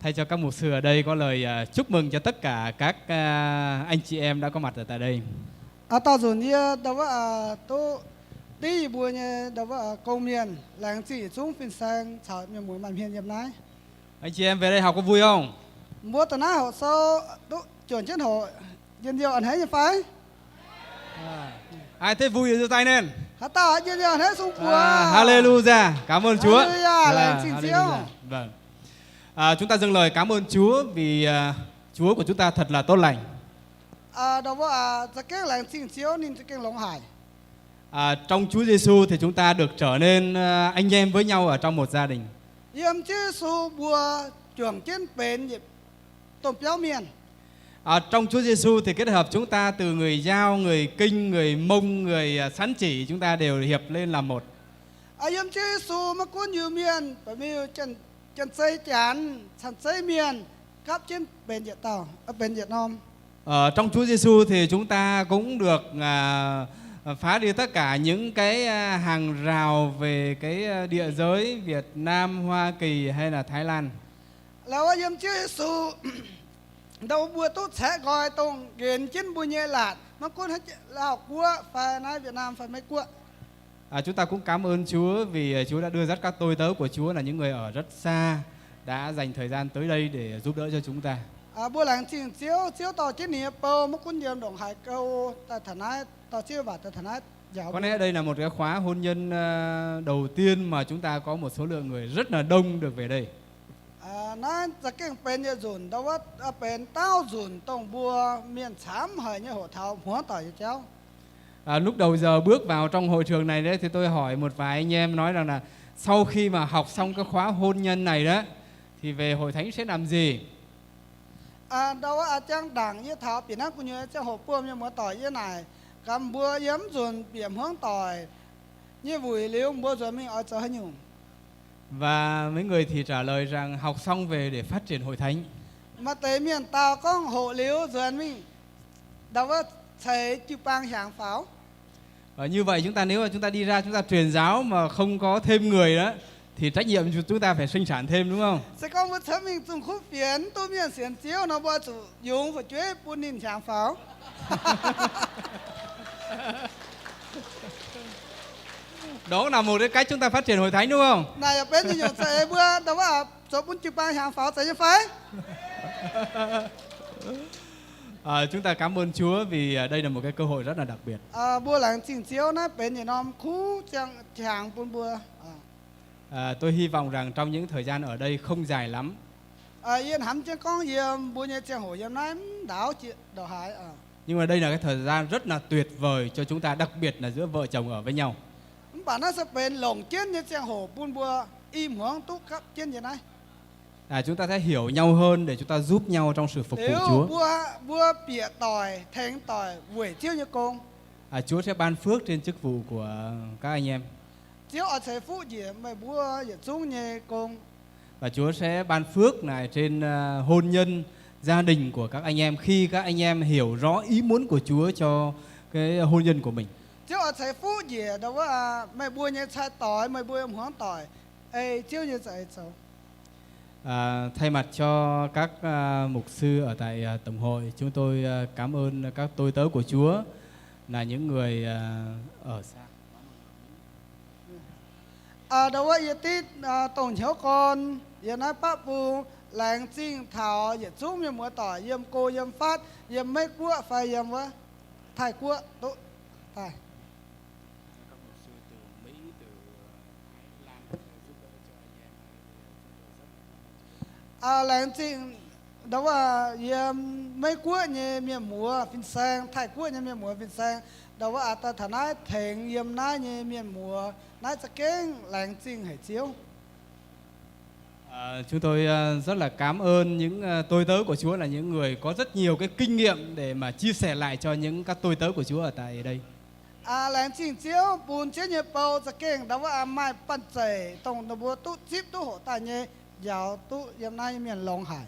thay cho các mục sư ở đây có lời chúc mừng cho tất cả các anh chị em đã có mặt ở tại đây. Tao dồn như đâu vậy tôi đi buổi như đâu vậy công miền làng chỉ chúng phiên sang chào nhiều mối mặn hiền nhầm nái. Anh chị em về đây học có vui không? Mua tờ ná họ sau tôi chuyển trên họ dân nhiều ăn hết như phái. Ai thấy vui thì giơ tay lên. Hát tao dân nhiều ăn hết xung quanh. Hallelujah, cảm ơn Chúa. Hallelujah, làng xin chiếu. Vâng. Chúng ta dâng lời cảm ơn Chúa vì Chúa của chúng ta thật là tốt lành. Đâu vậy cái làng xin chiếu nên cái Long Hải. Trong Chúa Giêsu thì chúng ta được trở nên anh em với nhau ở trong một gia đình. Yếm chứ su bùa chuyển trên bến tôm béo miền. Trong Chúa Giêsu thì kết hợp chúng ta từ người Dao, người Kinh, người Mông, người Sán Chỉ, chúng ta đều hiệp lên làm một. Yếm chứ su mà có nhiều miền bởi vì chân xây chán, chân xây miền cắp trên bến Việt Tàu, bến Việt Nam. Trong Chúa Giêsu thì chúng ta cũng được phá đi tất cả những cái hàng rào về cái địa giới Việt Nam, Hoa Kỳ hay là Thái Lan. Là yếm chứ Giêsu đâu bùa tốt sẽ gọi tông kiến trên bùa nhẹ lạt mà con hết là của phải nói Việt Nam phải mấy của. Chúng ta cũng cảm ơn Chúa vì Chúa đã đưa dắt các tôi tớ của Chúa là những người ở rất xa đã dành thời gian tới đây để giúp đỡ cho chúng ta. Bùa làng chỉnh chiếu tàu trên nĩa bầu mà con nhiều đồng hải câu tại thần ái tàu chiếu và tại thần ái giáo. Có lẽ đây là một cái khóa hôn nhân đầu tiên mà chúng ta có một số lượng người rất là đông được về đây. Nóจะเก่งเป็นเนี่ยจุนแต่ว่าเป็นเต้าจุนตรงบัวเมียนช้ำเหยเนี่ยหัวเท้าหัวต่อยเจ้า Lúc đầu giờ bước vào trong hội trường này đấy thì tôi hỏi một vài anh em nói rằng là sau khi mà học xong cái khóa hôn nhân này đó thì về hội thánh sẽ làm gì? แต่ว่าอาจารย์ดังเนี่ยเท้าปีนั้นกูเนี่ยจะหัวป้วมเนี่ยหัวต่อยเนี่ยไหนกำบัวเยี่ยมจุนเปี่ยมห้องต่อยเนี่ยวุ่ยเลี้ยวบัวจุนไม่เอาเจอให้ยุ่ง Và mấy người thì trả lời rằng học xong về để phát triển hội thánh. Mà tới miền tàu có hộ liếu dần mình đâu có thấy chụp băng hàng pháo. Và như vậy chúng ta nếu mà chúng ta đi ra chúng ta truyền giáo mà không có thêm người đó thì trách nhiệm chúng ta phải sinh sản thêm đúng không? Sẽ có một thứ mình dùng khúc phiến tôi miền xiển chiếu nó bao chủ dùng và chuối bún nín hàng pháo. Đó là một cái cách chúng ta phát triển hội thánh đúng không? Này bên như nhiều sẽ bữa đâu có số bún chụp băng hàng pháo sẽ như phái. Chúng ta cảm ơn Chúa vì đây là một cái cơ hội rất là đặc biệt. Bữa làng chỉnh chiếu nó bên như nó khu chẳng bún bữa. Tôi hy vọng rằng trong những thời gian ở đây không dài lắm. Yên hẳn chứ có gì bữa như chẳng hổ yếm nói đảo chị đảo hải. Nhưng mà đây là cái thời gian rất là tuyệt vời cho chúng ta, đặc biệt là giữa vợ chồng ở với nhau. Bạn nó sẽ bên lồng trên như chẳng hổ bún bữa im hướng túc cấp trên như này. Chúng ta sẽ hiểu nhau hơn để chúng ta giúp nhau trong sự phục vụ Chúa. Bữa bịa tỏi, thánh tỏi, buổi chiếu như công. Chúa sẽ ban phước trên chức vụ của các anh em. Chiếu ở thầy phụ gì mà bữa gì xuống như công. Và Chúa sẽ ban phước này trên hôn nhân, gia đình của các anh em khi các anh em hiểu rõ ý muốn của Chúa cho cái hôn nhân của mình. Chiếu ở thầy phụ gì đâu có mày bữa như chai tỏi, mày bữa em hoang tỏi. Ê, chiếu như vậy sao? Thay mặt cho các mục sư ở tại Tổng hội, chúng tôi cảm ơn các tôi tớ của Chúa là những người ở xa. Đầu vậy tít tổng chiếu con giờ nói bác bù làng chinh thảo giờ chúng như múa tỏi yếm cô yếm phát yếm mấy quốc phải yếm vợ thải quốc tốt thải làng chinh đó là yếm mấy quốc như miền múa phiên sang thải quốc như miền múa phiên sang đó là ta thà nói thành yếm nói như miền múa nói sẽ kén làng chinh hải chiếu. Chúng tôi rất là cảm ơn những tôi tớ của Chúa là những người có rất nhiều cái kinh nghiệm để mà chia sẻ lại cho những các tôi tớ của Chúa ở tại đây. Làng chinh chiếu bùn chế nhật bầu sẽ kén đó là mai pan chảy tổng đồng bùa tu chip tu hộ tài nhé giáo tu yếm nay miền Long Hải.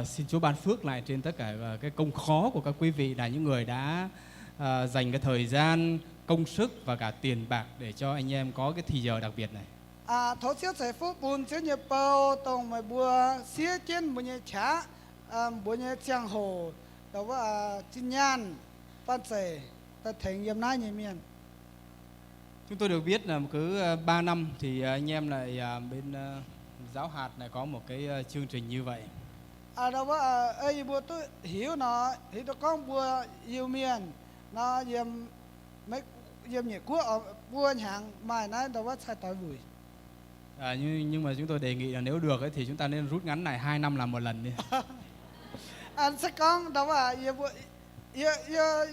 Xin Chúa ban phước lại trên tất cả cái công khó của các quý vị là những người đã dành cái thời gian, công sức và cả tiền bạc để cho anh em có cái thì giờ đặc biệt này. Thổ chiếu giải phúc bùn chế nhật bầu tổng mày bùa xía trên bùa nhẹ chá bùa nhẹ trang hồ đó là chinh nhan pan chảy ta thành yếm nay nhé miền. Chúng tôi được biết là cứ 3 năm thì anh em lại bên giáo hạt này có một cái chương trình như vậy. Đó là ấy bùa tôi hiểu nó thì tôi có bùa yêu miền nó yếm mấy yếm nhẹ quốc bùa hàng mai nói đó là sai tỏi bùi. Nhưng mà chúng tôi đề nghị là nếu được ấy, thì chúng ta nên rút ngắn này 2 năm làm một lần đi. Sẽ có đó là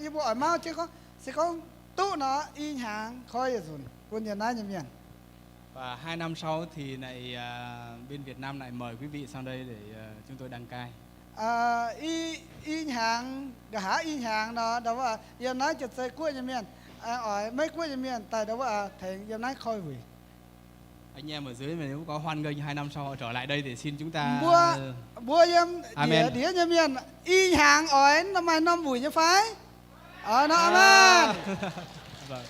yêu bộ ở mau chứ có sẽ có tụ nó y hàng khói rồi quân nhà nói như miền. Và 2 năm sau thì này bên Việt Nam lại mời quý vị sang đây để chúng tôi đăng cai. Y hàng cả y hàng đó là yêu nói chật xây cuối nhà miền ở mấy cuối nhà miền tại đó là thành yêu nói khói hủy. Anh em ở dưới mà nếu có hoan nghênh 2 năm sau họ trở lại đây thì xin chúng ta bua em đĩa nhà miền y hàng ở năm mai năm buổi như phái ở nó amen. Vâng.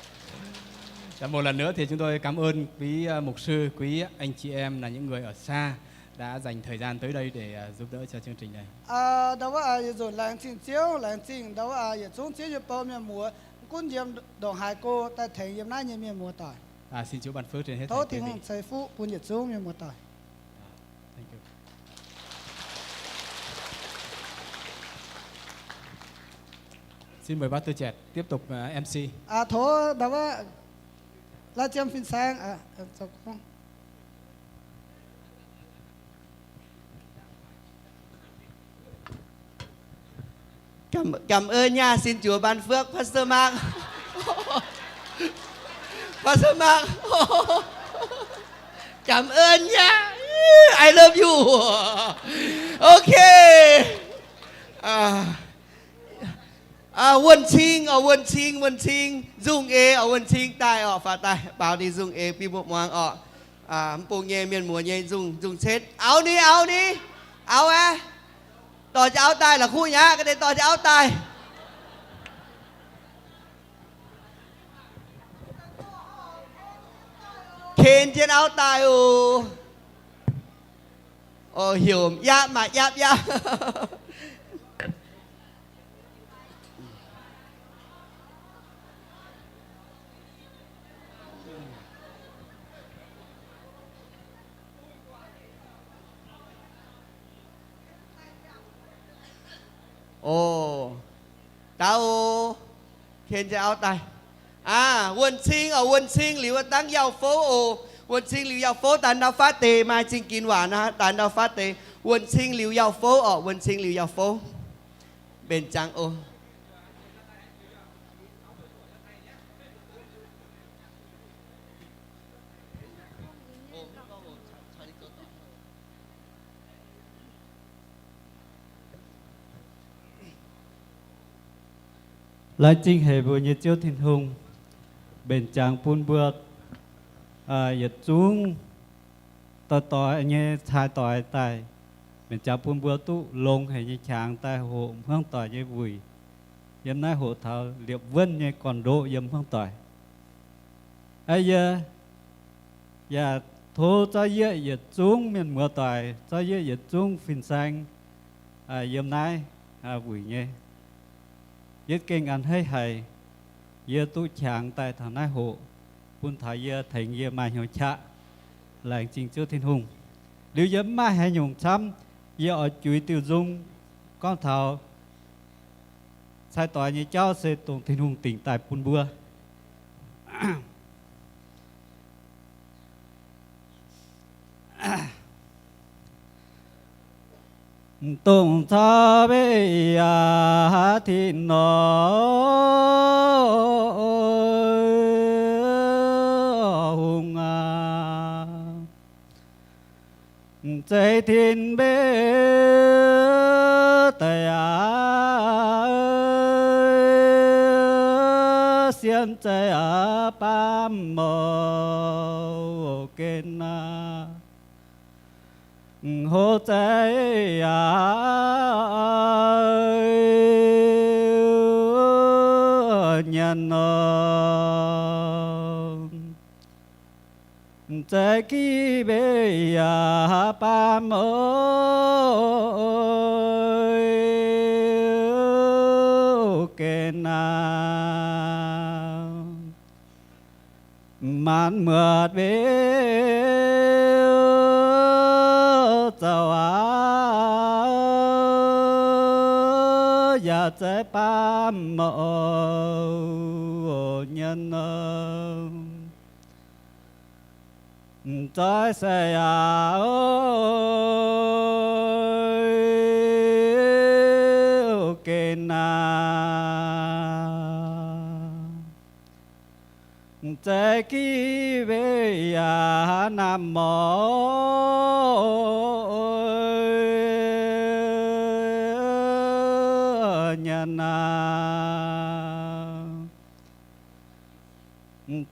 Một lần nữa thì chúng tôi cảm ơn quý mục sư, quý anh chị em là những người ở xa đã dành thời gian tới đây để giúp đỡ cho chương trình này. Đó là rồi làng chinh chiếu làng chinh đó là xuống chiếu như bao miền mùa quân diệm đồng hải cô ta thấy yếm nay như miền mùa tỏi. Xin Chúa ban phước trên hết thầy quý vị. Thầy Phú quân nhiệt xuống miền mùa tỏi. Thank you. Xin mời bác Tư Chẹt tiếp tục MC. Thố đó là chăm phiên sang sao không? Cảm ơn nha, xin Chúa ban phước Pastor Mark. Pastor Mark. Cảm ơn nha. I love you. Okay. Quân Trinh Dung Quân Trinh tai phá tai bảo đi Dung pi bộ ngoang bộ nghe miền mùa nhé Dung chết áo đi tỏ cho áo tai là khu nhá cái này tỏ cho áo tai khen trên áo tai hiểu yap mà yap tao khen cho áo tay Quân Trinh liu tăng giao phố Quân Trinh liu giao phố tàn đào phát tề mai Trinh kín hỏa na tàn đào phát tề Quân Trinh liu giao phố Quân Trinh liu giao phố bên trắng Lai chinh hệ bùa nhiệt chiếu thiên hùng bên chàng phun bước nhiệt xuống tỏi như thai tỏi tài bên chàng phun bước tu lông hệ như chàng tai hộ hương tỏi như vùi yếm nay hộ thảo liệp vân như còn độ yếm hương tỏi giờ thô cho dễ yết chúng miền mưa tài cho dễ yết chúng phình xanh yếm nái bùi nhé yết kinh ăn hay hay yết tu chẳng tại thằng nái hộ quân thái yết thành yết mai hiệu chạ làng trình chưa thiên hùng nếu yếm mai hay nhung chăm yết ở chuối tiêu dung con thảo sai tòa như cháu sẽ tụng thiên hùng tỉnh tại Pun Bua. Tụng cha bê ya thiên nó hùng chạy thiên bê tay xiên chạy bám mồ kên hô chạy nhân chạy kỳ bê bám kên man mượt bê cháu ya chạy bám nhân trái xe kê chạy kỳ bê nam mô nhân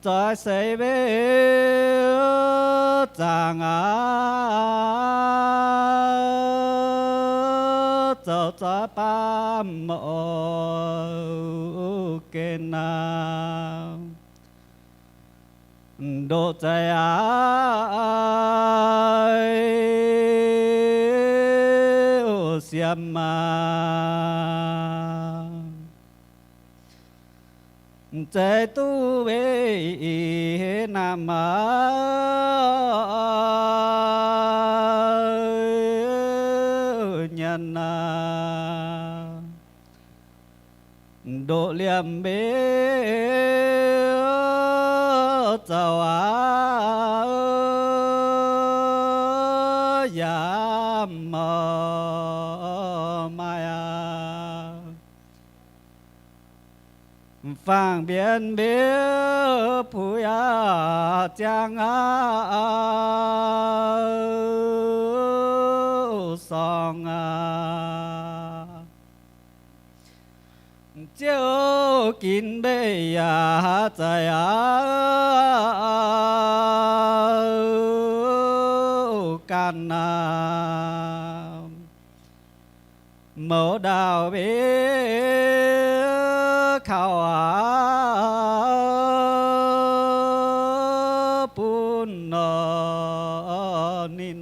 trái xe bê chàng cháu trái bám kê độ chạy xiêm chạy tu bê nam nhân độ liềm bê cháu ya maya phang biên bê phu ya chang song chiếu kín bê ya chạy can mẫu đào bê khảo pun ni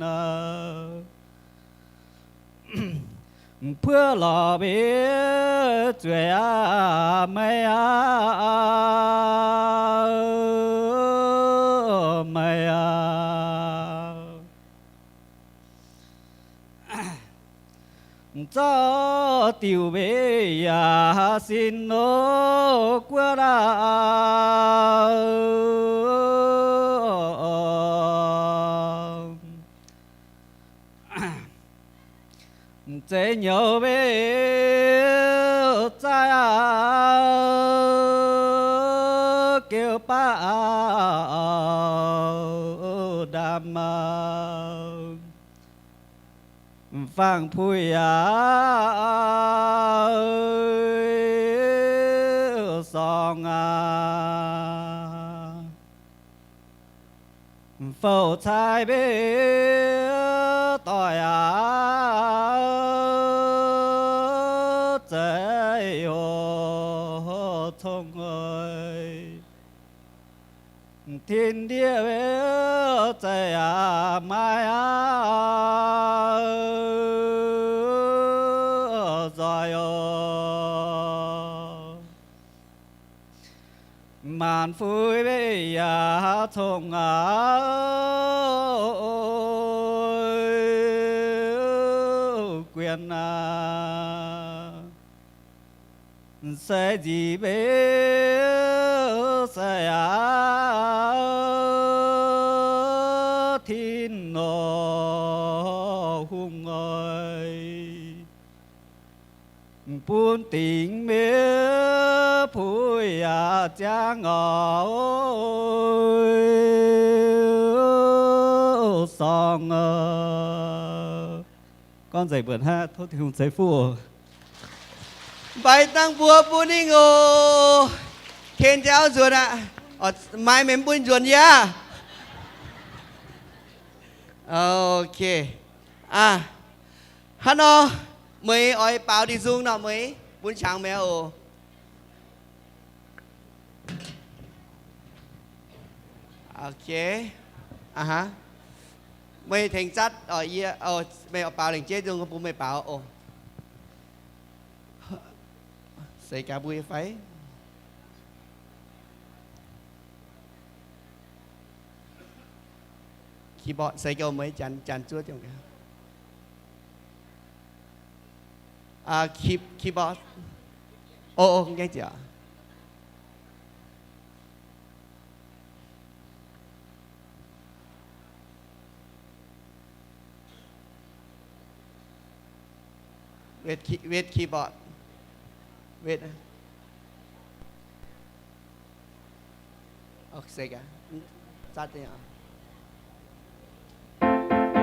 phưa lò bê chuyện mây mây cho tiểu bê xin nó qua ra chế nhớ bê cha kêu pa đam phang phui song phâu chai bê tỏi chạy hồ thông ơi thiên địa về chạy mai rồi màn phơi về thùng quyền sẽ gì bé sẽ thiên nó hùng ơi buôn tình mê phôi cha ngồi song con dạy vườn ha thôi thì không dạy phù bài tăng bùa bùn đi ngô khen cháu ruột ạ mai mình bùn ruột ya ok nó mới oi bảo đi dung nó mới bún trắng mẹ ồ ok hả mới thành chất ở kia mẹ bảo thành chết dung có bố mẹ bảo ồ xây cả bùi phải khi bọn xây câu mới chán chuốt trong cái keyboard nghe chưa with keyboard with Sega start đi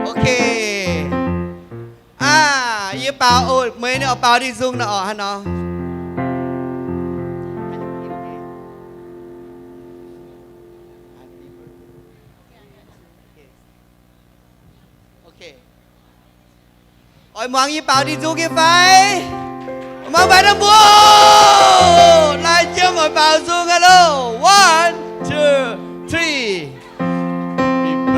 ok ये bảo ôi mấy nó bảo đi dung nó hả nó ok ôi mong ये bảo đi dung cái phải mong phải đâm bùa lại chưa mọi bảo dung hello 1 2 3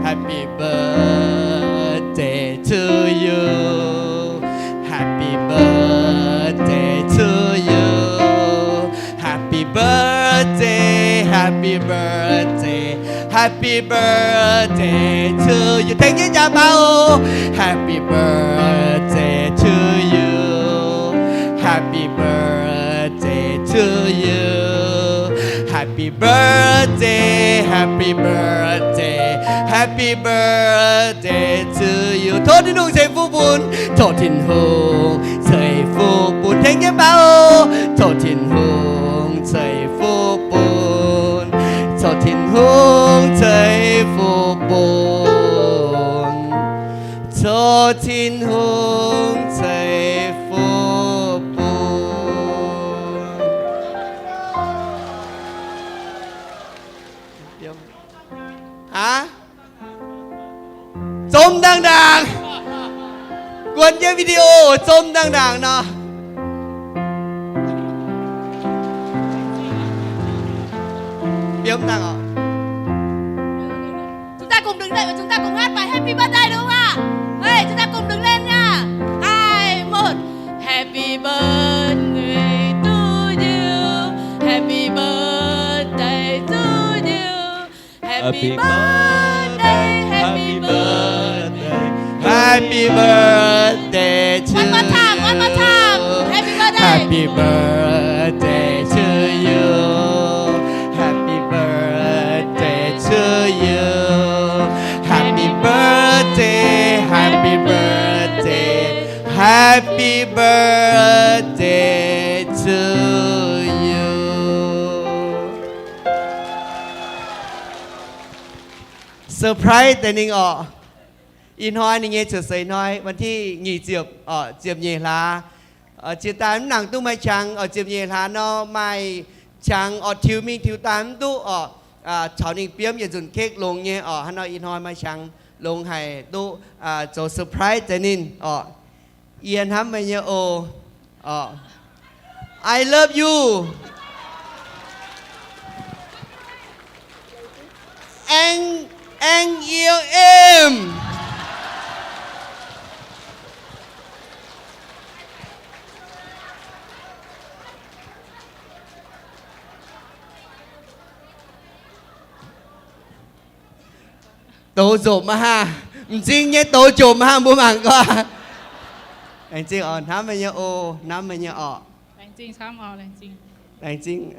happy birthday to you happy birthday to you happy birthday happy birthday happy birthday to you thành cái nhà bao happy birthday to you happy birthday to you happy birthday happy birthday happy birthday to you thôi thì nung sẽ phú bún thôi thì hùng sẽ phú bún thành cái bao thôi thì hùng sẽ phú bún thôi thì hùng sẽ phú bún thôi thì hùng sẽ phú hả trông đàng đàng quên cái video trông đàng đàng nè biết không đàng ạ chúng ta cùng đứng dậy và chúng ta cùng hát bài Happy Birthday đúng không ạ hey, chúng ta cùng đứng lên nha 2 1 Happy birthday to you Happy birthday to you Happy birthday, happy birthday, happy birthday to one more time, one more time. Happy birthday. Happy birthday to you. Happy birthday to you. Happy birthday, happy birthday, happy birthday to you. Surprise แต่นิ่งออกอินฮอยนี่เงี้ยจะใส่น้อยวันที่งีเจียบเจียบเยลาเจียตามหนังตู้ไม่ชังเจียบเยลาเนาะไม่ชังทิวมิงทิวตามตู้ชาวนิ่งเปี้ยมอย่าจุนเค้กลงเงี้ยฮันเนาะอินฮอยไม่ชังลงให้ตู้จะเซอร์ไพรส์แต่นิ่งเอียนทำไปเงี้ยI love you anh yêu em. Tổ chụp mà ha, chính nhé tổ chụp mà ha bố mạng qua. Anh chính ở năm mươi ô, năm mươi ở. Anh chính sám ở anh chính. Anh chính.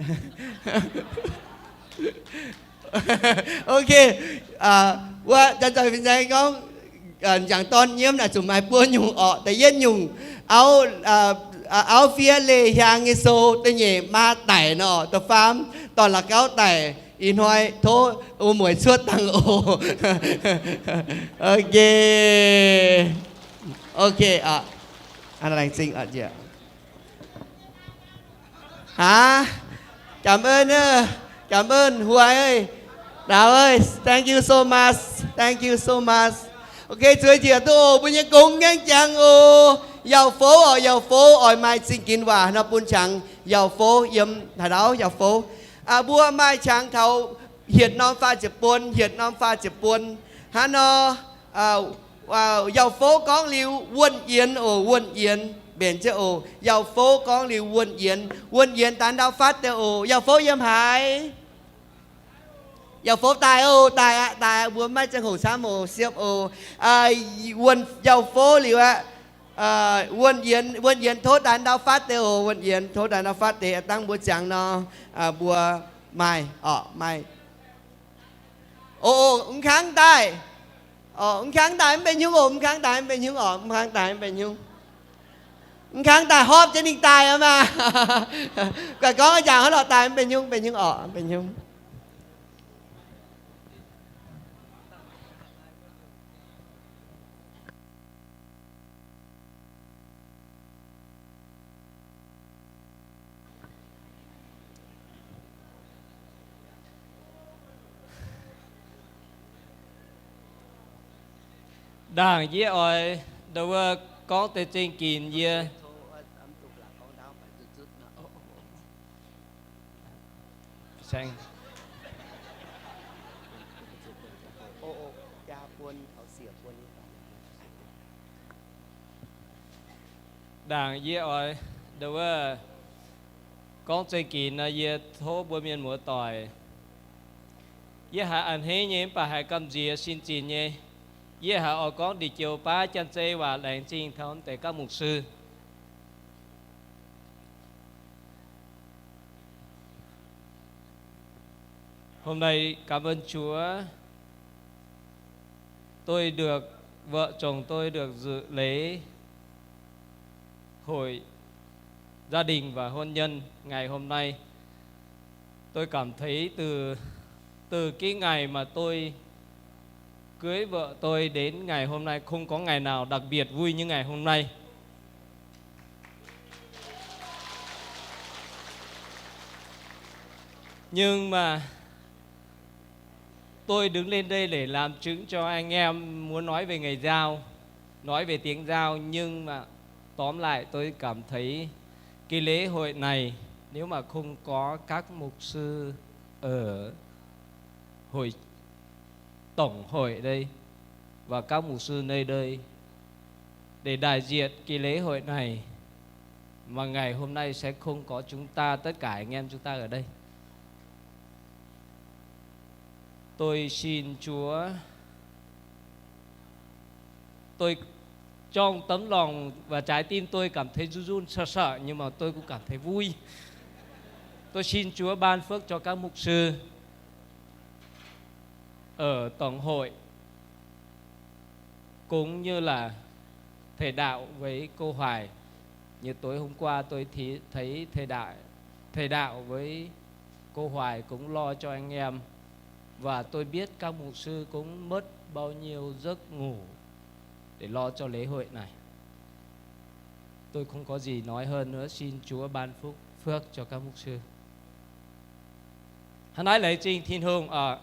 Ok,ว่าจะใจเป็นใจก็อย่างตอนเยี่ยมนะจุ่มไม้ปัวยุงออกแต่เย็นยุงเอาเฟียเลยยางเงโซตัวใหญ่มาไต่เนาะตัวฟาร์มตอนละเก้าไต่อีน้อยโทโอหมวยชวดตังโอโอเคโอเคอะไรจริงเจ้าฮะcảm ơn cảm ơn Huệ ơi Đào ơi thank you so much thank you so much ok chơi chìa tôi bây giờ cùng ngang chẳng giàu phố ở mai xin kín và nó buôn chẳng giàu phố yếm thả đó giàu phố bua mai chẳng thầu hiện non pha chụp buôn hả nó giàu phố có liu quân yên biển chứ giàu phố có liu quân yên tán đau phát tiêu giàu phố yếm hải giàu phố tài bữa mai chẳng hồ sa mồ siêu quân giàu phố liu quân yên thốt tán đau phát tiêu quân yên thốt tán đau phát thì tăng bữa chẳng nó bữa mai mai ông kháng tài ông kháng tài bên nhung ông kháng tài bên nhung ông kháng tài bên nhung kháng tài hóp cho ninh tài mà cả có cái chàng họ lọ tài bên nhung bên nhung đảng với ơi đâu có thể trên kín gì sang đảng với ơi đâu có trên kín là gì thố bữa miền mùa tỏi với hạ anh hết nhé bà hạ cầm gì xin chín nhé với hạ ở con đi chiều ba chân xe và lệnh trình thôn tại các mục sư hôm nay cảm ơn Chúa tôi được vợ chồng tôi được dự lễ hội gia đình và hôn nhân ngày hôm nay. Tôi cảm thấy từ cái ngày mà tôi cưới vợ tôi đến ngày hôm nay không có ngày nào đặc biệt vui như ngày hôm nay. Nhưng mà tôi đứng lên đây để làm chứng cho anh em, muốn nói về ngày giao, nói về tiếng giao. Nhưng mà tóm lại tôi cảm thấy cái lễ hội này nếu mà không có các mục sư ở tổng hội đây và các mục sư nơi đây để đại diện cái lễ hội này, mà ngày hôm nay sẽ không có chúng ta, tất cả anh em chúng ta ở đây. Tôi xin Chúa, tôi trong tấm lòng và trái tim tôi cảm thấy run run sợ sợ, nhưng mà tôi cũng cảm thấy vui. Tôi xin Chúa ban phước cho các mục sư ở tổng hội, cũng như là thầy đạo với cô Hoài. Như tối hôm qua tôi thấy thầy đạo với cô Hoài cũng lo cho anh em. Và tôi biết các mục sư cũng mất bao nhiêu giấc ngủ để lo cho lễ hội này. Tôi không có gì nói hơn nữa. Xin Chúa ban phước cho các mục sư. Hắn nói lễ trình thiên hương ở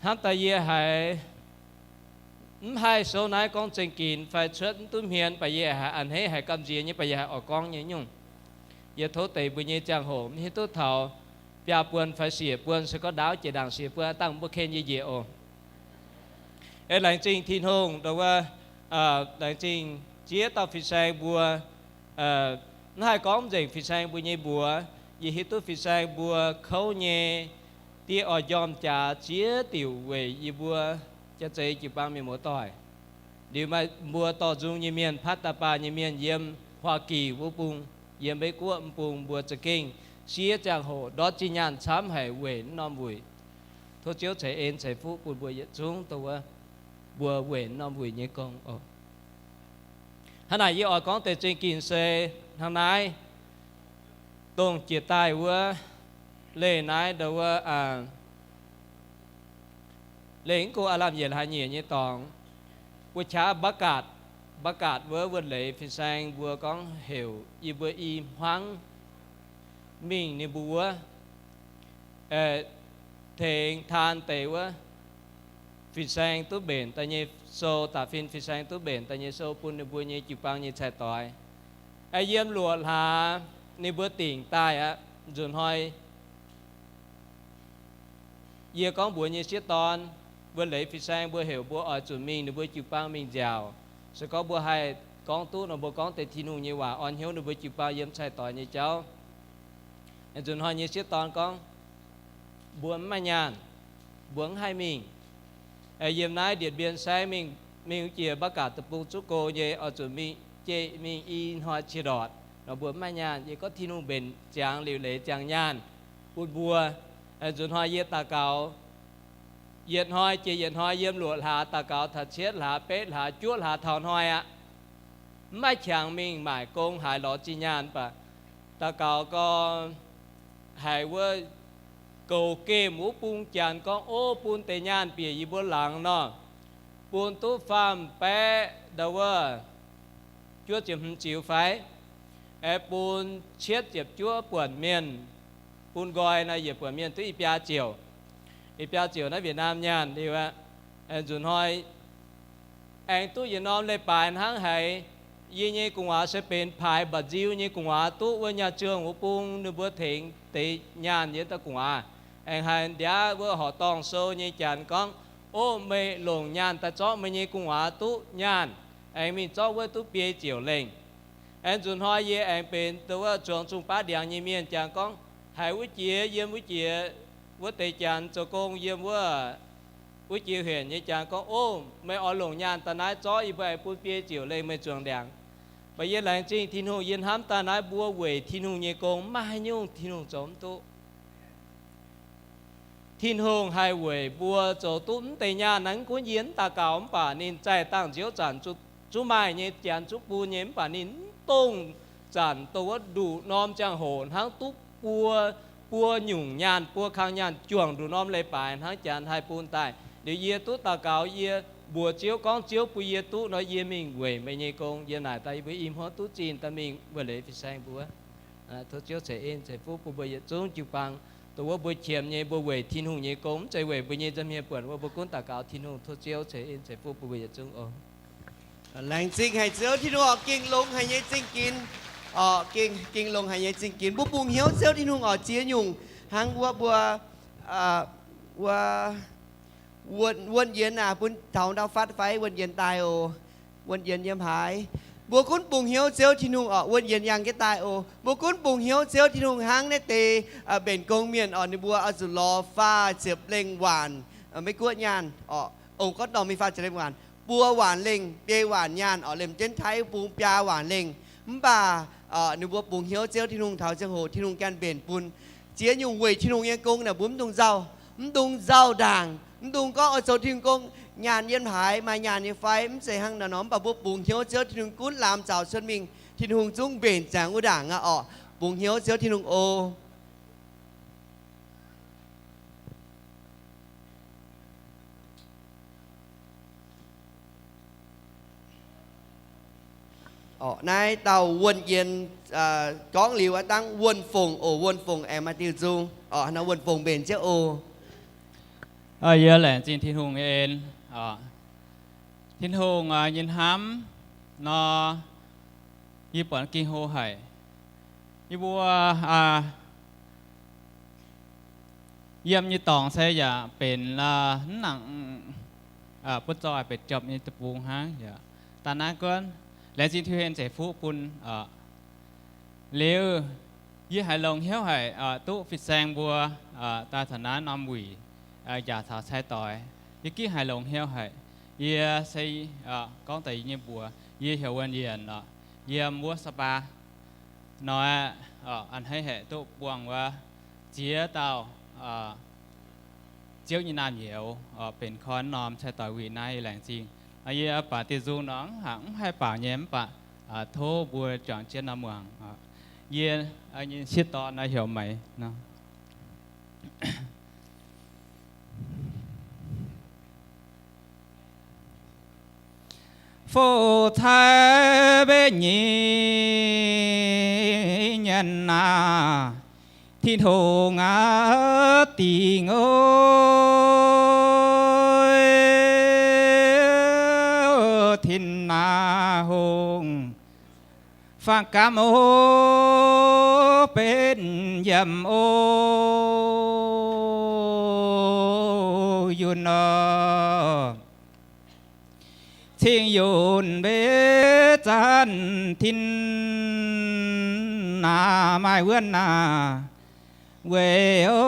hắn ta hay hai số này con trình kín phải xuất túm hiền bởi vì anh hết hay cầm gì như bởi vì ở con như nhung. Thố tệ bởi như chàng hổ như tốt thảo bia buồn phải xỉa buồn sẽ có đáo chỉ đảng xỉa buồn tăng bữa khen như vậy ồ em lãnh trình thiên hùng đâu qua lãnh trình chia tàu phi sang bùa nó hay có gì phi sang bùa nhẹ bùa vì hết tôi phi sang bùa khâu nhẹ tia ở dòm trà chia tiểu về gì bùa cho chơi chỉ ba mươi một tuổi điều mà bùa tỏ dung như miền phát tapa như miền yếm Hoa Kỳ vô bùng yếm bế của bùng bùa chợ kinh chia chàng hồ đó chi nhàn sám hải về non bụi thôi chiếu chạy ên chạy phú bùa bùa yết xuống tôi bùa về non bụi như con hắn này ở con tề trên kinh xe hôm nay tông chia tay với lệ nái đầu lệ cô làm gì là hai nhiều như tòng với cha bác cát với vấn lệ phi sang vừa con hiểu y với im hoang mình ni bùa thèn than tệ quá phi sang tú bền tại như sô tà phi sang tú bền tại như sô pun ni bùa như chịu bao như chạy tỏi ai yếm lụa là ni bữa tỉnh tai á dồn hoi giờ con bữa như siết ton bữa lấy phi sang bữa hiểu bữa ở chuẩn mình bữa chịu bao mình giàu sẽ có bữa hai con tú nó bữa con tệ thiên hùng như hòa on hiếu nó bữa chịu bao yếm chạy tỏi như cháu dồn hoi như siết ton con bữa mà nhàn bữa hai mình ai yếm nái điện biên sai mình chia bác cả tập trung chút cô như ở chuẩn mình chế mình in hoa chia đọt nó bữa mai nhàn chỉ có thiên hùng bền chàng liều lệ chàng nhàn bùn bùa dồn hoa yết tà cáo yết hoa chỉ yết hoa yếm lụa hạ tà cáo thật chết hạ pết hạ chuốt hạ thòn hoa ạ mai chàng mình mãi công hải lọ chi nhàn bà tà cáo có hải vơ cầu kê mũ pung chàn con ô pun tê nhàn bìa y bữa lặng nó pun tú phàm pé đầu vơ chúa chìm chịu phái pun chết chịp chúa buồn miền pun gọi là dịp buồn miền tới Ipia chiều nói Việt Nam nhàn đi ạ dùn hỏi anh tu Việt Nam lấy bài tháng hay như như cùng hòa sẽ bên bài bật diêu như cùng hòa tu với nhà trường của pun nửa bữa thịnh tỷ nhàn như ta cùng hòa anh hai đá với họ tòng sâu như chàng con ô mê lồng nhàn ta cho mê như cùng hòa tu nhàn anh mình cho với tu bia chiều lên anh dùn hỏi về anh bên tôi trường trung bá điện như miền chàng con hai với chia yếm với chia với tây chàng cho con yếm với chia huyền như chàng con ô mấy ở lồng nhàn ta nói cho y vậy bút bia chiều lên mấy trường điện bây giờ là chính thiên hùng yên hám ta nói bua về thiên hùng như con mai nhung thiên hùng chống tu thiên hùng hai về bua cho tún tây nhà nắng cuốn yến ta cáo bà nên chạy tăng chiếu tràn chú mai như chàng chú bu nhém bà nên tông tràn tôi đủ nom trang hồn hắn túc bua nhung nhàn bua khang nhàn chuồng đủ nom lấy bài hắn chàng hai pun tài để ye tú ta cáo ye bùa chiếu con chiếu bùa ye tú nói ye mình về mấy nhây công ye này tay với im hóa tú chín ta mình vừa lấy phi sang bùa thôi chiếu sẽ in sẽ phúc bùa ye xuống chịu bằng tôi bùa chiêm nhây bùa về thiên hùng nhây công chạy về bùa nhây dâm ye bùa bùa cuốn ta cáo thiên hùng thôi chiếu sẽ in sẽ phúc bùa ye xuống lành chính hay chiếu thiên hùng kinh lông hay nhây chính kín kinh lông hay nhây chính kín bùa bùng hiếu chiếu thiên hùng ở chia nhung hàng bùa quân yên bún thầu đau phát phái quân yên tai ô quân yên yếm hái bùa cún bùng hiếu chiếu thiên hùng ở quân yên yang cái tai ô bùa cún bùng hiếu chiếu thiên hùng hang nét tê bền công miền ở nơi bùa ở dù lò pha chếp lên hoàn mấy cuộn nhàn ông có đòn mi pha chếp lên hoàn bùa hoàn lên bê hoàn nhàn ở lềm trên thái bùa pia hoàn lên bà nơi bùa bùng hiếu chiếu thiên hùng thảo giang hồ thiên hùng can bền bùn chia nhung quỷ thiên hùng yên công là bún tung rau đàng tung có ở chỗ thiên công nhàn yên hải mà nhàn yên phái sẽ hăng là nóm bà bố bùng hiếu chiếu thiên hùng cún làm chào xuân mình thiên hùng trung bền chẳng của đảng bùng hiếu chiếu thiên hùng ô nay tàu quân yên có liều tăng quân phùng em tiêu dung nó quân phùng bền chứ ô giờ là trên thiên hùng em thiên hùng nhìn hám nó như bọn kinh hô hải như bùa เยี่ยมยี่ตองใช่อย่าเป็นหนังปุ๊บจอยเป็ดจบยี่ตะปูฮะอย่าตาหน้าก้อนและจีที่เห็นใจฟูปุ่นเลี้ยวยี่หายลงเหี้ยวหายตู้ฟิตแซงบัวตาฐานะนำหวีอย่าสาวใช้ต่อยยี่กี้หายลงเหี้ยวหายยี่ใช้ก้องแต่ยี่บัวยี่เหี่ยววันเย็นยี่บัวสปาน้อยอันให้เหตุตู้บวงว่าเจี๊ยเตาเจียวยีนามเหยียวเป็นค้อนนอมใช้ต่อยวีในแหล่งจริงยี่ป่าติจูน้องหังให้ป่าแย้มป่าโทบัวจอนเจียนน้ำเมืองยี่ยี่ชิดตอนนะเหี่ยวไหมเนาะphố thái bên nhị nhân na thiên hồ ngã tình ơi thiên na hùng phan cam ô bên dầm ô yun thiên yun bế chan thiên na mai vươn na quê ơi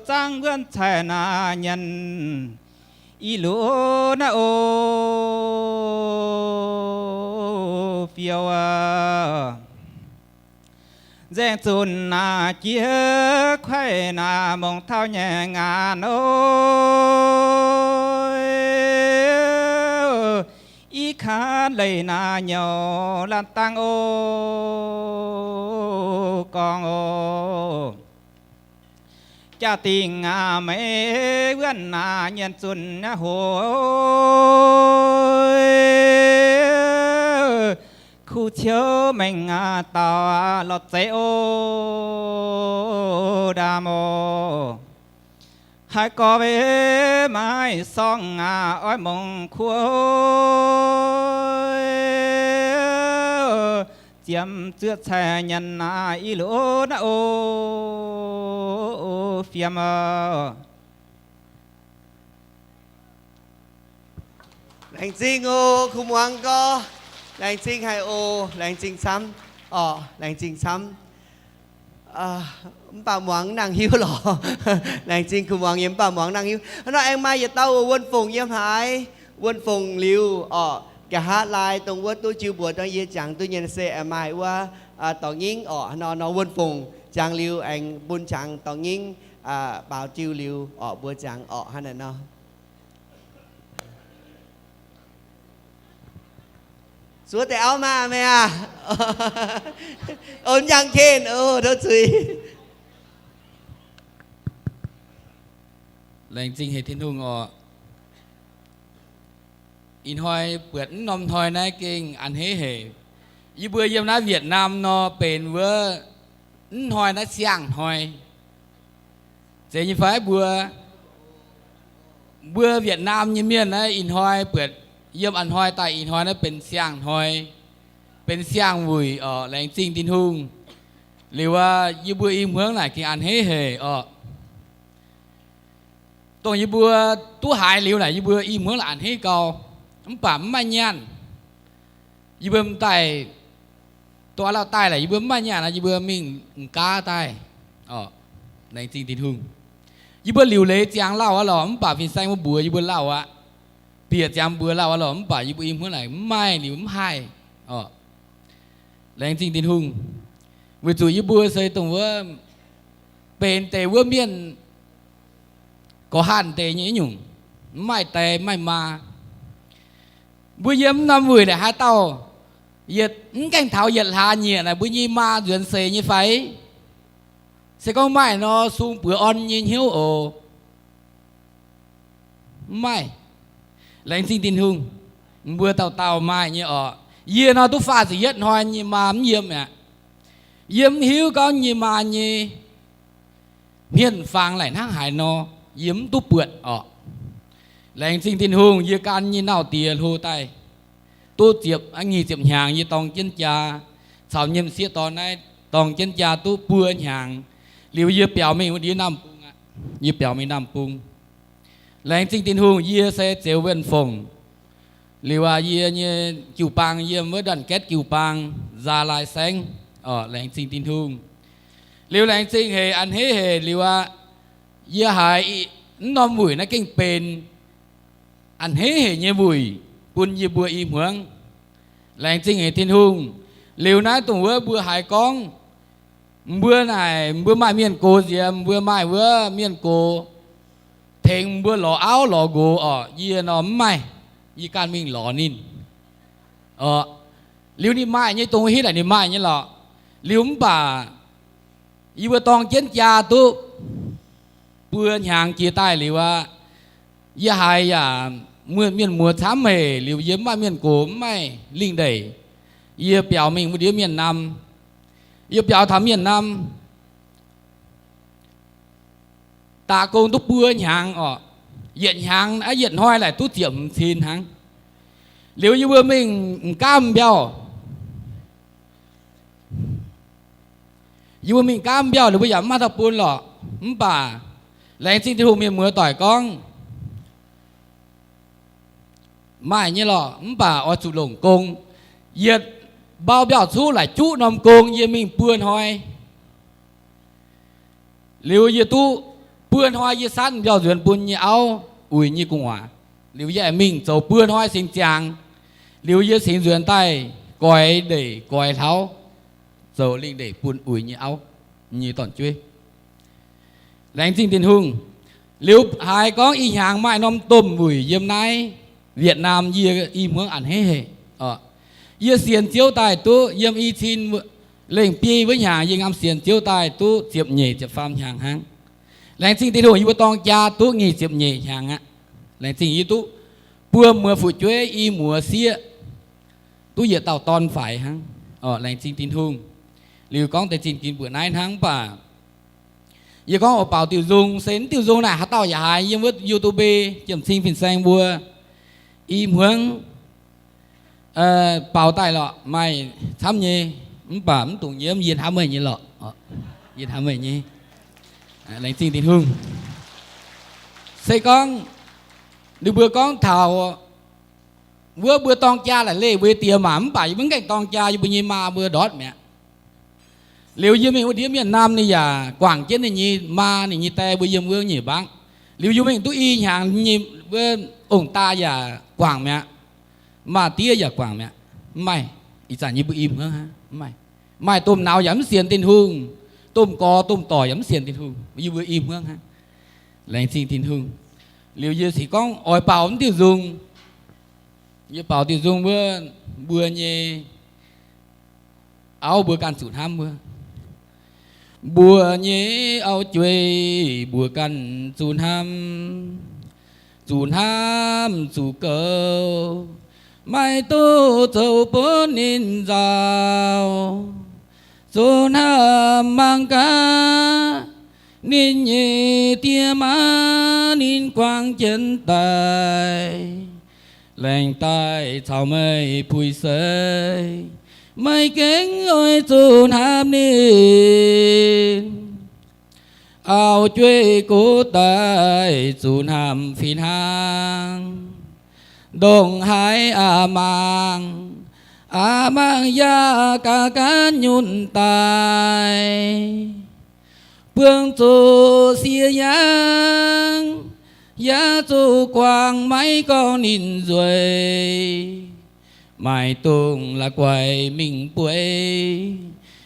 trang vươn chạy na nhân y lúa na ô phiêu giang chun na chia khoai na mong thao nhẹ ngàn ôi y khá lấy na nhỏ lan tăng ô con ô cha tình mẹ vươn na nhân chun na hồi khu chiếu mình tao lọt dễ ô đà mô hai có về mai song oi mong khuôi chiếm chưa xe nhân y lỗ na ô phiêm lành xin ô không muốn có lành xin hai ô lành xin xăm lành xin xăm bà muốn nàng hiếu lọ lành xin không muốn yếm bà muốn nàng hiếu nó em mai giờ tao quân phùng yếm hải quân phùng liu cả hát lại tông quân tôi chịu buồn trong ye chẳng tôi nhận xe em mai qua tỏ nghiêng nó quân phùng chẳng liu anh buôn chẳng tỏ nghiêng bảo chiêu liu bữa chẳng hay là nó súaแต่เอามาไหมโอนยังเคนโทษที lành chính hệ thiên hùng in hoi bượt nôm thoi nai kinh ăn hế hề y bữa yếm ná Việt Nam nó bền vỡ hoi nó xiang hoi thế như phải bữa Việt Nam như miền ấy in hoi bượt yếm ăn hoi tại in hoi nóเป็นเสียงหอยเป็นเสียงวุ่ยแรงจริงทินหุงหรือว่ายี่บัวอิมเมืองไหนกินอันเฮ่เฮ่ตรงยี่บัวตู้หายหลิวไหนยี่บัวอิมเมืองไหนอันเฮ่เก่าปั๊มไม่ยันยี่บัวมันไตตัวเราไตไหนยี่บัวไม่ยันนะยี่บัวมิ่งกาไตแรงจริงทินหุงยี่บัวหลิวเลยจางเล่าว่าหล่อมันปั๊มฟินไซมันบัวยี่บัวเล่าอะเปียจำบัวเล่าว่าหล่อมันปั๊มยี่บัวอิมเมืองไหนไม่หลิวมันให้แรงจริงทินหุงวิจุยบัวใส่ตรงว่าเป็นแต่ว่าเมียนก็หันแต่ยี่หยุ่งไม่แต่ไม่มาบัวเยี่ยมนำวุ่ยเนี่ยหาเต้าเหยียดแกงเท้าเหยียดหาเหยียดนะบัวยี่มาเดือนเสยยี่ไฟเสก็ไม่เนาะสูงเปลือกอ่อนยี่หิ้วโอไม่แรงจริงทินหุงบัวเต่าไม่ยี่เยี่ยนทุกฝ่ายสิเย็ดหอยยี่มาเยี่ยมเนี่ยเยี่ยมหิวก็ยี่มายี่เมียนฟังไหลนั่งหายนอเยี่ยมตุเปื่อนแรงสิ่งทินหงยี่การยี่เน่าเตียรูไตตู้เจียบอันยี่เจียบหางยี่ตองเจนจาสาวเยี่ยมเสียตอนนั้นต tòng chân cha tu bùa nhàng liu ye biểu mình một đi năm ye biểu mình năm pung lãnh sinh tin hùng ye sẽ chéo bên phòng liu ye như kiều pang ye mới đoàn kết kiều pang ra lại sáng lãnh sinh tin hùng liu lãnh sinh hề ăn hề liu ye hại nó mùi nó kinh bền ăn hề như mùi buôn ye bùa im hướng lãnh sinh hề thiên hùng liu nãy tụng bùa hại con bữa này bữa mai miền cô diệm bữa mai bữa miền cô thèn bữa lò áo lò gỗ gì nó mai gì can mình lò nín liu ni mai như tôi hít lại ni mai như lò liu bà gì bữa tòng chiến cha tu bữa hàng chia tay liu gì hai miền mùa tháng mề liu yếm mai miền cô mai linh đầy gì biểu mình một đứa miền Nam yêu biểu thám miền Nam ta công túc bưa hàng diện hàng đã diện hoi lại tút tiệm xin hàng nếu như bữa mình cam béo dù mình cam béo thì bây giờ mà thập buôn lọ bà lãnh sinh thì hùng miền mưa tỏi con mai như lọ bà ở chủ lồng công diệt bao biểu chú lại chú nằm công như mình bươn hoi liu như tu bươn hoi như sẵn biểu duyên bươn như áo ui như cùng hỏa liu như mình dầu bươn hoi xin chàng liu như xin duyên tay coi để coi tháo dầu linh để bươn ui như áo như toàn chuê lãnh sinh tiền hùng liu hai có y hàng mai nom tôm mùi yếm nái Việt Nam như y muốn ăn hết ye xiên chiếu tài tu yếm y xin lên pi với nhà ye ngam xiên chiếu tài tu chiệp nhẹ chiệp phàm hàng hang lãnh sinh tiền hùng như tòng cha tu nghỉ chiệp nhẹ hàng á lãnh sinh y tu bùa mùa phụ chuế y mùa xía tu ye tàu ton phải hang lãnh sinh tiền hùng liu con tại xin kín bữa nay tháng bà ye con ở bảo tiêu dùng xến tiêu dùng này hát tàu nhà hai yếm vớt YouTube chiếm sinh phiền sang bùa y hướng bảo tài lọ mày thăm nhé bẩm tụng nhiễm yên thăm mày như lọ yên thăm mày nhé lãnh sinh tiền hương xây con được bữa con thảo bữa tòng cha là lê bữa tiệm mắm bảy vẫn cảnh tòng cha như bữa như ma bữa đót mẹ liều như mình ở địa miền Nam này à quảng chết này như ma này như te bữa yếm vương nhỉ bác liều như mình tôi y hàng như bữa ông ta giả quảng mẹ mà tia giả quảng mẹ mày ý giả như bữa im nữa ha mày tôm nào dám xiên tiền hương tôm cò tôm tỏi dám xiên tiền hương như bữa im nữa ha lãnh sinh tiền hương liều như chỉ có ỏi bảo tiêu dùng như bảo tiêu dùng bữa như áo bữa can sụt ham bữa như áo chuối bữa can sụt ham sụt cơ mai tu châu bốn nín giàu sụt ham mang cá nín nhẹ tia má nín quang chân tài lành tai chào mây phùi sơi mây cánh ôi sụt ham nín áo chuối cố tài sụt ham phiền hang đồng hải mang ya cả cá nhún tài phương chủ xia yang ya chủ quang mấy con nhìn rồi mai tung là quầy mình quay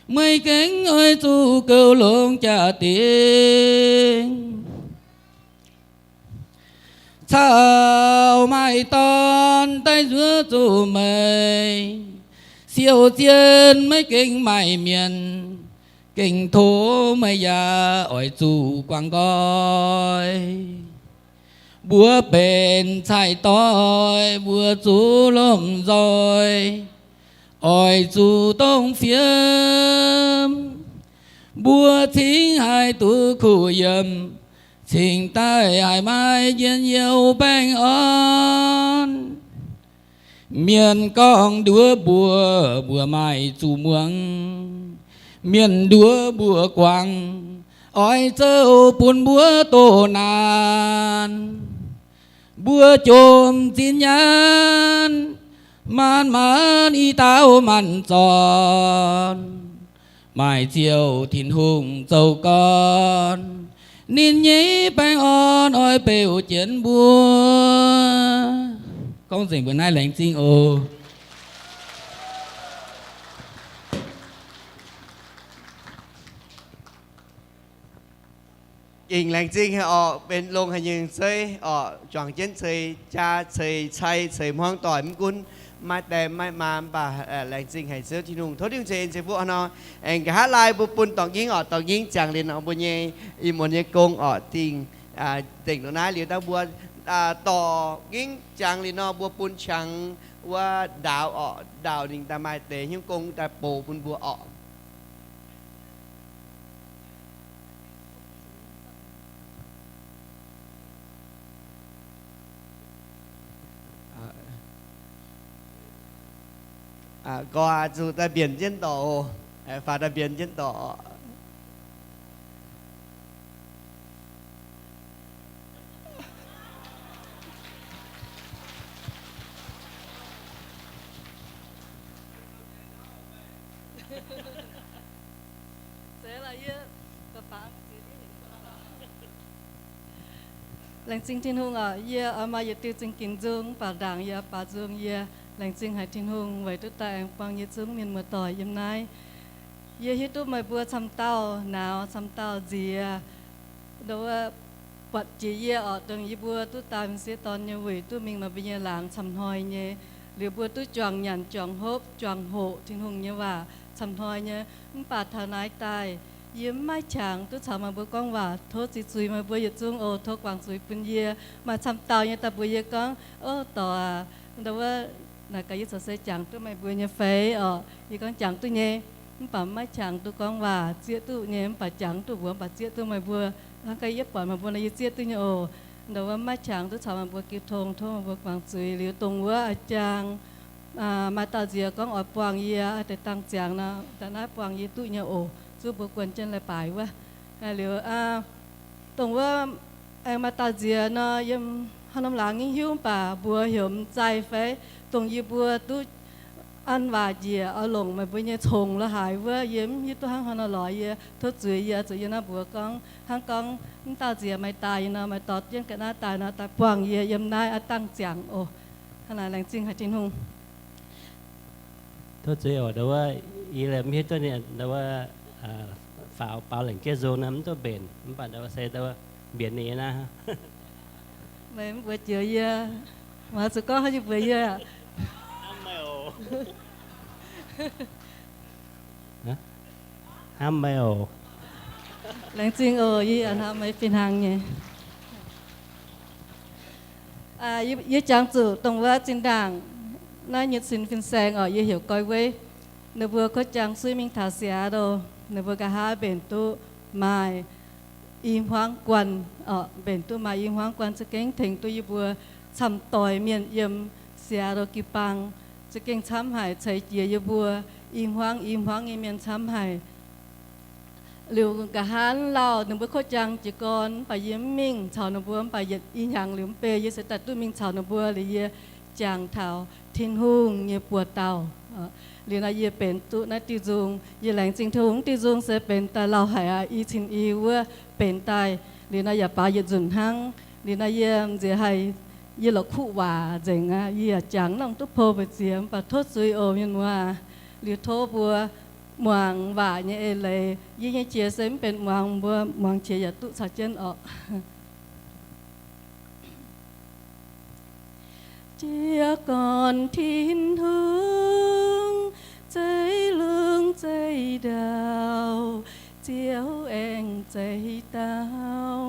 mấy cánh ơi chủ cầu lông trả tiền sao mai ton tay giữa chủ mây siêu chiến mấy kinh mày miền kinh thố mây ya ỏi chủ quang coi búa bền chạy toi búa chú lom rồi ỏi chủ tông phiếm búa thính hai tú khu yếm tình tai ai mai yên yêu beng on miền con đúa bùa mai chủ muông miền đúa bùa quang ỏi châu bùn búa tổ nàn búa chôm tin nhàn man man y tao man tròn mai chiều thìn hùng dâu con nín nhí bánh on oi bèo chiến búa con rể bữa nay là anh Trinh ồ. Yên lành Trinh họ bên lông hay nhưng xây họ chọn chiến xây cha xây chay xây hoang tỏi mông cún mai tèm mai mà bà lành Trinh hay xưa thì nung thốt tiếng trên xây phụ nó anh cả hát lại bút bún tòng yến họ tòng yến chẳng lên họ bún nhé im một nhé công họ tình tỉnh nó nói liều ta bua tò yến chẳng lên nó bua bún chẳngว่าดาวออกดาวดิ่งตาไม้เตะหิ้งกงตาโปบุญบัวออกก็จูตาเปลี่ยนเช่นต่อฝาตาเปลี่ยนเช่นต่อlành sinh thiên hùng ở mà giờ tiêu chính kín dương bạc đảng giờ bà dương giờ lành sinh hải thiên hùng vậy tôi tại quang nhiệt dương miền mưa tỏi yếm nay giờ hết tôi mày bữa xăm tao nào xăm tao gì đâu bật chỉ giờ ở từng giờ bữa tôi tại mình sẽ tòn như vậy tôi mình mà bây giờ làng xăm hoi nhé liệu bữa tôi chọn nhàn chọn hốp chọn hộ thiên hùng như và xăm hoi nhé bà thà nái tai yếm mai chàng tôi chào mà bữa con và thốt chỉ chui mà bữa giờ chung ô thốt quảng chui pun ye mà chăm tàu như ta bữa giờ con ô tỏ đâu có là cái gì sẽ chàng tôi mày bữa như phế giờ con chàng tôi nhé bảo mai chàng tôi con và chia tôi nhé bà chàng tôi bữa bà chia tôi mày bữa cái yếp bảo mà bữa này chia tôi nhé ô đâu có mai chàng tôi chào mà bữa kêu thong thốt mà bữa quảng chui liều tông bữa chàng mà tao giờ con ở quảng ye để tăng chàng nó ta nói quảng ye tôi nhé ô giúp bữa quần chân lại bài quá liệu tổngว่ามาตาเจียนะยังฮันน้ำหลังยิ่งหิ้วป่าบัวเหี่ยมใจไฟตรงยีบัวตู้อันว่าเจียเอาลงมาบัวเนี่ยชงแล้วหายว่าเยี่ยมยี่ตัวห้างฮันอร่อยเยี่ยทดจุยเยี่ยจุยนะบัวกองห้างกองตาเจียไม่ตายนะไม่ตอดยังกันหน้าตายนะตาปวงเยี่ยยำนายตั้งจังโอ้ขนาดแรงจริงค่ะจินหงทดจุยอ๋อแต่ว่าอีแหลมเฮ็ดตัวเนี่ยแต่ว่าฝาเปล่าหลังเกโซน้ำตัวเบนมันปัดเอาใส่ตัวเบียนนี้นะฮะไม่เบื่อเจอเยอะมาสุดก็เขาจะเบื่อเยอะห้ามไม่โอแรงจริงยี่อันทำไม่เป็นทางไงยี่จังจู่ตรงว่าจินด่างน่าหยุดสินฟินแซงยี่hiểu coi với nếu vừa có chẳng suy mình thả xé đâu nếu vừa cả hai bên tu mai im hoang quần bên tu mai im hoang quần sẽ kinh thỉnh tu vừa chăm tỏi miền yếm xé đâu kịp bằng sẽ kinh chăm hải chạy chia vừa im hoang im miền chăm hải liệu cả hắn lao nếu vừa có chẳng chỉ còn phải yếm mình chào nếu vừa phải yết in hàng liếm pe yết sẽตัดtu mình chào nếu vừa là chàng thảo thiên hùng như bùa tàuเรียนอะไรเป็นตุนัติจุงยี่แหลงจริงทุงติจุงเสเป็นแต่เราหายอีชินอีว่าเป็นตายเรียนอะไรปลายี่จุนหังเรียนอะไรจะให้ยี่หลอกคู่ว่าเจ๋งยี่จังน้องตุ๊บโพไปเสียมปะทศซุยโอยันว่าเรียโทบัวมวงว่าเนี่ยเลยยี่เจียเสมเป็นมวงบัวมวงเชียตุสัจเจนออกเจียก่อนทิ้นถึงใจเลืองใจดาวเจียวเองใจดาว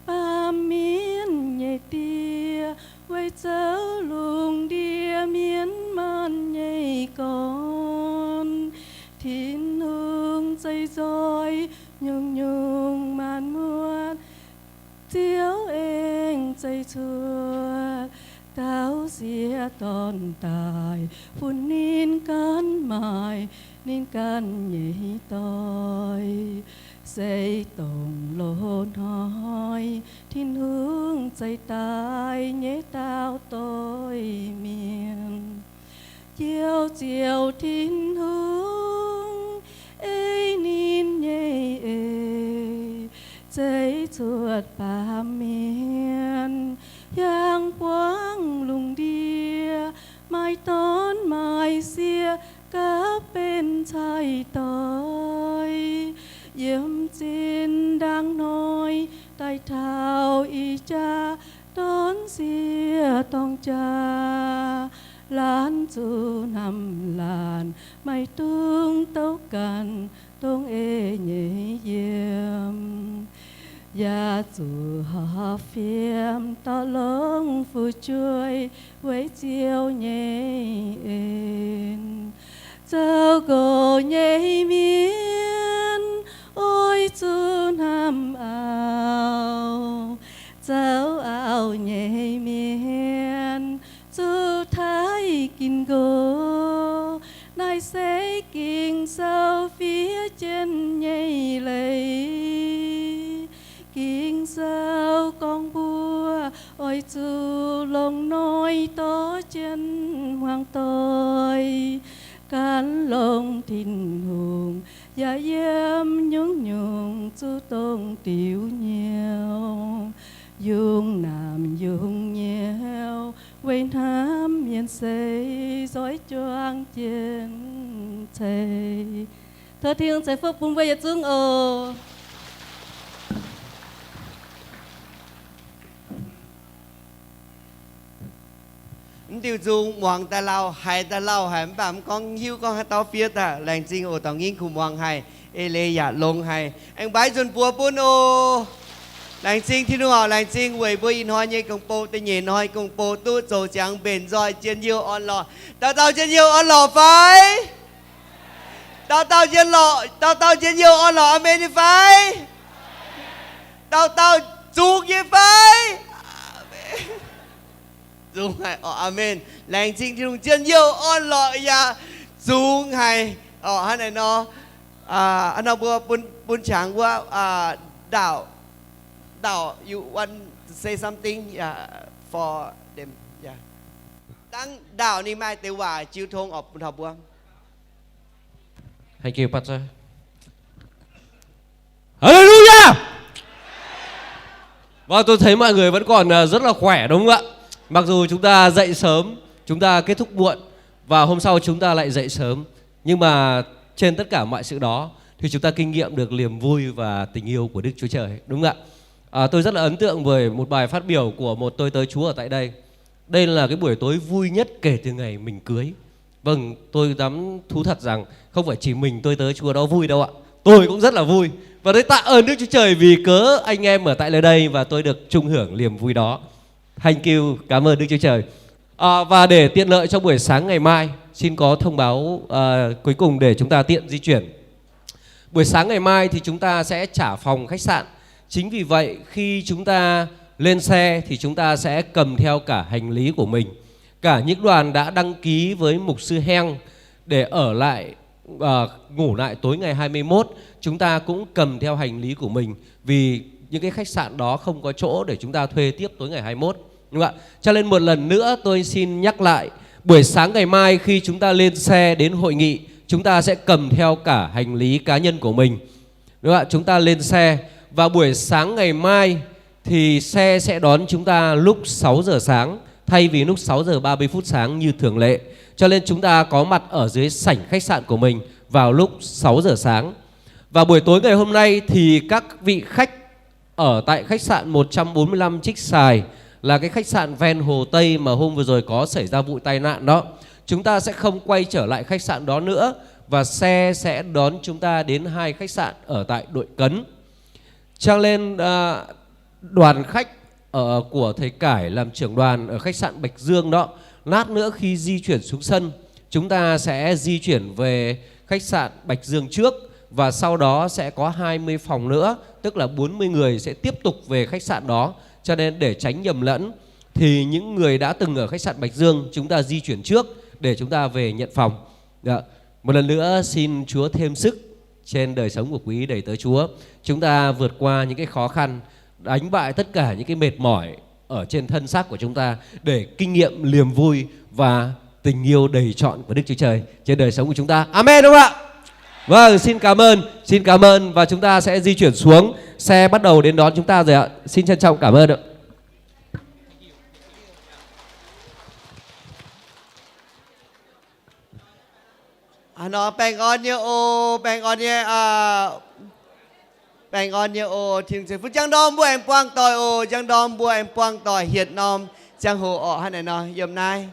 ปามเมียนใหญ่เตียไว้เจ้าลุงเดียเมียนมันใหญ่ก่อนทิ้นถึงใจจอยยุงมันมวนเจียวเองใจชั่วดาวเสียตอนตายฝุ่นนินกันหมาย nên can nhảy tôi xây tổng lộn hỏi thiên hướngใจตายnhé tao tôi miền chiều chiều thiên hướng ấy nín nhéใจchuột bà miền yang quang lùng đia mai tón mai xia cá bên chai tôi yếm chín đang nói tay thao y cha đón xia tông cha lán chu nằm làn mày tương tấu cần tông ê nhẹ yếm ya chủ họ phiêm to lớn phù chuối với chiều nhẹ ên giờ gồ nhẹ miên ôi chú nam áo cháu áo nhẹ miên chú thái kinh gồ nay sẽ kinh sau phía trên nhảy lấy kinh sao con bua ôi chú lòng nói to chân hoàng tôi cán lòng thìn hùng và yếm nhung nhung chú tôn tiểu nhiều dung nam dung nhiều quên ham miền xây dõi choang trên thầy thơ thiên sẽ phúc bùn về dương ồ tiêu dùng mong ta lao hay bạn con hiu con tao phía ta lành chính ô tao nghiên khủng mong hay lê dạ lông hay anh bái dồn bùa bún ô lành chính thì nó lành chính quầy bùi in hoa như công bố tên nhện nói công bố tu dầu trắng bền roi trên nhiều on lò tao trên nhiều on lò phải tao trên nhiều on lò amen đi phải tao chúc như phải dùng hay amen lành chính thì dùng chân nhiều on lọ ya dùng hay hắn này nó anh nào bữa bún trắng bữa đảo you want to say something for them tăng đảo ni mai tiêu hòa chiêu thôn ở bún học bữa Thank you Pastor Hallelujah. Vâng, tôi thấy mọi người vẫn còn rất là khỏe đúng không ạ? Mặc dù chúng ta dậy sớm, chúng ta kết thúc muộn và hôm sau chúng ta lại dậy sớm, nhưng mà trên tất cả mọi sự đó thì chúng ta kinh nghiệm được niềm vui và tình yêu của Đức Chúa Trời, đúng không ạ? Tôi rất là ấn tượng với một bài phát biểu của một tôi tớ Chúa ở tại đây. Đây là cái buổi tối vui nhất kể từ ngày mình cưới. Vâng, tôi dám thú thật rằng không phải chỉ mình tôi tớ Chúa đó vui đâu ạ. Tôi cũng rất là vui. Và tôi tạ ơn Đức Chúa Trời vì cớ anh em ở tại nơi đây và tôi được chung hưởng niềm vui đó. Thank you, cảm ơn Đức Chúa Trời. Và để tiện lợi cho buổi sáng ngày mai, xin có thông báo cuối cùng để chúng ta tiện di chuyển. Buổi sáng ngày mai thì chúng ta sẽ trả phòng khách sạn. Chính vì vậy khi chúng ta lên xe thì chúng ta sẽ cầm theo cả hành lý của mình. Cả những đoàn đã đăng ký với mục sư Heng để ở lại ngủ lại tối ngày 21, chúng ta cũng cầm theo hành lý của mình vì những cái khách sạn đó không có chỗ để chúng ta thuê tiếp tối ngày 21, đúng không ạ? Cho nên một lần nữa tôi xin nhắc lại, buổi sáng ngày mai khi chúng ta lên xe đến hội nghị, chúng ta sẽ cầm theo cả hành lý cá nhân của mình, đúng không ạ? Chúng ta lên xe và buổi sáng ngày mai thì xe sẽ đón chúng ta lúc 6 giờ sáng thay vì lúc 6 giờ 30 phút sáng như thường lệ. Cho nên chúng ta có mặt ở dưới sảnh khách sạn của mình vào lúc 6 giờ sáng. Và buổi tối ngày hôm nay thì các vị khách ở tại khách sạn 145 Trích Xài, là cái khách sạn ven Hồ Tây mà hôm vừa rồi có xảy ra vụ tai nạn đó, chúng ta sẽ không quay trở lại khách sạn đó nữa và xe sẽ đón chúng ta đến 2 khách sạn ở tại Đội Cấn. Cho nên đoàn khách của thầy Cải làm trưởng đoàn ở khách sạn Bạch Dương đó, lát nữa khi di chuyển xuống sân, chúng ta sẽ di chuyển về khách sạn Bạch Dương trước và sau đó sẽ có 20 phòng nữa, tức là 40 người sẽ tiếp tục về khách sạn đó. Cho nên để tránh nhầm lẫn thì những người đã từng ở khách sạn Bạch Dương chúng ta di chuyển trước để chúng ta về nhận phòng. Một lần nữa xin Chúa thêm sức trên đời sống của quý đầy tớ Chúa. Chúng ta vượt qua những cái khó khăn, đánh bại tất cả những cái mệt mỏi ở trên thân xác của chúng ta để kinh nghiệm niềm vui và tình yêu đầy trọn của Đức Chúa Trời trên đời sống của chúng ta. Amen đúng không ạ? Vâng, xin cảm ơn và chúng ta sẽ di chuyển xuống, xe bắt đầu đến đón chúng ta rồi ạ. Xin trân trọng cảm ơn ạ. Nó bèn on như ô, bèn on như bèn on như ô, thiên sự phút chẳng đom bùa em quang tỏi ô, chẳng đom bùa em quang tỏi hiệt nom, chẳng hồ ọ hay này nó, yếm nay.